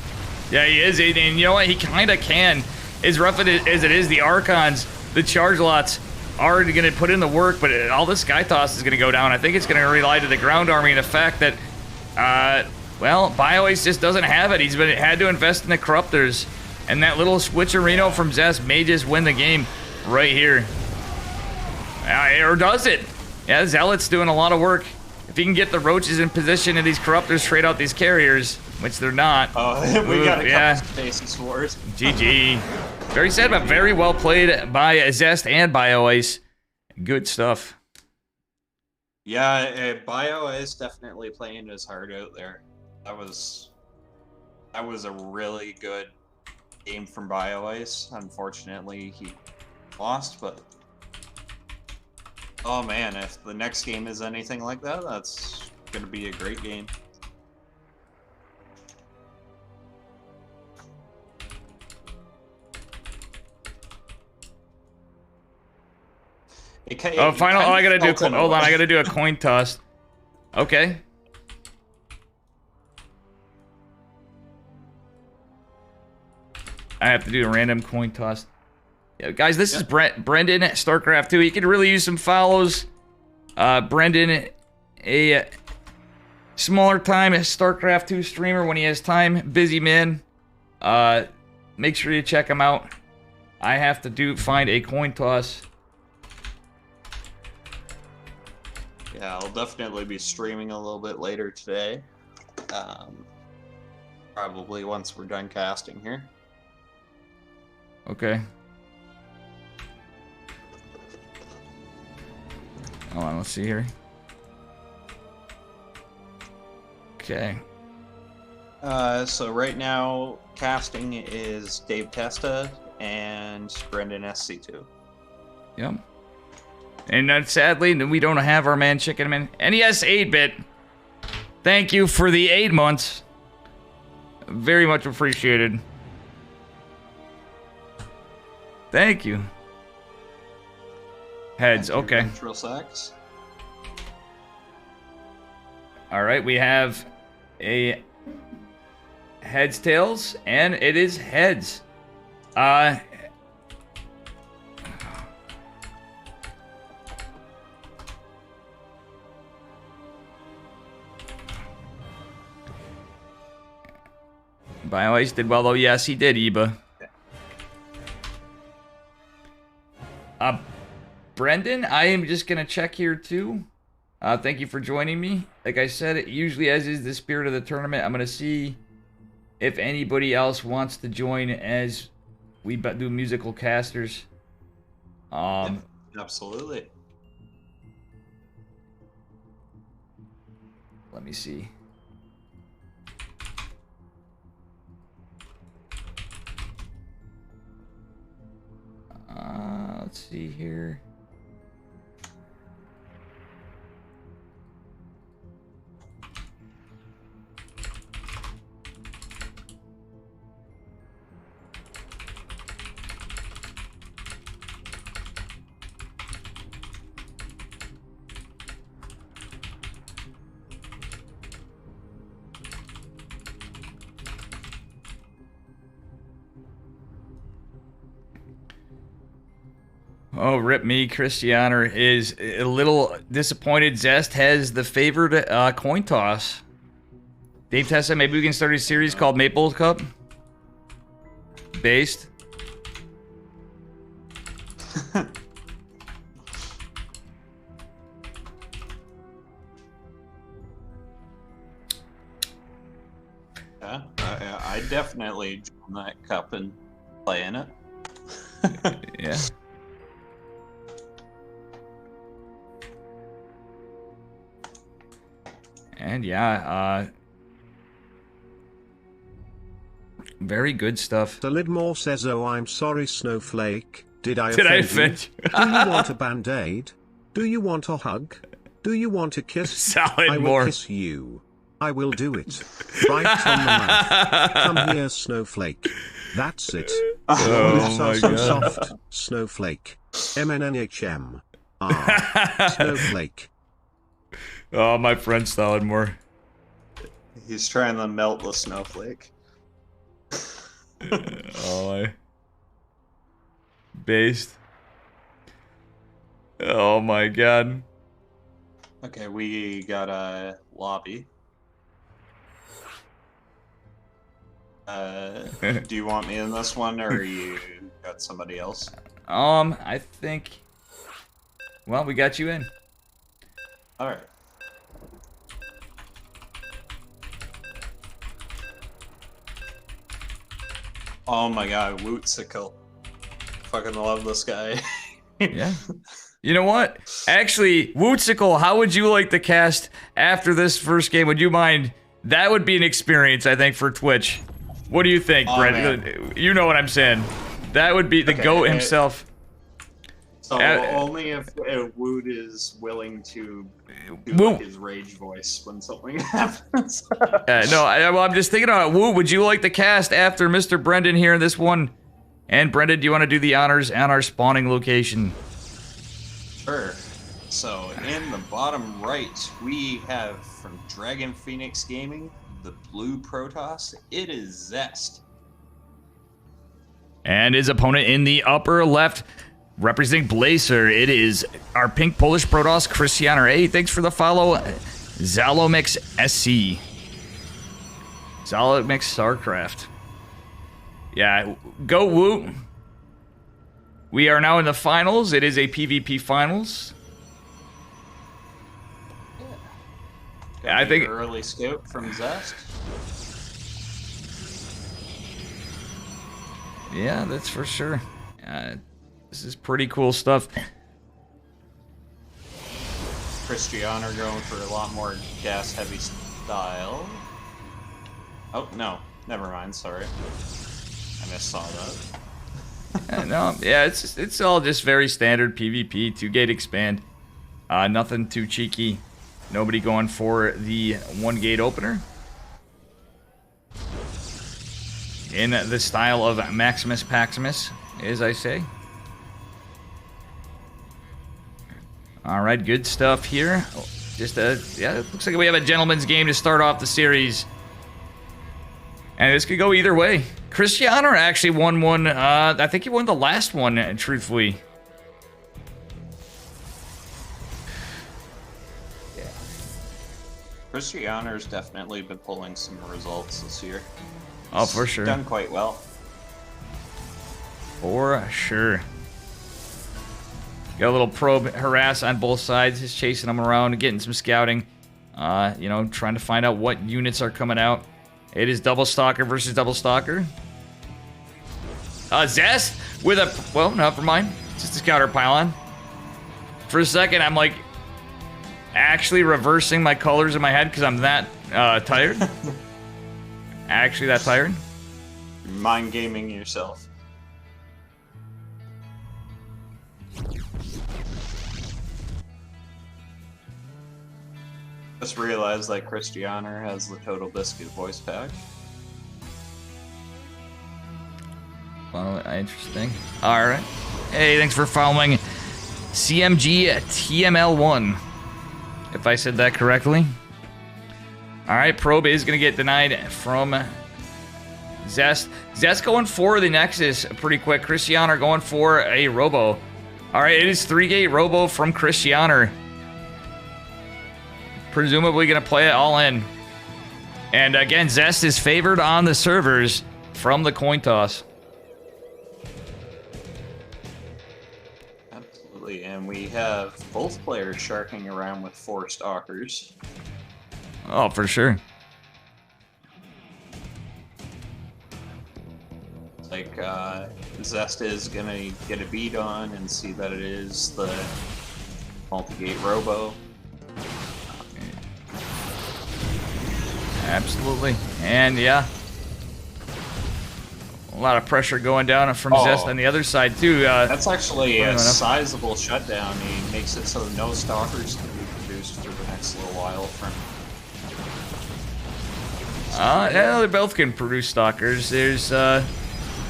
Yeah, he is, and you know what? He kind of can. As rough as it is, the Archons, the charge lots, are going to put in the work, but all the Sky Toss is going to go down. I think it's going to rely to the ground army and the fact that, well, BioIce just doesn't have it. He's had to invest in the Corruptors. And that little switcherino from Zest may just win the game right here. Or does it? Yeah, Zealot's doing a lot of work. If he can get the roaches in position and these Corruptors trade out these carriers, which they're not. Oh, we got a couple spaces for it. GG. Very sad, but very well played by Zest and BioIce. Good stuff. Yeah, BioIce definitely playing his heart out there. That was a really good game from BioIce. Unfortunately, he lost, but oh man, if the next game is anything like that, that's gonna be a great game. Oh, final. Oh, I gotta do. Hold on, I gotta do a coin toss. Okay. I have to do a random coin toss. Yeah, guys, this is Brendan at StarCraft 2. He could really use some follows. Brendan, a smaller time StarCraft 2 streamer when he has time. Busy man. Make sure you check him out. I have to find a coin toss. Yeah, I'll definitely be streaming a little bit later today. Probably once we're done casting here. Okay. Hold on, let's see here. Okay. So right now, casting is Dave Testa and Brendan SC2. Yep. And sadly, we don't have our man Chickenman. And yes, 8-bit. Thank you for the 8 months. Very much appreciated. Thank you. Heads, okay. Neutral sex. All right, we have a heads, tails, and it is heads. BioIce did well, though. Yes, he did, Eba. Brendan, I am just going to check here, too. Thank you for joining me. Like I said, usually as is the spirit of the tournament, I'm going to see if anybody else wants to join as we do musical casters. Yeah, absolutely. Let me see. Let's see here. Oh, rip me. Christianer is a little disappointed. Zest has the favored coin toss. Dave Tessa, maybe we can start a series called Maple Cup? Based. Yeah, I definitely join that cup and play in it. Yeah. And yeah, very good stuff. The Lidmore says, "Oh, I'm sorry, Snowflake. Did I Did I offend you? offend you?" Do you want a band-aid? Do you want a hug? Do you want a kiss? Solid I will more. kiss you. I will do it. Right on the mouth. Come here, Snowflake. That's it. Oh my So god. soft, Snowflake. MNNHM. Ah, Snowflake. Oh, my friend Solidmore. He's trying to melt the snowflake. Oh, based. Oh my god. Okay, we got a lobby. Do you want me in this one, or you got somebody else? I think. Well, we got you in. All right. Oh my god, Wootsicle. Fucking love this guy. Yeah. You know what? Actually, Wootsicle, how would you like to cast after this first game? Would you mind? That would be an experience, I think, for Twitch. What do you think, Oh, Brent? man. You know what I'm saying. That would be the Okay, GOAT himself. So only if Woot is willing to do Woot. like his rage voice when something happens. No, I'm just thinking about Woo. Would you like to cast after Mr. Brendan here in this one? And Brendan, do you want to do the honors on our spawning location? Sure. So in the bottom right, we have from Dragon Phoenix Gaming, the blue Protoss. It is Zest. And his opponent in the upper left, representing Blazer, it is our pink Polish Protoss, Christianer. Hey, thanks for the follow. Zalomix SC. Zalomix StarCraft. Yeah, go Woot. We are now in the finals. It is a PvP finals. Got I an think early scout from Zest. Yeah, that's for sure. This is pretty cool stuff. Christiana going for a lot more gas-heavy style. Oh, no. Never mind, sorry. I missaw that. No, yeah, it's all just very standard PvP, 2-gate expand. Nothing too cheeky. Nobody going for the 1-gate opener. In the style of Maximus Paximus, as I say. All right, good stuff here. Just yeah, it looks like we have a gentleman's game to start off the series. And this could go either way. Christiana actually won one. I think he won the last one, truthfully. Yeah. Christiana's definitely been pulling some results this year. Oh, for sure. Done quite well. For sure. Got a little probe harass on both sides. Just chasing them around, getting some scouting. You know, trying to find out what units are coming out. It is Double Stalker versus Double Stalker. Zest with a... Well, no, never mind. Just a scouter pylon. For a second, I'm like... actually reversing my colors in my head because I'm that tired. Actually that tired. Mind gaming yourself. Just realized that Christiana has the Total Biscuit voice pack. Well, interesting. Alright. Hey, thanks for following CMG TML1. If I said that correctly. Alright, probe is going to get denied from Zest. Zest going for the Nexus pretty quick. Christiana going for a Robo. Alright, it is 3-gate Robo from Christiana. Presumably going to play it all in. And again, Zest is favored on the servers from the coin toss. Absolutely, and we have both players sharking around with 4 stalkers. Oh, for sure. Like, Zest is gonna get a beat on and see that it is the multi-gate Robo. Absolutely. And yeah. A lot of pressure going down from Zest on the other side, too. That's actually a sizable shutdown. He makes it so no stalkers can be produced for the next little while from... Yeah, they both can produce stalkers. There's,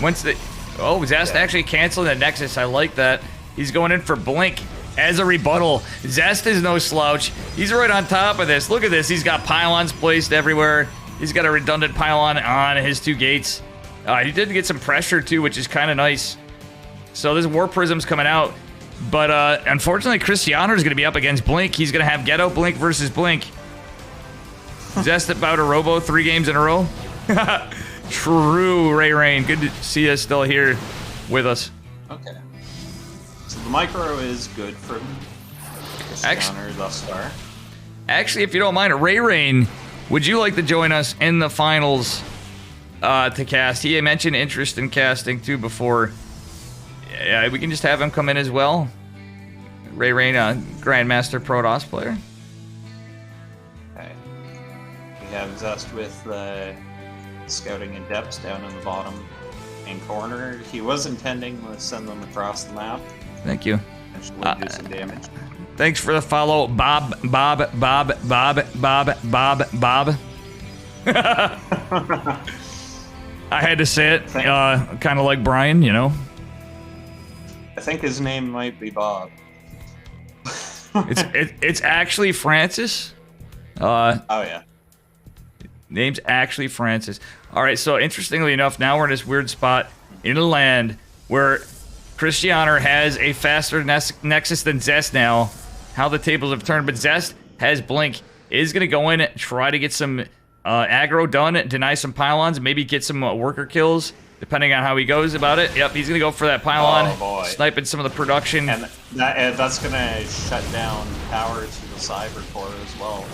once the... Oh, Zest actually canceling the Nexus. I like that. He's going in for Blink as a rebuttal. Zest is no slouch. He's right on top of this. Look at this. He's got pylons placed everywhere. He's got a redundant pylon on his 2 gates. He did get some pressure, too, which is kind of nice. So this War Prism's coming out. But, unfortunately, Christiana is going to be up against Blink. He's going to have Ghetto Blink versus Blink. Zest about a Robo 3 games in a row. True, Ray Rain. Good to see you still here with us. Okay. So the micro is good for Christiana thus far. Actually, if you don't mind, Ray Rain, would you like to join us in the finals to cast? He mentioned interest in casting, too, before. Yeah, we can just have him come in as well. Ray Rain, Grandmaster Protoss player. Okay. We have Zest with scouting in depths down in the bottom and corner. He was intending to send them across the map. Thank you. Potentially do some damage. Thanks for the follow, Bob. I had to say it, kind of like Brian, you know. I think his name might be Bob. It's actually Francis. Oh yeah. Name's actually Francis. All right, so interestingly enough, now we're in this weird spot in the land where Christiana has a faster Nexus than Zest now. How the tables have turned, but Zest has Blink. is going to go in, try to get some aggro done, deny some pylons, maybe get some worker kills, depending on how he goes about it. Yep, he's going to go for that pylon, sniping some of the production. And that's going to shut down power to the cyber core as well.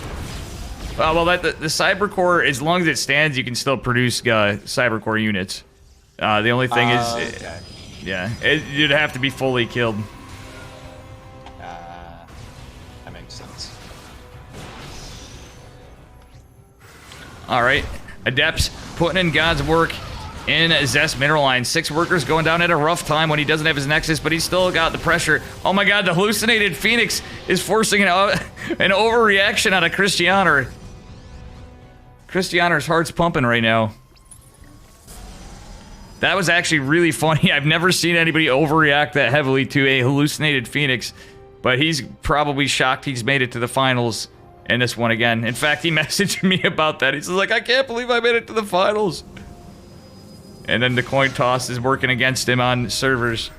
Well, the cyber core, as long as it stands, you can still produce cyber core units. The only thing is, okay. yeah, you'd have to be fully killed. That makes sense. All right, Adepts putting in God's work in Zest Mineral Line. 6 workers going down at a rough time when he doesn't have his Nexus, but he's still got the pressure. Oh my God, the hallucinated Phoenix is forcing an overreaction out of Christianer. Christianer's heart's pumping right now. That was actually really funny. I've never seen anybody overreact that heavily to a hallucinated Phoenix, but he's probably shocked he's made it to the finals in this one again. In fact, he messaged me about that. He's like, I can't believe I made it to the finals. And then the coin toss is working against him on servers.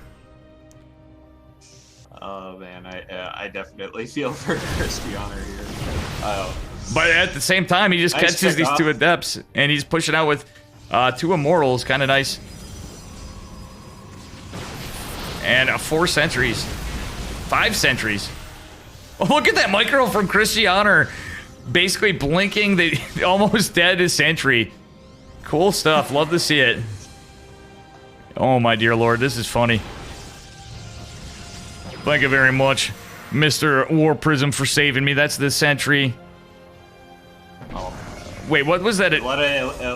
Oh man, I definitely feel for Christianer here. But at the same time, he just Nice catches these pick 2 off. Adepts, and he's pushing out with 2 Immortals, kind of nice. And 4 sentries. 5 sentries. Oh, look at that micro from Christianer, basically blinking the almost dead sentry. Cool stuff. Love to see it. Oh my dear lord, this is funny. Thank you very much, Mr. War Prism, for saving me. That's the sentry. Wait, what was that?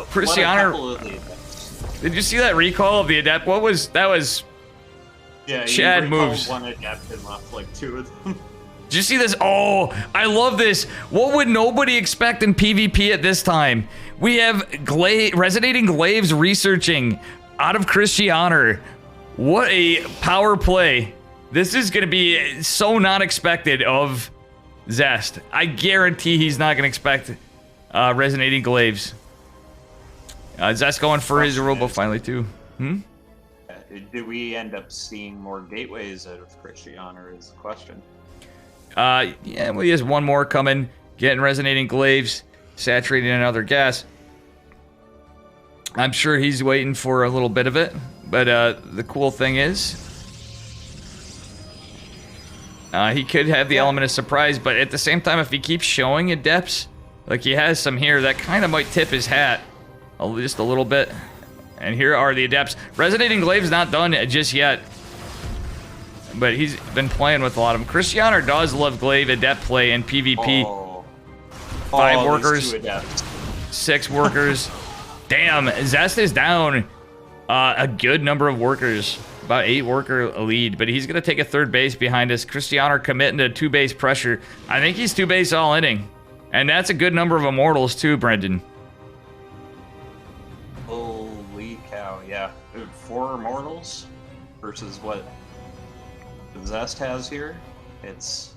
Christianer. Did you see that recall of the Adept? What was that? Was Yeah, Chad you moves. One Adept and left like 2 of them. Did you see this? Oh, I love this. What would nobody expect in PvP at this time? We have Resonating Glaives researching out of Christianer. What a power play. This is going to be so not expected of Zest. I guarantee he's not going to expect Resonating Glaives. Zest going for his Robo finally too. Do we end up seeing more gateways out of Christianer is the question. Yeah, well, he has 1 more coming. Getting Resonating Glaives, saturating another gas. I'm sure he's waiting for a little bit of it. But the cool thing is, he could have the element of surprise. But at the same time, if he keeps showing Adepts, like he has some here, that kind of might tip his hat just a little bit. And here are the Adepts. Resonating Glaive's not done just yet. But he's been playing with a lot of them. Christianer does love Glaive Adept play in PvP. 5 workers, 6 workers. Damn, Zest is down a good number of workers. About 8 worker lead, but he's going to take a 3rd base behind us. Christianer committing to 2 base pressure. I think he's 2 base all inning. And that's a good number of Immortals too, Brendan. Holy cow, yeah. 4 Immortals versus what Zest has here. It's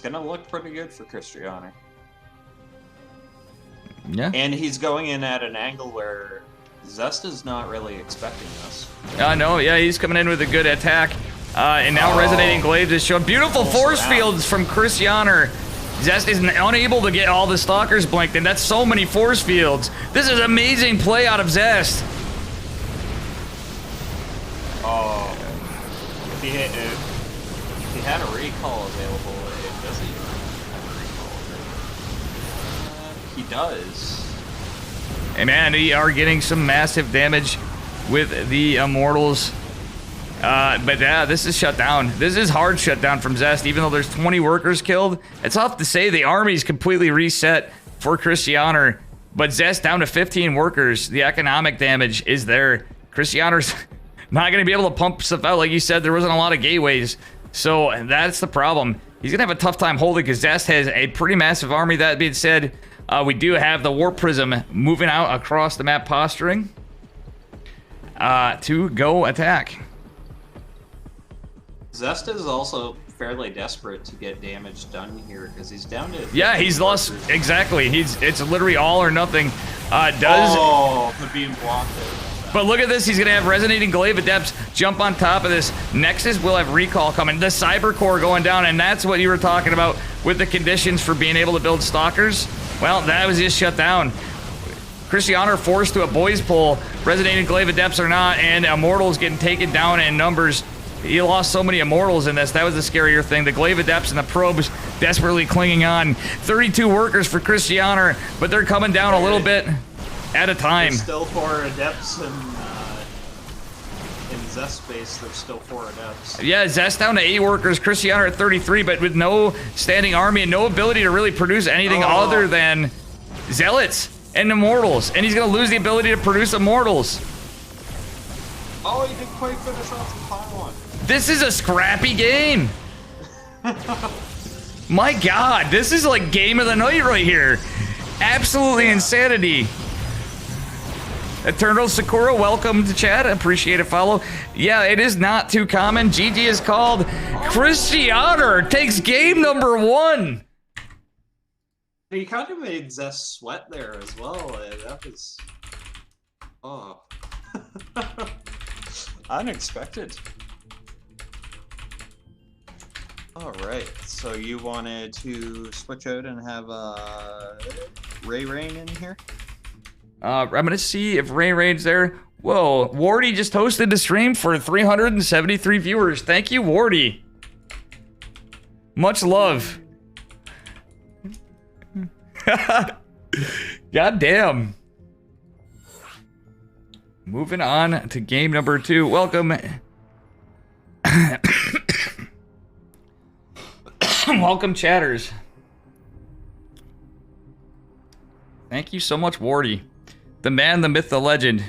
gonna look pretty good for Christianer. Yeah. And he's going in at an angle where Zest is not really expecting this. No, yeah, he's coming in with a good attack. And now Resonating Glaives is showing beautiful force fields from Christianer. Zest is unable to get all the Stalkers blinked, and that's so many force fields. This is amazing play out of Zest. Oh, if he had a recall available, does he have a recall? He does. And man, they are getting some massive damage with the Immortals. But yeah, this is shut down. This is hard shut down from Zest, even though there's 20 workers killed. It's tough to say the army's completely reset for Christianer, but Zest down to 15 workers. The economic damage is there. Christianer's not going to be able to pump stuff out. Like you said, there wasn't a lot of gateways. So that's the problem. He's going to have a tough time holding because Zest has a pretty massive army. That being said, we do have the Warp Prism moving out across the map posturing to go attack. Zest is also fairly desperate to get damage done here because he's down to. Yeah, he's lost. Exactly. It's literally all or nothing. Oh, the being blocked out. But look at this. He's going to have Resonating Glaive Adepts jump on top of this. Nexus will have Recall coming. The Cyber Core going down, and that's what you were talking about with the conditions for being able to build Stalkers. Well, that was just shut down. Christiana forced to a boys pull. Resonating Glaive Adepts are not, and Immortals getting taken down in numbers. He lost so many Immortals in this. That was the scarier thing. The Glaive Adepts and the Probes desperately clinging on. 32 workers for Christiana, but they're coming down a little bit at a time. There's still 4 Adepts in Zest space. There's still 4 Adepts. Yeah, Zest down to 8 workers. Christiana at 33, but with no standing army and no ability to really produce anything other than Zealots and Immortals. And he's going to lose the ability to produce Immortals. Oh, he didn't quite finish off the final one. This is a scrappy game. My God, this is like game of the night right here. Absolutely insanity. Eternal Sakura, welcome to chat. Appreciate a follow. Yeah, it is not too common. GG is called. Christiana takes game number 1. He kind of made Zest sweat there as well. That was... Oh. Unexpected. Alright, so you wanted to switch out and have Ray Rain in here? I'm gonna see if Ray Raid's there. Whoa, Wardy just hosted the stream for 373 viewers. Thank you, Wardy. Much love. God damn. Moving on to game number 2. Welcome. Welcome, chatters. Thank you so much, Wardy. The man, the myth, the legend.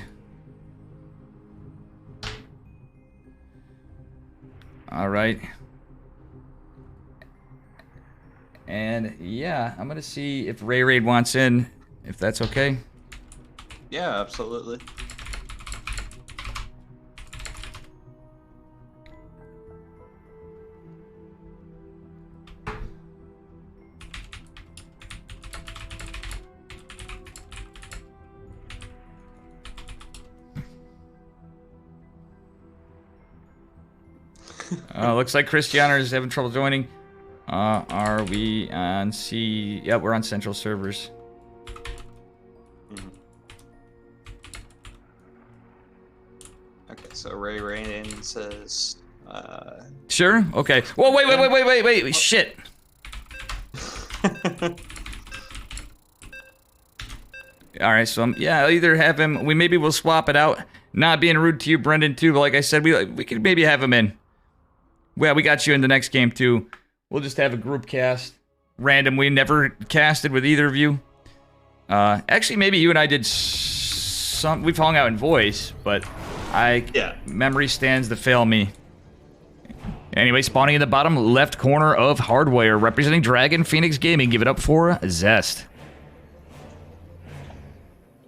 All right. And yeah, I'm gonna see if Ray Raid wants in, if that's okay. Yeah, absolutely. Looks like Christiana is having trouble joining. Are we on C? Yeah, we're on central servers. Okay, so Ray Rain says... Sure? Okay. Whoa, wait, shit. Alright, so yeah, I'll either have him, maybe we'll swap it out. Not being rude to you, Brendan, too, but like I said, we could maybe have him in. Well, we got you in the next game, too. We'll just have a group cast. Random, we never casted with either of you. Actually, maybe you and I did some... We've hung out in voice, but memory stands to fail me. Anyway, spawning in the bottom left corner of Hardware, representing Dragon Phoenix Gaming. Give it up for Zest.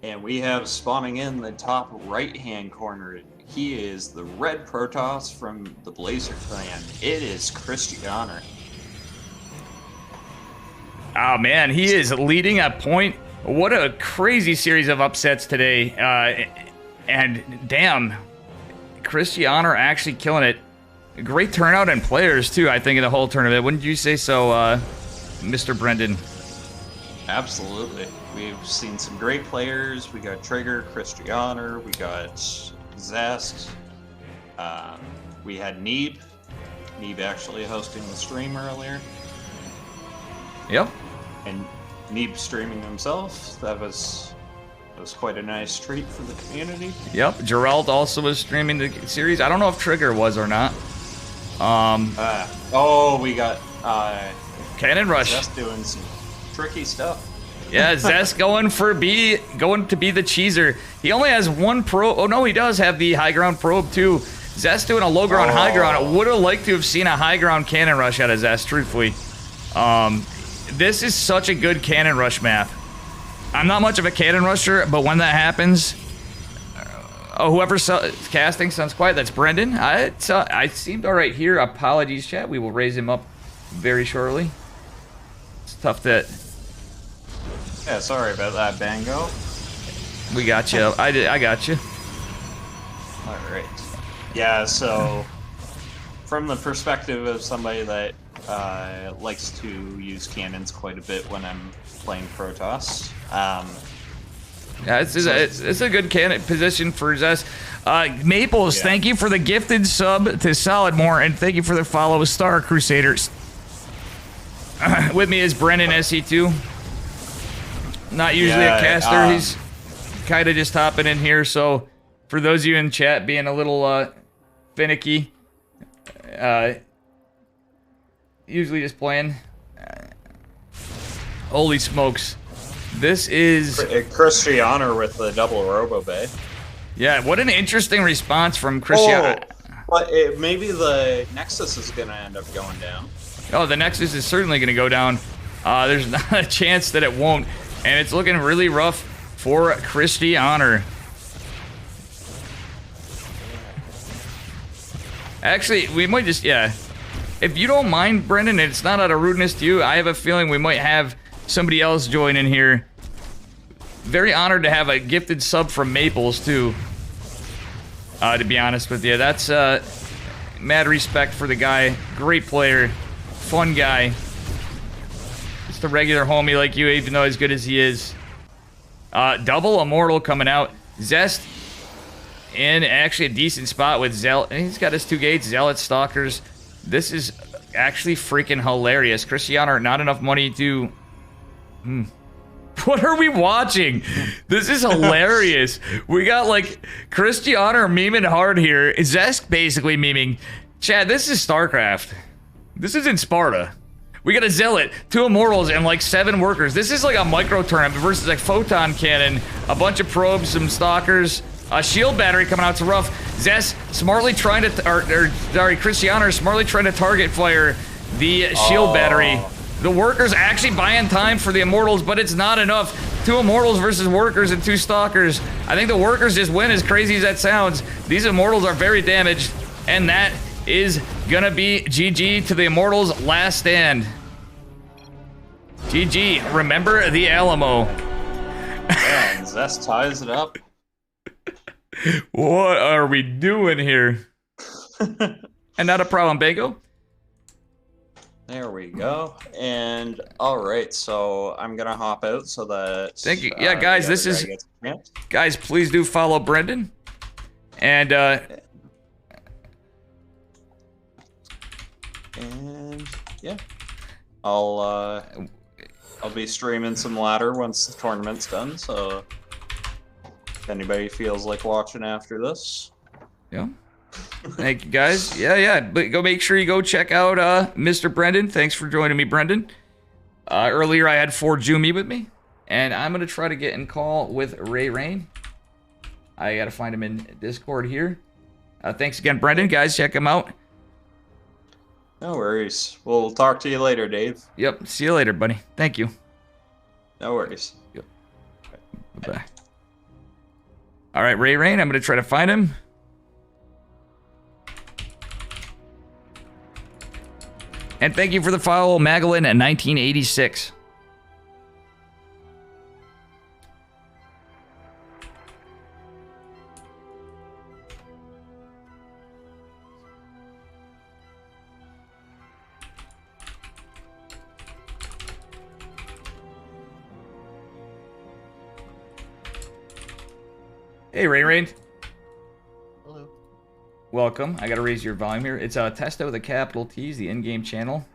And we have spawning in the top right-hand corner. He is the Red Protoss from the Blazer clan. It is Christiana. Oh, man, he is leading at point. What a crazy series of upsets today. And damn, Christiana actually killing it. Great turnout and players, too, I think, in the whole tournament. Wouldn't you say so, Mr. Brendan? Absolutely. We've seen some great players. We got Trigger, Christiana, we got Zest. We had Neeb. Neeb actually hosting the stream earlier. Yep. And Neeb streaming himself. That was quite a nice treat for the community. Yep. Gerald also was streaming the series. I don't know if Trigger was or not. We got Cannon Rush. Zest doing some tricky stuff. Yeah, Zest going to be the cheeser. He only has one probe. Oh no, he does have the high ground probe too. Zest doing a low ground, high ground. I would have liked to have seen a high ground cannon rush out of Zest, truthfully. This is such a good cannon rush map. I'm not much of a cannon rusher, but when that happens, whoever's casting sounds quiet. That's Brendan. I seemed all right here. Apologies, chat. We will raise him up very shortly. It's tough that. Yeah, sorry about that, Bango. We got you. I got you. All right. Yeah. So, from the perspective of somebody that likes to use cannons quite a bit when I'm playing Protoss. Yeah, it's a good candidate position for Zest. Maples, thank you for the gifted sub to Solidmore, and thank you for the follow, Star Crusaders. With me is Brennan SE2. Not usually a caster. He's kind of just hopping in here. So, for those of you in chat being a little finicky, usually just playing. Holy smokes. This is Christianer with the double Robo Bay. Yeah, what an interesting response from Christianer. But maybe the Nexus is going to end up going down. Oh, the Nexus is certainly going to go down. There's not a chance that it won't. And it's looking really rough for Christianer. Actually, we might just, if you don't mind, Brendan, and it's not out of rudeness to you, I have a feeling we might have somebody else join in here. Very honored to have a gifted sub from Maples, too. To be honest with you. That's mad respect for the guy. Great player. Fun guy. Just a regular homie like you, even though as good as he is. Double Immortal coming out. Zest in actually a decent spot with Zealot. And he's got his 2 gates, Zealot, Stalkers. This is actually freaking hilarious. Christianer, not enough money to... What are we watching? This is hilarious. We got like Christianer memeing hard here. Zest basically memeing. Chad, this is StarCraft. This is in Sparta. We got a Zealot, 2 Immortals, and like 7 workers. This is like a micro tournament versus like Photon Cannon, a bunch of probes, some Stalkers, a shield battery coming out to rough. Zest smartly trying to, Christianer smartly trying to target fire the shield battery. The workers actually buying time for the Immortals, but it's not enough. 2 Immortals versus workers and 2 Stalkers. I think the workers just win, as crazy as that sounds. These Immortals are very damaged, and that is gonna be GG to the Immortals' last stand. GG, remember the Alamo. Yeah, and Zest ties it up. What are we doing here? And not a problem, Bago. There we go. And all right, so I'm gonna hop out so that. Thank you. Yeah, guys, this is. Guys, please do follow Brendan. And yeah, I'll be streaming some ladder once the tournament's done. So if anybody feels like watching after this, yeah. Thank you, guys. Yeah. But go make sure you go check out Mr. Brendan. Thanks for joining me, Brendan. Earlier, I had 4 Jumi with me, and I'm gonna try to get in call with Ray Rain. I gotta find him in Discord here. Thanks again, Brendan. Guys, check him out. no worries. We'll talk to you later, Dave. Yep. See you later, buddy. Thank you. No worries. Yep. Bye. All right, Ray Rain. I'm gonna try to find him. And thank you for the follow, Magellan at 1986. Hey, Ray Rain. Hello. Welcome. I gotta raise your volume here. It's Testa with a capital T, the in-game channel.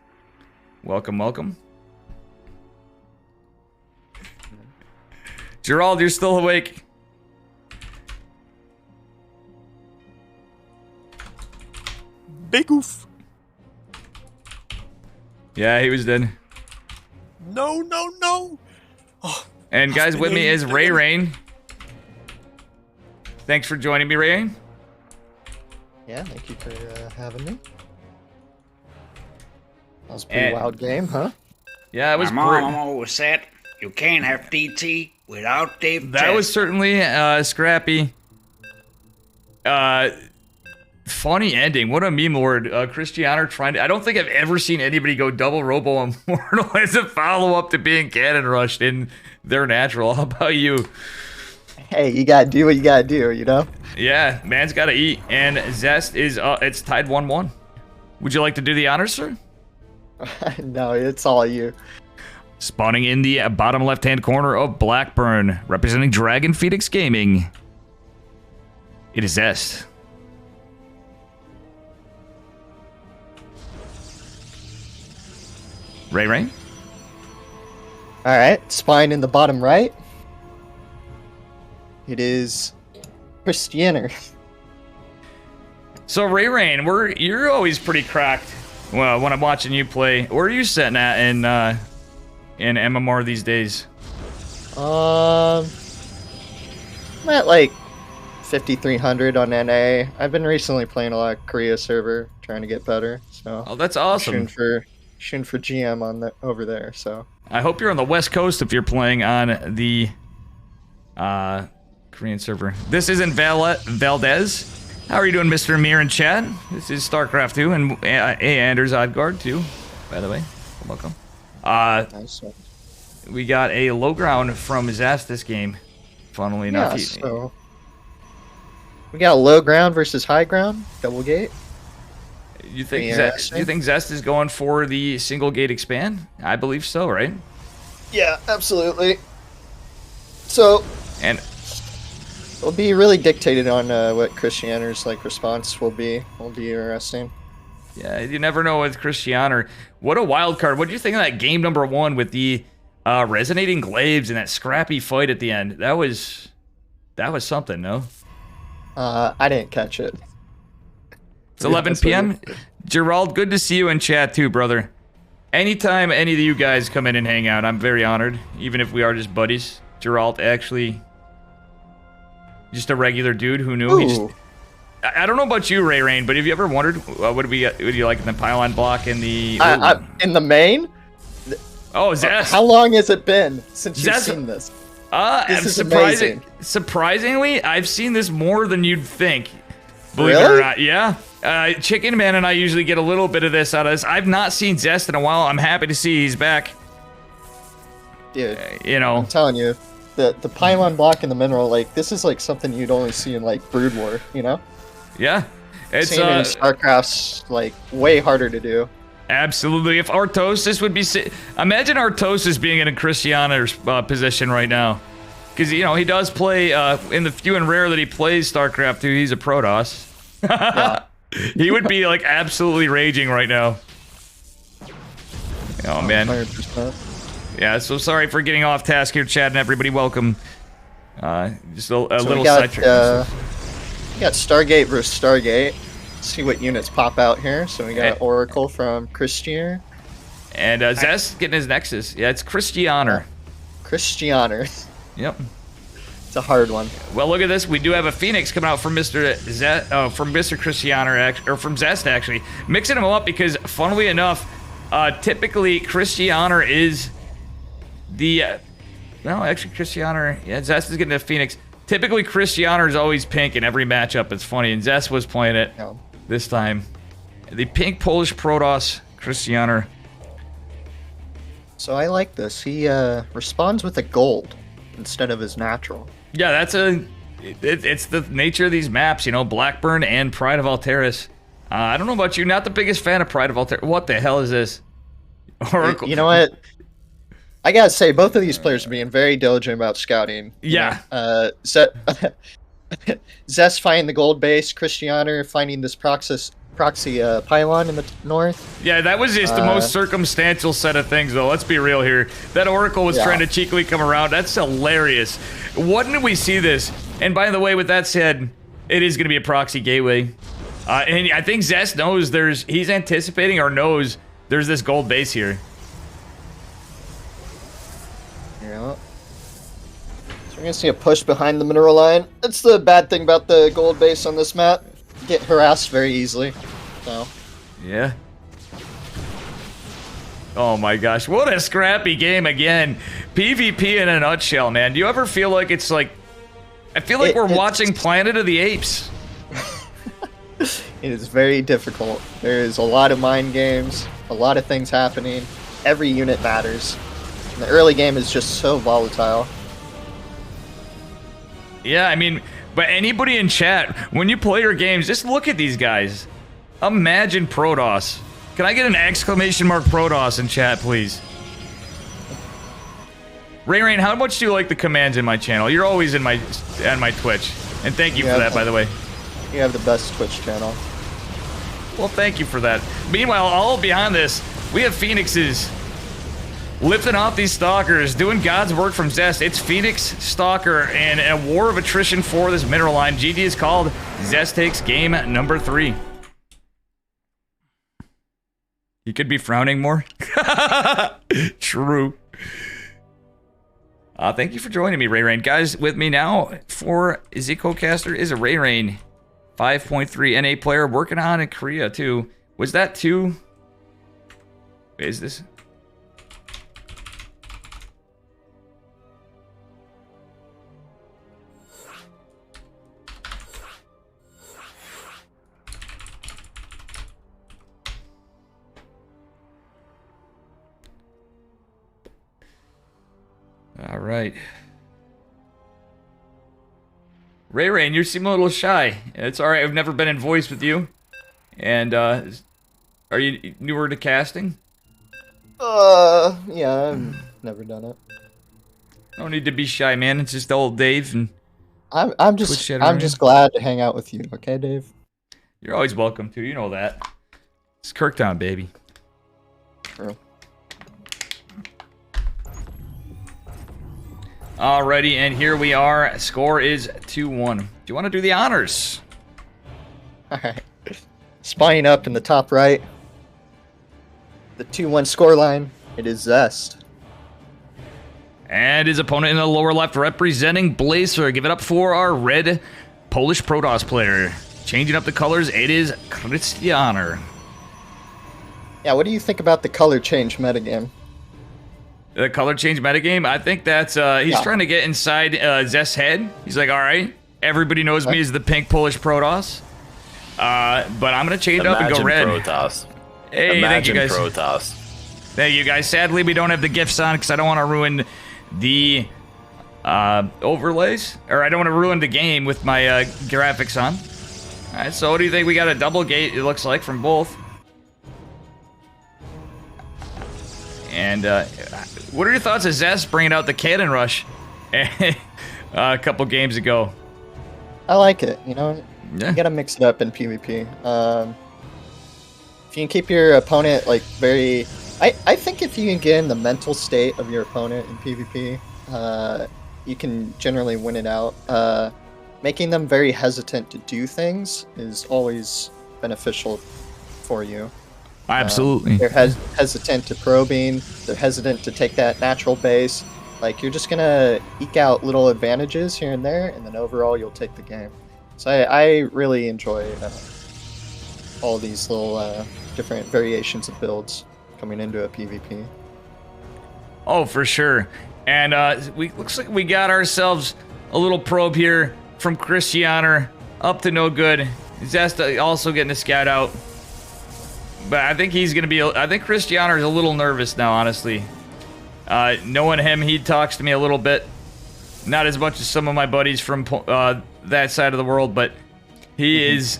Welcome. Gerald, you're still awake. Big oof. Yeah, he was dead. No. Oh, And guys, with me is Ray Rain. Thanks for joining me, Ray Rain. yeah, thank you for having me. That was a pretty wild game, huh? Yeah, it was My mom always said you can't have DT without Dave. That was certainly scrappy. Funny ending. What a meme lord. Christianer trying to... I don't think I've ever seen anybody go double Robo Immortal as a follow-up to being cannon rushed in their natural. How about you? Hey, you gotta do what you gotta do, you know? Yeah, man's got to eat. And Zest is, it's tied 1-1. Would you like to do the honors, sir? No, it's all you. Spawning in the bottom left-hand corner of Blackburn, representing Dragon Phoenix Gaming. It is Zest. Ray Ray? All right, spine in the bottom right. It is Christianer. So Ray Rain, you're always pretty cracked. Well, when I'm watching you play, where are you sitting at in MMR these days? I'm at like 5,300 on NA. I've been recently playing a lot of Korea server, trying to get better. So Oh, that's awesome. Shooting for GM on the over there. So I hope you're on the West Coast if you're playing on the Korean server. This isn't Valdez. How are you doing, Mr. Amir in chat? This is StarCraft 2 and Anders Odgaard too, by the way. Welcome. nice. We got a low ground from Zast this game. Funnily enough, Yeah, so we got a low ground versus high ground, double gate. you think Yeah, you think Zest is going for the single gate expand? I believe so, right? Yeah, absolutely. So And it'll be really dictated on what Christianer's like response will be. Will be interesting. yeah, you never know with Christianer. What a wild card. What do you think of that game number 1 with the resonating glaives and that scrappy fight at the end? That was something, no? I didn't catch it. It's 11 p.m. Gerald, good to see you in chat too, brother. Anytime any of you guys come in and hang out, I'm very honored, even if we are just buddies. Gerald, actually, just a regular dude who knew. He just, Ooh. I don't know about you, Ray Rain, but have you ever wondered what do you like in the pylon block and the? In the main. Oh, Zest. How long has it been since you've Zest- seen this? I'm is surprisingly, I've seen this more than you'd think. Believe it or Really? not, yeah. Chickenman and I usually get a little bit of this out of this. I've not seen Zest in a while. I'm happy to see he's back. Dude, You know, I'm telling you, the pylon block in the mineral, like this is like something you'd only see in like Brood War, you know? yeah. It's Seeing it in StarCraft's like way harder to do. absolutely. If Artosis would be, imagine Artosis being in a Christiana's position right now, because you know he does play in the few and rare that he plays StarCraft 2. He's a Protoss. Yeah. He would be like absolutely raging right now. Oh man. 100%. Yeah, so sorry for getting off task here, Chad, and everybody. Welcome. Just a So little we got, sidetrack. we got Stargate versus Stargate. See what units pop out here. So we got Oracle from Christianer. And Zest getting his Nexus. Yeah, it's Christianer. Christianer. Yep. It's a hard one. Well, look at this. We do have a Phoenix coming out from Mr. From Mr. Christianer, or from Zest actually, mixing them up because, funnily enough, typically Christianer is the. No, actually, Christianer. Yeah, Zest is getting a Phoenix. Typically, Christianer is always pink in every matchup. It's funny, and Zest was playing it Yeah. this time. The pink Polish Protoss Christianer. So I like this. He responds with a gold instead of his natural. Yeah, that's it's the nature of these maps, you know, Blackburn and Pride of Alteris. I don't know about you, not the biggest fan of Pride of Alteris. What the hell is this? Oracle. You know what? I gotta say, both of these players are being very diligent about scouting. You Yeah. know, Zest finding the gold base, Christianer finding this proxy pylon in the north. Yeah, that was just the most circumstantial set of things, though. Let's be real here. That Oracle was Yeah. trying to cheekily come around. That's hilarious. When did we see this? And by the way, with that said, it is going to be a proxy gateway. And I think Zest knows he's anticipating or knows there's this gold base here. Yeah. So we're gonna see a push behind the mineral line. That's the bad thing about the gold base on this map. Get harassed very easily. So Yeah. Oh my gosh, what a scrappy game again. PvP in a nutshell, man. Do you ever feel like it's like... I feel like we're watching Planet of the Apes. it is very difficult. There is a lot of mind games, a lot of things happening. Every unit matters. And the early game is just so volatile. Yeah, I mean, But anybody in chat, when you play your games, just look at these guys. Imagine Protoss. Can I get an exclamation mark Protoss in chat, please? Rain, how much do you like the commands in my channel? You're always on my Twitch. And thank you for that, by the way. You have the best Twitch channel. Well, thank you for that. Meanwhile, all behind this, we have Phoenixes lifting off these Stalkers, doing God's work from Zest. It's Phoenix, Stalker, and a war of attrition for this mineral line. GG is called. Zest takes game number 3. You could be frowning more. True. Thank you for joining me, Ray Rain. Guys, with me now for ZecoCaster is a Ray Rain 5.3 NA player working on in Korea, too. Was that 2? Wait, is this? All right. Ray Rain, you seem a little shy. It's all right. I've never been in voice with you. And, are you newer to casting? Yeah, I've never done it. No need to be shy, man. It's just old Dave and I'm just glad to hang out with you, okay, Dave? you're always welcome to. You know that. It's Kirktown, baby. True. Alrighty, and here we are. Score is 2-1. Do you want to do the honors? Alright. Spying up in the top right. The 2-1 scoreline. It is Zest. And his opponent in the lower left representing Blazer. Give it up for our red Polish Protoss player. Changing up the colors, it is Christianer. Yeah, what do you think about the color change metagame? The color change metagame, I think that's, he's trying to get inside Zest's head. He's like, all right, everybody knows me as the pink Polish Protoss. But I'm going to change it up and go red. Protoss. Hey, Imagine thank you guys. Protoss. Thank you guys. Sadly, we don't have the GIFs on because I don't want to ruin the overlays. Or I don't want to ruin the game with my graphics on. All right, so what do you think? We got a double gate, it looks like, from both. And what are your thoughts of Zest bringing out the cannon rush a couple games ago? I like it, you know? Yeah. You gotta mix it up in PvP. If you can keep your opponent, like, very... I think if you can get in the mental state of your opponent in PvP, you can generally win it out. Making them very hesitant to do things is always beneficial for you. Absolutely. They're hesitant to probing, they're hesitant to take that natural base. Like, you're just gonna eke out little advantages here and there, and then overall you'll take the game. So I really enjoy all these little different variations of builds coming into a PvP. Oh, for sure. And looks like we got ourselves a little probe here from Christianer, up to no good. Zest also getting a scout out. But I think he's going to be... I think Christianer is a little nervous now, honestly. Knowing him, he talks to me a little bit. Not as much as some of my buddies from that side of the world, but he is...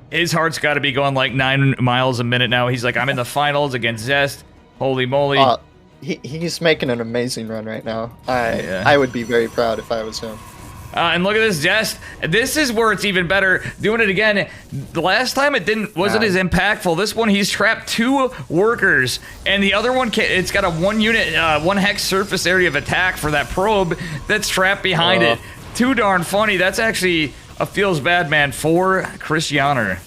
His heart's got to be going like 9 miles a minute now. He's like, I'm in the finals against Zest. Holy moly. He's making an amazing run right now. I would be very proud if I was him. And look at this Zest. This is where it's even better. Doing it again. The last time it wasn't as impactful. This one he's trapped 2 workers, and the other one it's got a 1 unit, 1 hex surface area of attack for that probe that's trapped behind it. Too darn funny. That's actually a feels bad man for Christianer.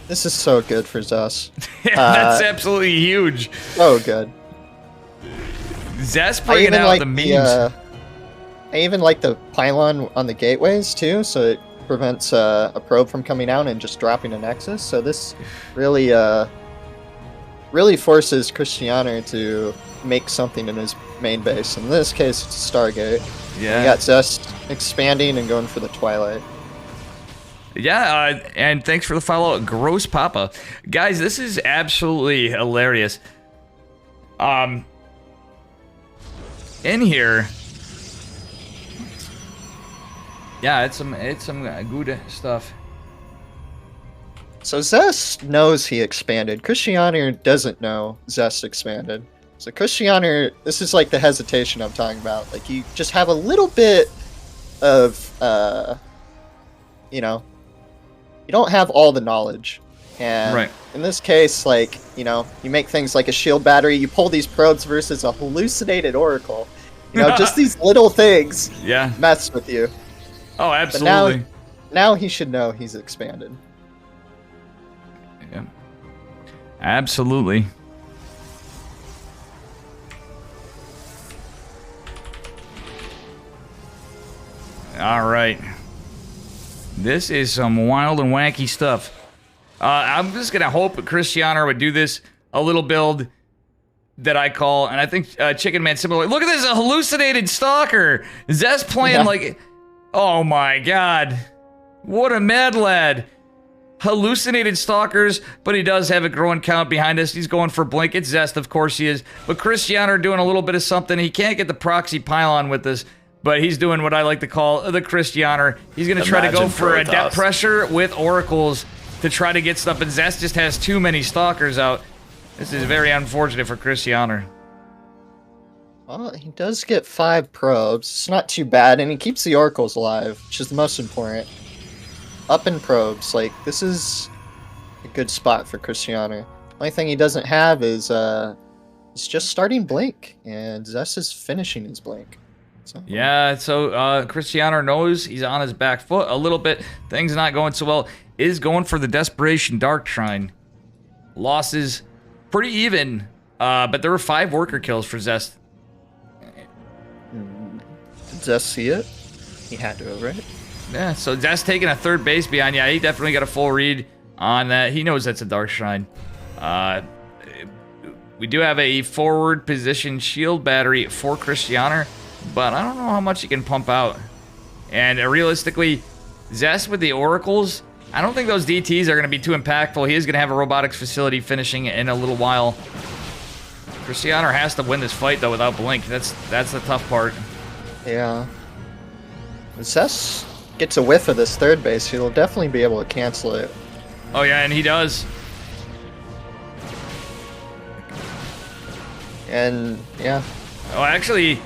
This is so good for Zest. That's absolutely huge. So good. Zest bringing out the memes. I even like the pylon on the gateways too, so it prevents a probe from coming out and just dropping a nexus. So this really, really forces Christianer to make something in his main base. In this case, it's a Stargate. Yeah. You got Zest expanding and going for the Twilight. Yeah, and thanks for the follow, Gross Papa. Guys, this is absolutely hilarious. In here, Yeah, it's some good stuff. So Zest knows he expanded. Christianer doesn't know Zest expanded. So Christianer, this is like the hesitation I'm talking about. Like you just have a little bit of, you know, you don't have all the knowledge. And Right. in this case, like, you know, you make things like a shield battery, you pull these probes versus a hallucinated oracle. You know, just these little things Yeah. mess with you. Oh, But absolutely. now he should know he's expanded. Yeah. Absolutely. All right. This is some wild and wacky stuff. I'm just gonna hope Christianer would do this a little build that I call, and I think Chickenman similar. Look at this, a hallucinated stalker. Zest playing like, oh my god, what a mad lad. Hallucinated stalkers, but he does have a growing count behind us. He's going for blink. It's Zest, of course he is. But Christianer doing a little bit of something. He can't get the proxy pylon with us, but he's doing what I like to call the Christianer. He's going to try to go for a depth pressure with oracles to try to get stuff, but Zest just has too many stalkers out. This is very unfortunate for Christianer. Well, he does get 5 probes. It's not too bad, and he keeps the oracles alive, which is the most important. Up in probes, like, this is a good spot for Christianer. Only thing he doesn't have is, it's just starting blink, and Zest is finishing his blink. So, Yeah, so Christianer knows he's on his back foot a little bit. Things not going so well. Is going for the Desperation Dark Shrine. Losses pretty even, but there were 5 worker kills for Zest. did Zest see it? He had to have, right? Yeah, so Zest taking a third base behind. Yeah, he definitely got a full read on that. He knows that's a Dark Shrine. We do have a forward position shield battery for Christianer, but I don't know how much he can pump out. And realistically, Zest with the oracles, I don't think those DTs are going to be too impactful. He is going to have a robotics facility finishing in a little while. Christianer has to win this fight, though, without blink. That's the tough part. Yeah. If Zest gets a whiff of this third base, he'll definitely be able to cancel it. Oh, yeah, and he does. And, yeah. Oh, actually,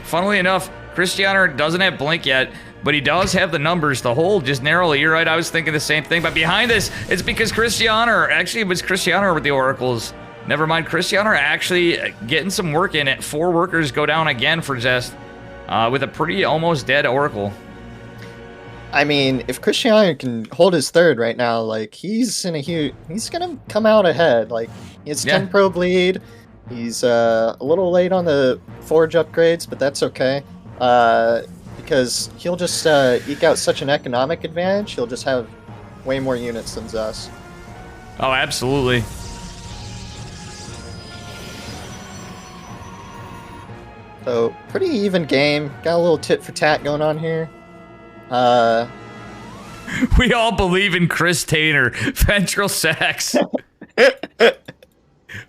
funnily enough, Christianer doesn't have blink yet, but he does have the numbers to hold just narrowly. You're right, I was thinking the same thing, but behind this, it's because Christianer, actually it was Christianer with the oracles. Never mind, Christianer actually getting some work in it. 4 workers go down again for Zest with a pretty almost dead oracle. I mean, if Christianer can hold his third right now, like, he's in a huge... He's gonna come out ahead. Like, he has 10 probe lead. He's a little late on the forge upgrades, but that's okay. Because he'll just eke out such an economic advantage. He'll just have way more units than Zest. Oh, absolutely. So, pretty even game. Got a little tit for tat going on here. We all believe in Chris Tainer. Ventral sax.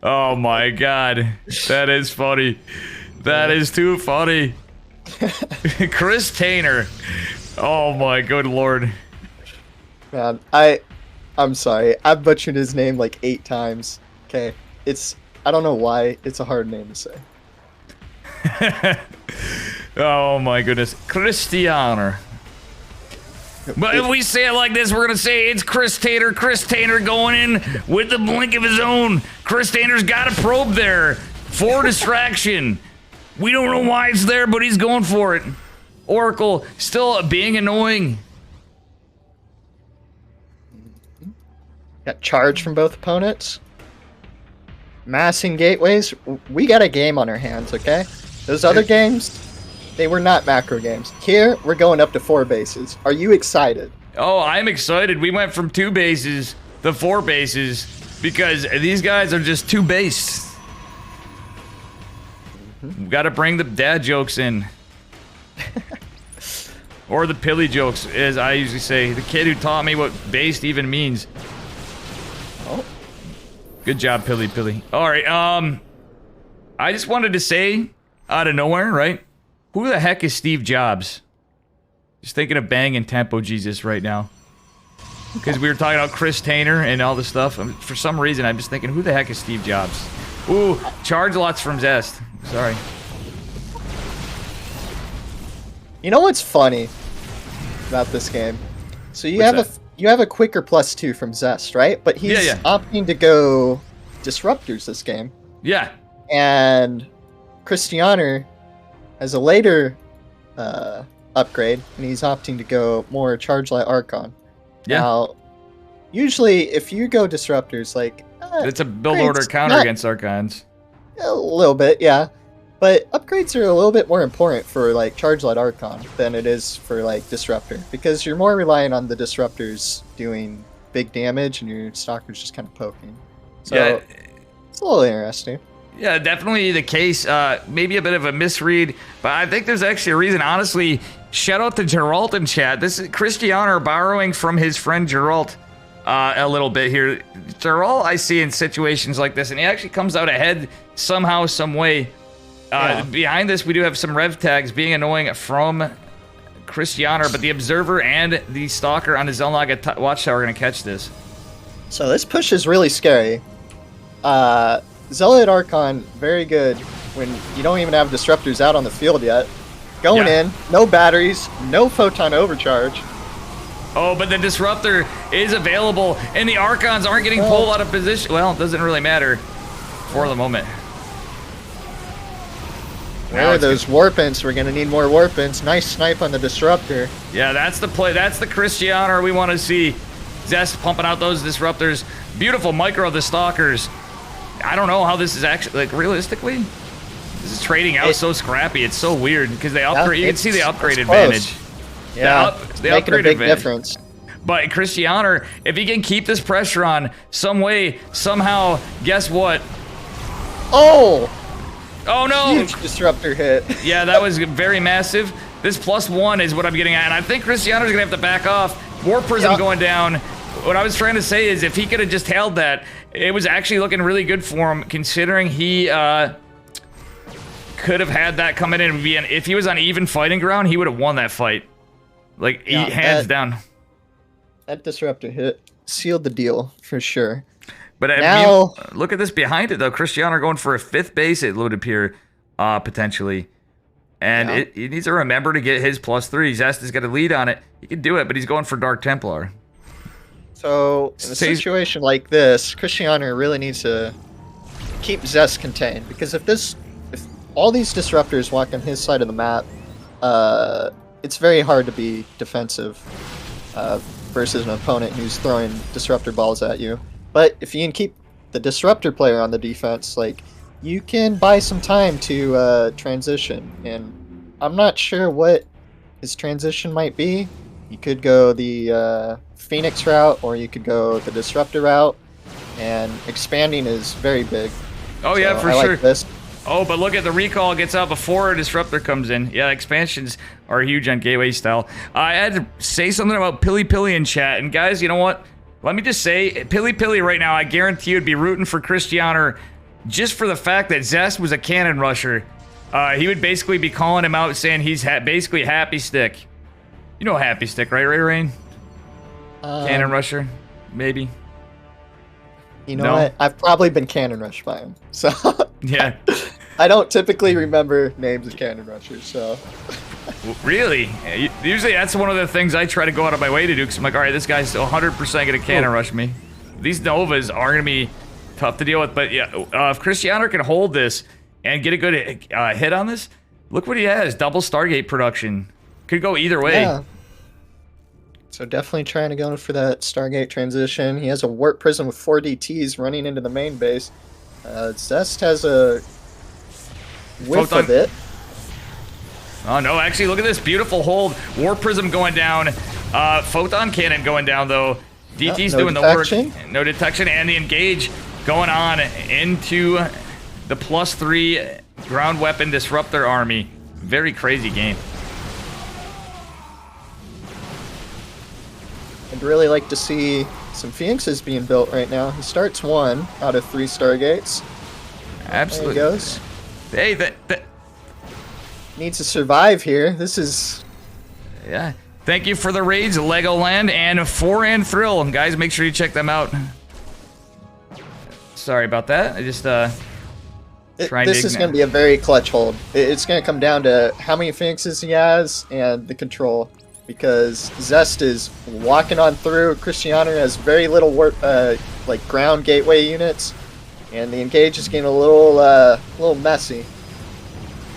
Oh my god. That is funny. That is too funny. Chris Tainer. Oh my good lord. Man, I'm sorry. I butchered his name like 8 times. Okay. I don't know why. It's a hard name to say. Oh my goodness. Christianer. But if we say it like this, we're going to say it's Chris Tainer. Chris Tainer going in with the blink of his own. Chris Tainer's got a probe there for distraction. We don't know why it's there, but he's going for it. Oracle still being annoying. Got charge from both opponents. Massing gateways. We got a game on our hands, okay? Those other games, they were not macro games. Here, we're going up to 4 bases. Are you excited? Oh, I'm excited. We went from 2 bases to 4 bases because these guys are just too based. We gotta bring the dad jokes in. Or the pilly jokes, as I usually say. The kid who taught me what based even means. Oh. Good job, Pilly Pilly. Alright, I just wanted to say, out of nowhere, right? Who the heck is Steve Jobs? Just thinking of banging Tempo Jesus right now. Because we were talking about Chris Tainer and all this stuff. For some reason, I'm just thinking, who the heck is Steve Jobs? Ooh, charge lots from Zest. Sorry. You know what's funny about this game? So you What's have a quicker +2 from Zest, right? But he's Yeah. opting to go Disruptors this game. Yeah. And Christianer has a later upgrade, and he's opting to go more Charge Light Archon. Yeah. Now, usually if you go Disruptors, like... It's a build upgrades order counter not- against Archons. A little bit, yeah. But upgrades are a little bit more important for like Charge Light Archon than it is for like Disruptor, because you're more reliant on the Disruptors doing big damage and your Stalker's just kind of poking. So Yeah. it's a little interesting. Yeah, definitely the case. Maybe a bit of a misread, but I think there's actually a reason. Honestly, shout out to Geralt in chat. This is Christianer borrowing from his friend Geralt a little bit here. Geralt I see in situations like this, and he actually comes out ahead somehow, some way. Behind this, we do have some rev tags being annoying from Christianer, but the Observer and the Stalker on the Zelnaga Watchtower are going to catch this. So this push is really scary. Zealot Archon, very good when you don't even have Disruptors out on the field yet. Going in, no batteries, no Photon Overcharge. Oh, but the Disruptor is available, and the Archons aren't getting pulled out of position. Well, it doesn't really matter for the moment. Where are those Warpents? We're going to need more Warpents. Nice snipe on the Disruptor. Yeah, that's the play. That's the Christianer we want to see. Zest pumping out those Disruptors. Beautiful micro of the Stalkers. I don't know how this is actually, like, realistically, this is trading out so scrappy. It's so weird because they upgrade. You can see the upgrade advantage. Yeah, the making a upgrade big advantage. difference. But Christianer, if he can keep this pressure on some way, somehow, guess what? Oh! Oh no! Huge Disruptor hit. Yeah, that was very massive. This +1 is what I'm getting at, and I think Christianer's gonna have to back off. War Prism going down. What I was trying to say is if he could have just held that, it was actually looking really good for him, considering he could have had that coming in and be if he was on even fighting ground, he would have won that fight. Like, hands down. That Disruptor hit sealed the deal for sure. But now, look at this behind it, though. Christianer going for a 5th base, it would appear, potentially. And he needs to remember to get his +3. Zest has got a lead on it. He can do it, but he's going for Dark Templar. So, in a situation like this, Christianer really needs to keep Zest contained. Because if all these Disruptors walk on his side of the map, it's very hard to be defensive versus an opponent who's throwing Disruptor balls at you. But if you can keep the Disruptor player on the defense, like, you can buy some time to transition. And I'm not sure what his transition might be. You could go the Phoenix route, or you could go the Disruptor route. And expanding is very big. Oh, yeah, for I sure. like this. Oh, but look at the recall gets out before a Disruptor comes in. Yeah, expansions are huge on Gateway style. I had to say something about Pilly Pilly in chat. And guys, you know what? Let me just say, Pilly Pilly right now, I guarantee you'd be rooting for Christianer just for the fact that Zest was a cannon rusher. He would basically be calling him out, saying he's basically Happy Stick. You know Happy Stick, right, Rain? Cannon rusher, maybe. You know what? I've probably been cannon rushed by him, so yeah. I don't typically remember names of cannon rushers, so. Really? Usually that's one of the things I try to go out of my way to do, because I'm like, all right, this guy's 100% going to cannon rush me. These Novas are going to be tough to deal with, but yeah, if Christianer can hold this and get a good hit on this, look what he has, double Stargate production. Could go either way. Yeah. So definitely trying to go for that Stargate transition. He has a Warp Prism with 4 DTs running into the main base. Zest has a whiff of it. Oh no, actually look at this beautiful hold. War Prism going down. Photon Cannon going down though. DT's no doing detection. the work. No detection, and the engage going on into the +3 ground weapon Disruptor army. Very crazy game. I'd really like to see some Phoenixes being built right now. He starts 1 out of 3 Stargates. Absolutely. There he goes. Hey, that needs to survive here. This is... Yeah. Thank you for the raids, Legoland and 4 and Thrill. Guys, make sure you check them out. Sorry about that. I just This is going to be a very clutch hold. It's going to come down to how many Phoenixes he has and the control. Because Zest is walking on through. Cristiano has very little work, like ground gateway units. And the engage is getting a little messy.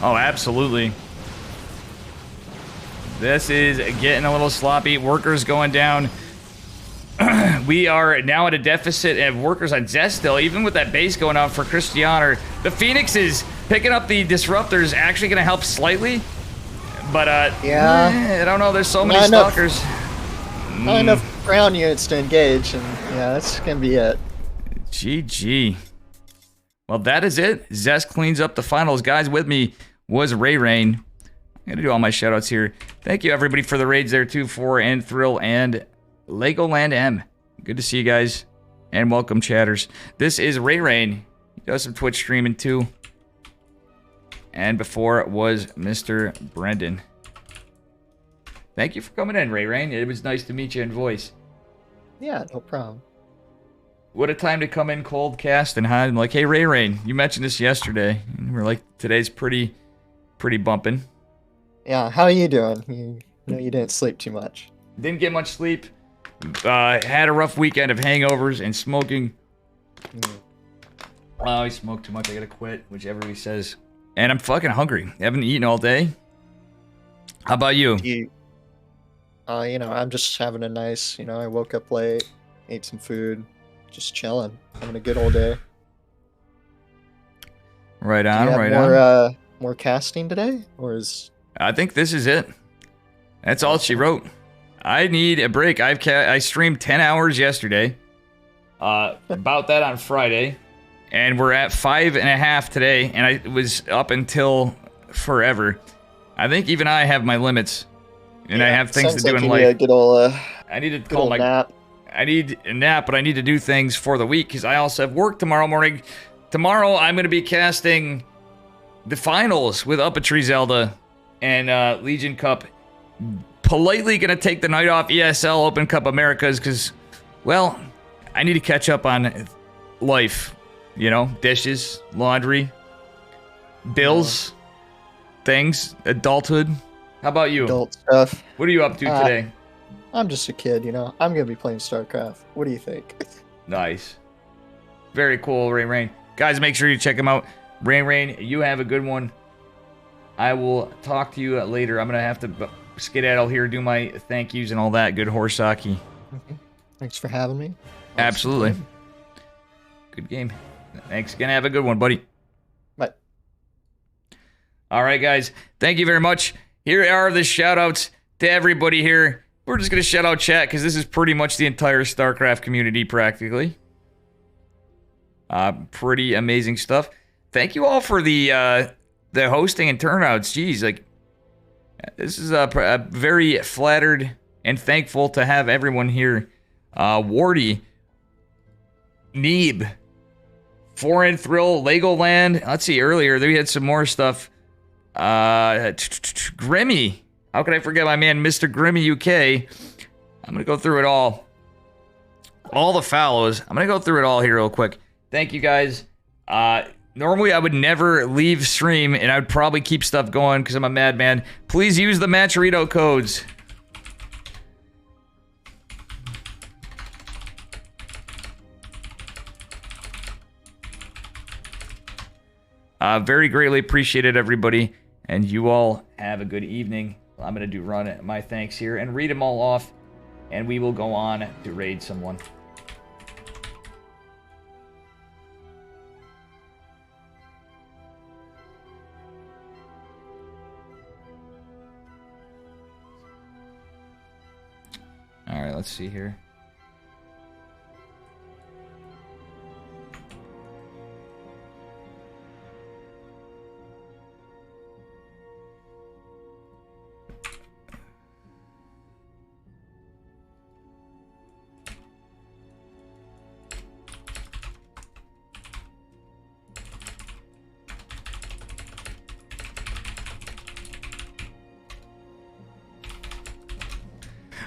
Oh, absolutely. This is getting a little sloppy. Workers going down. We are now at a deficit of workers on Zest still, even with that base going out for Cristiano. The Phoenixes picking up the disruptors actually going to help slightly. But, I don't know. There's so many stalkers. Not enough ground units to engage, and yeah, that's going to be it. GG. Well, that is it. Zest cleans up the finals. Guys, with me was Ray Rain. I'm going to do all my shoutouts here. Thank you, everybody, for the raids there, too, 4 and Thrill and Legoland M. Good to see you guys. And welcome, chatters. This is Ray Rain. He does some Twitch streaming, too. And before was Mr. Brendan. Thank you for coming in, Ray Rain. It was nice to meet you in voice. Yeah, no problem. What a time to come in cold cast and hide. Like, hey, Ray Rain, you mentioned this yesterday. And we're like, today's pretty bumping. Yeah, how are you doing? You know you didn't sleep too much. Didn't get much sleep. Had a rough weekend of hangovers and smoking. Oh, I smoke too much. I gotta quit, which everybody says. And I'm fucking hungry. I haven't eaten all day. How about you? I'm just having a nice, I woke up late, ate some food, just chilling, having a good old day. Right on, Do you right have more casting today, or is? I think this is it. That's all she wrote. I need a break. I streamed 10 hours yesterday. About that on Friday. And we're at 5.5 today. And I was up until forever. I think even I have my limits. And I have things to do in life. A good old, I need to call my nap. I need a nap, but I need to do things for the week because I also have work tomorrow morning. Tomorrow I'm going to be casting the finals with Uppetry Zelda and Legion Cup. Politely going to take the night off ESL Open Cup Americas because, well, I need to catch up on life. You know, dishes, laundry, bills, things, adulthood. How about you? Adult stuff. What are you up to today? I'm just a kid, I'm going to be playing StarCraft. What do you think? Nice. Very cool, Rain Rain. Guys, make sure you check him out. Rain Rain, you have a good one. I will talk to you later. I'm going to have to skedaddle here, do my thank yous and all that good horse hockey. Thanks for having me. Absolutely. Good game. Thanks again. Have a good one, buddy. Bye. All right, guys. Thank you very much. Here are the shout-outs to everybody here. We're just going to shout out chat because this is pretty much the entire StarCraft community practically. Pretty amazing stuff. Thank you all for the hosting and turnouts. Jeez, like, this is a very flattered and thankful to have everyone here. Wardy, Neeb, Foreign Thrill, Legoland. Let's see, earlier we had some more stuff. Grimmy. How could I forget my man, Mr. Grimmy UK? I'm going to go through it all. All the follows. I'm going to go through it all here real quick. Thank you, guys. Normally, I would never leave stream, and I would probably keep stuff going because I'm a madman. Please use the Matcherito codes. Very greatly appreciated, everybody. And you all have a good evening. I'm going to run my thanks here and read them all off. And we will go on to raid someone. All right, let's see here.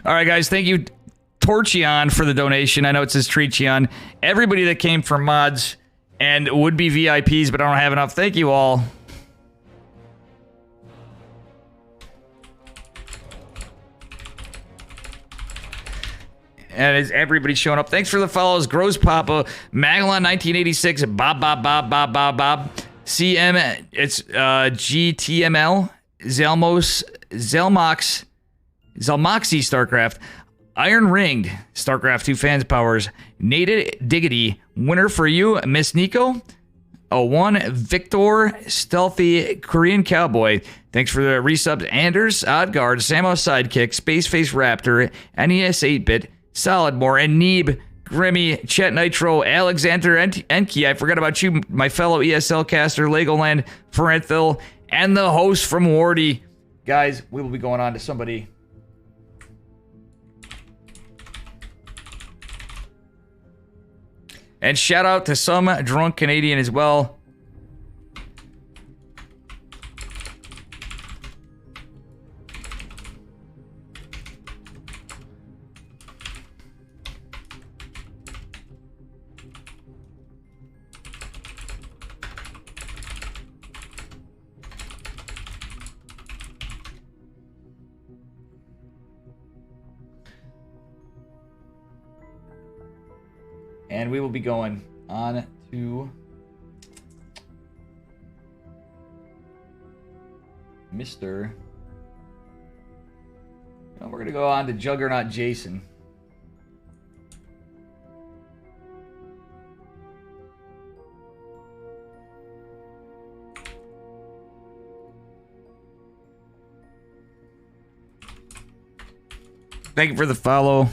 All right, guys. Thank you, Torchion, for the donation. I know it says Treachion. Everybody that came for mods and would be VIPs, but I don't have enough. Thank you all. And is everybody showing up? Thanks for the follows. Gross Papa, Magellan 1986, Bob, CM, it's GTML, Zelmoxy StarCraft, Iron Ringed, StarCraft 2 Fans Powers, Nated Diggity, winner for you, Miss Nico, 01, Victor, Stealthy, Korean Cowboy. Thanks for the resubs, Anders, Oddguard, Samo Sidekick, Space Face Raptor, NES 8-Bit, Solidmore, and Neeb, Grimmy, Chet Nitro, Alexander Enki. I forgot about you, my fellow ESL caster, Legoland, Ferenthil, and the host from Wardy. Guys, we will be going on to somebody. And shout out to some drunk Canadian as well. And we will be going on to Mr. No, we're going to go on to Juggernaut Jason. Thank you for the follow.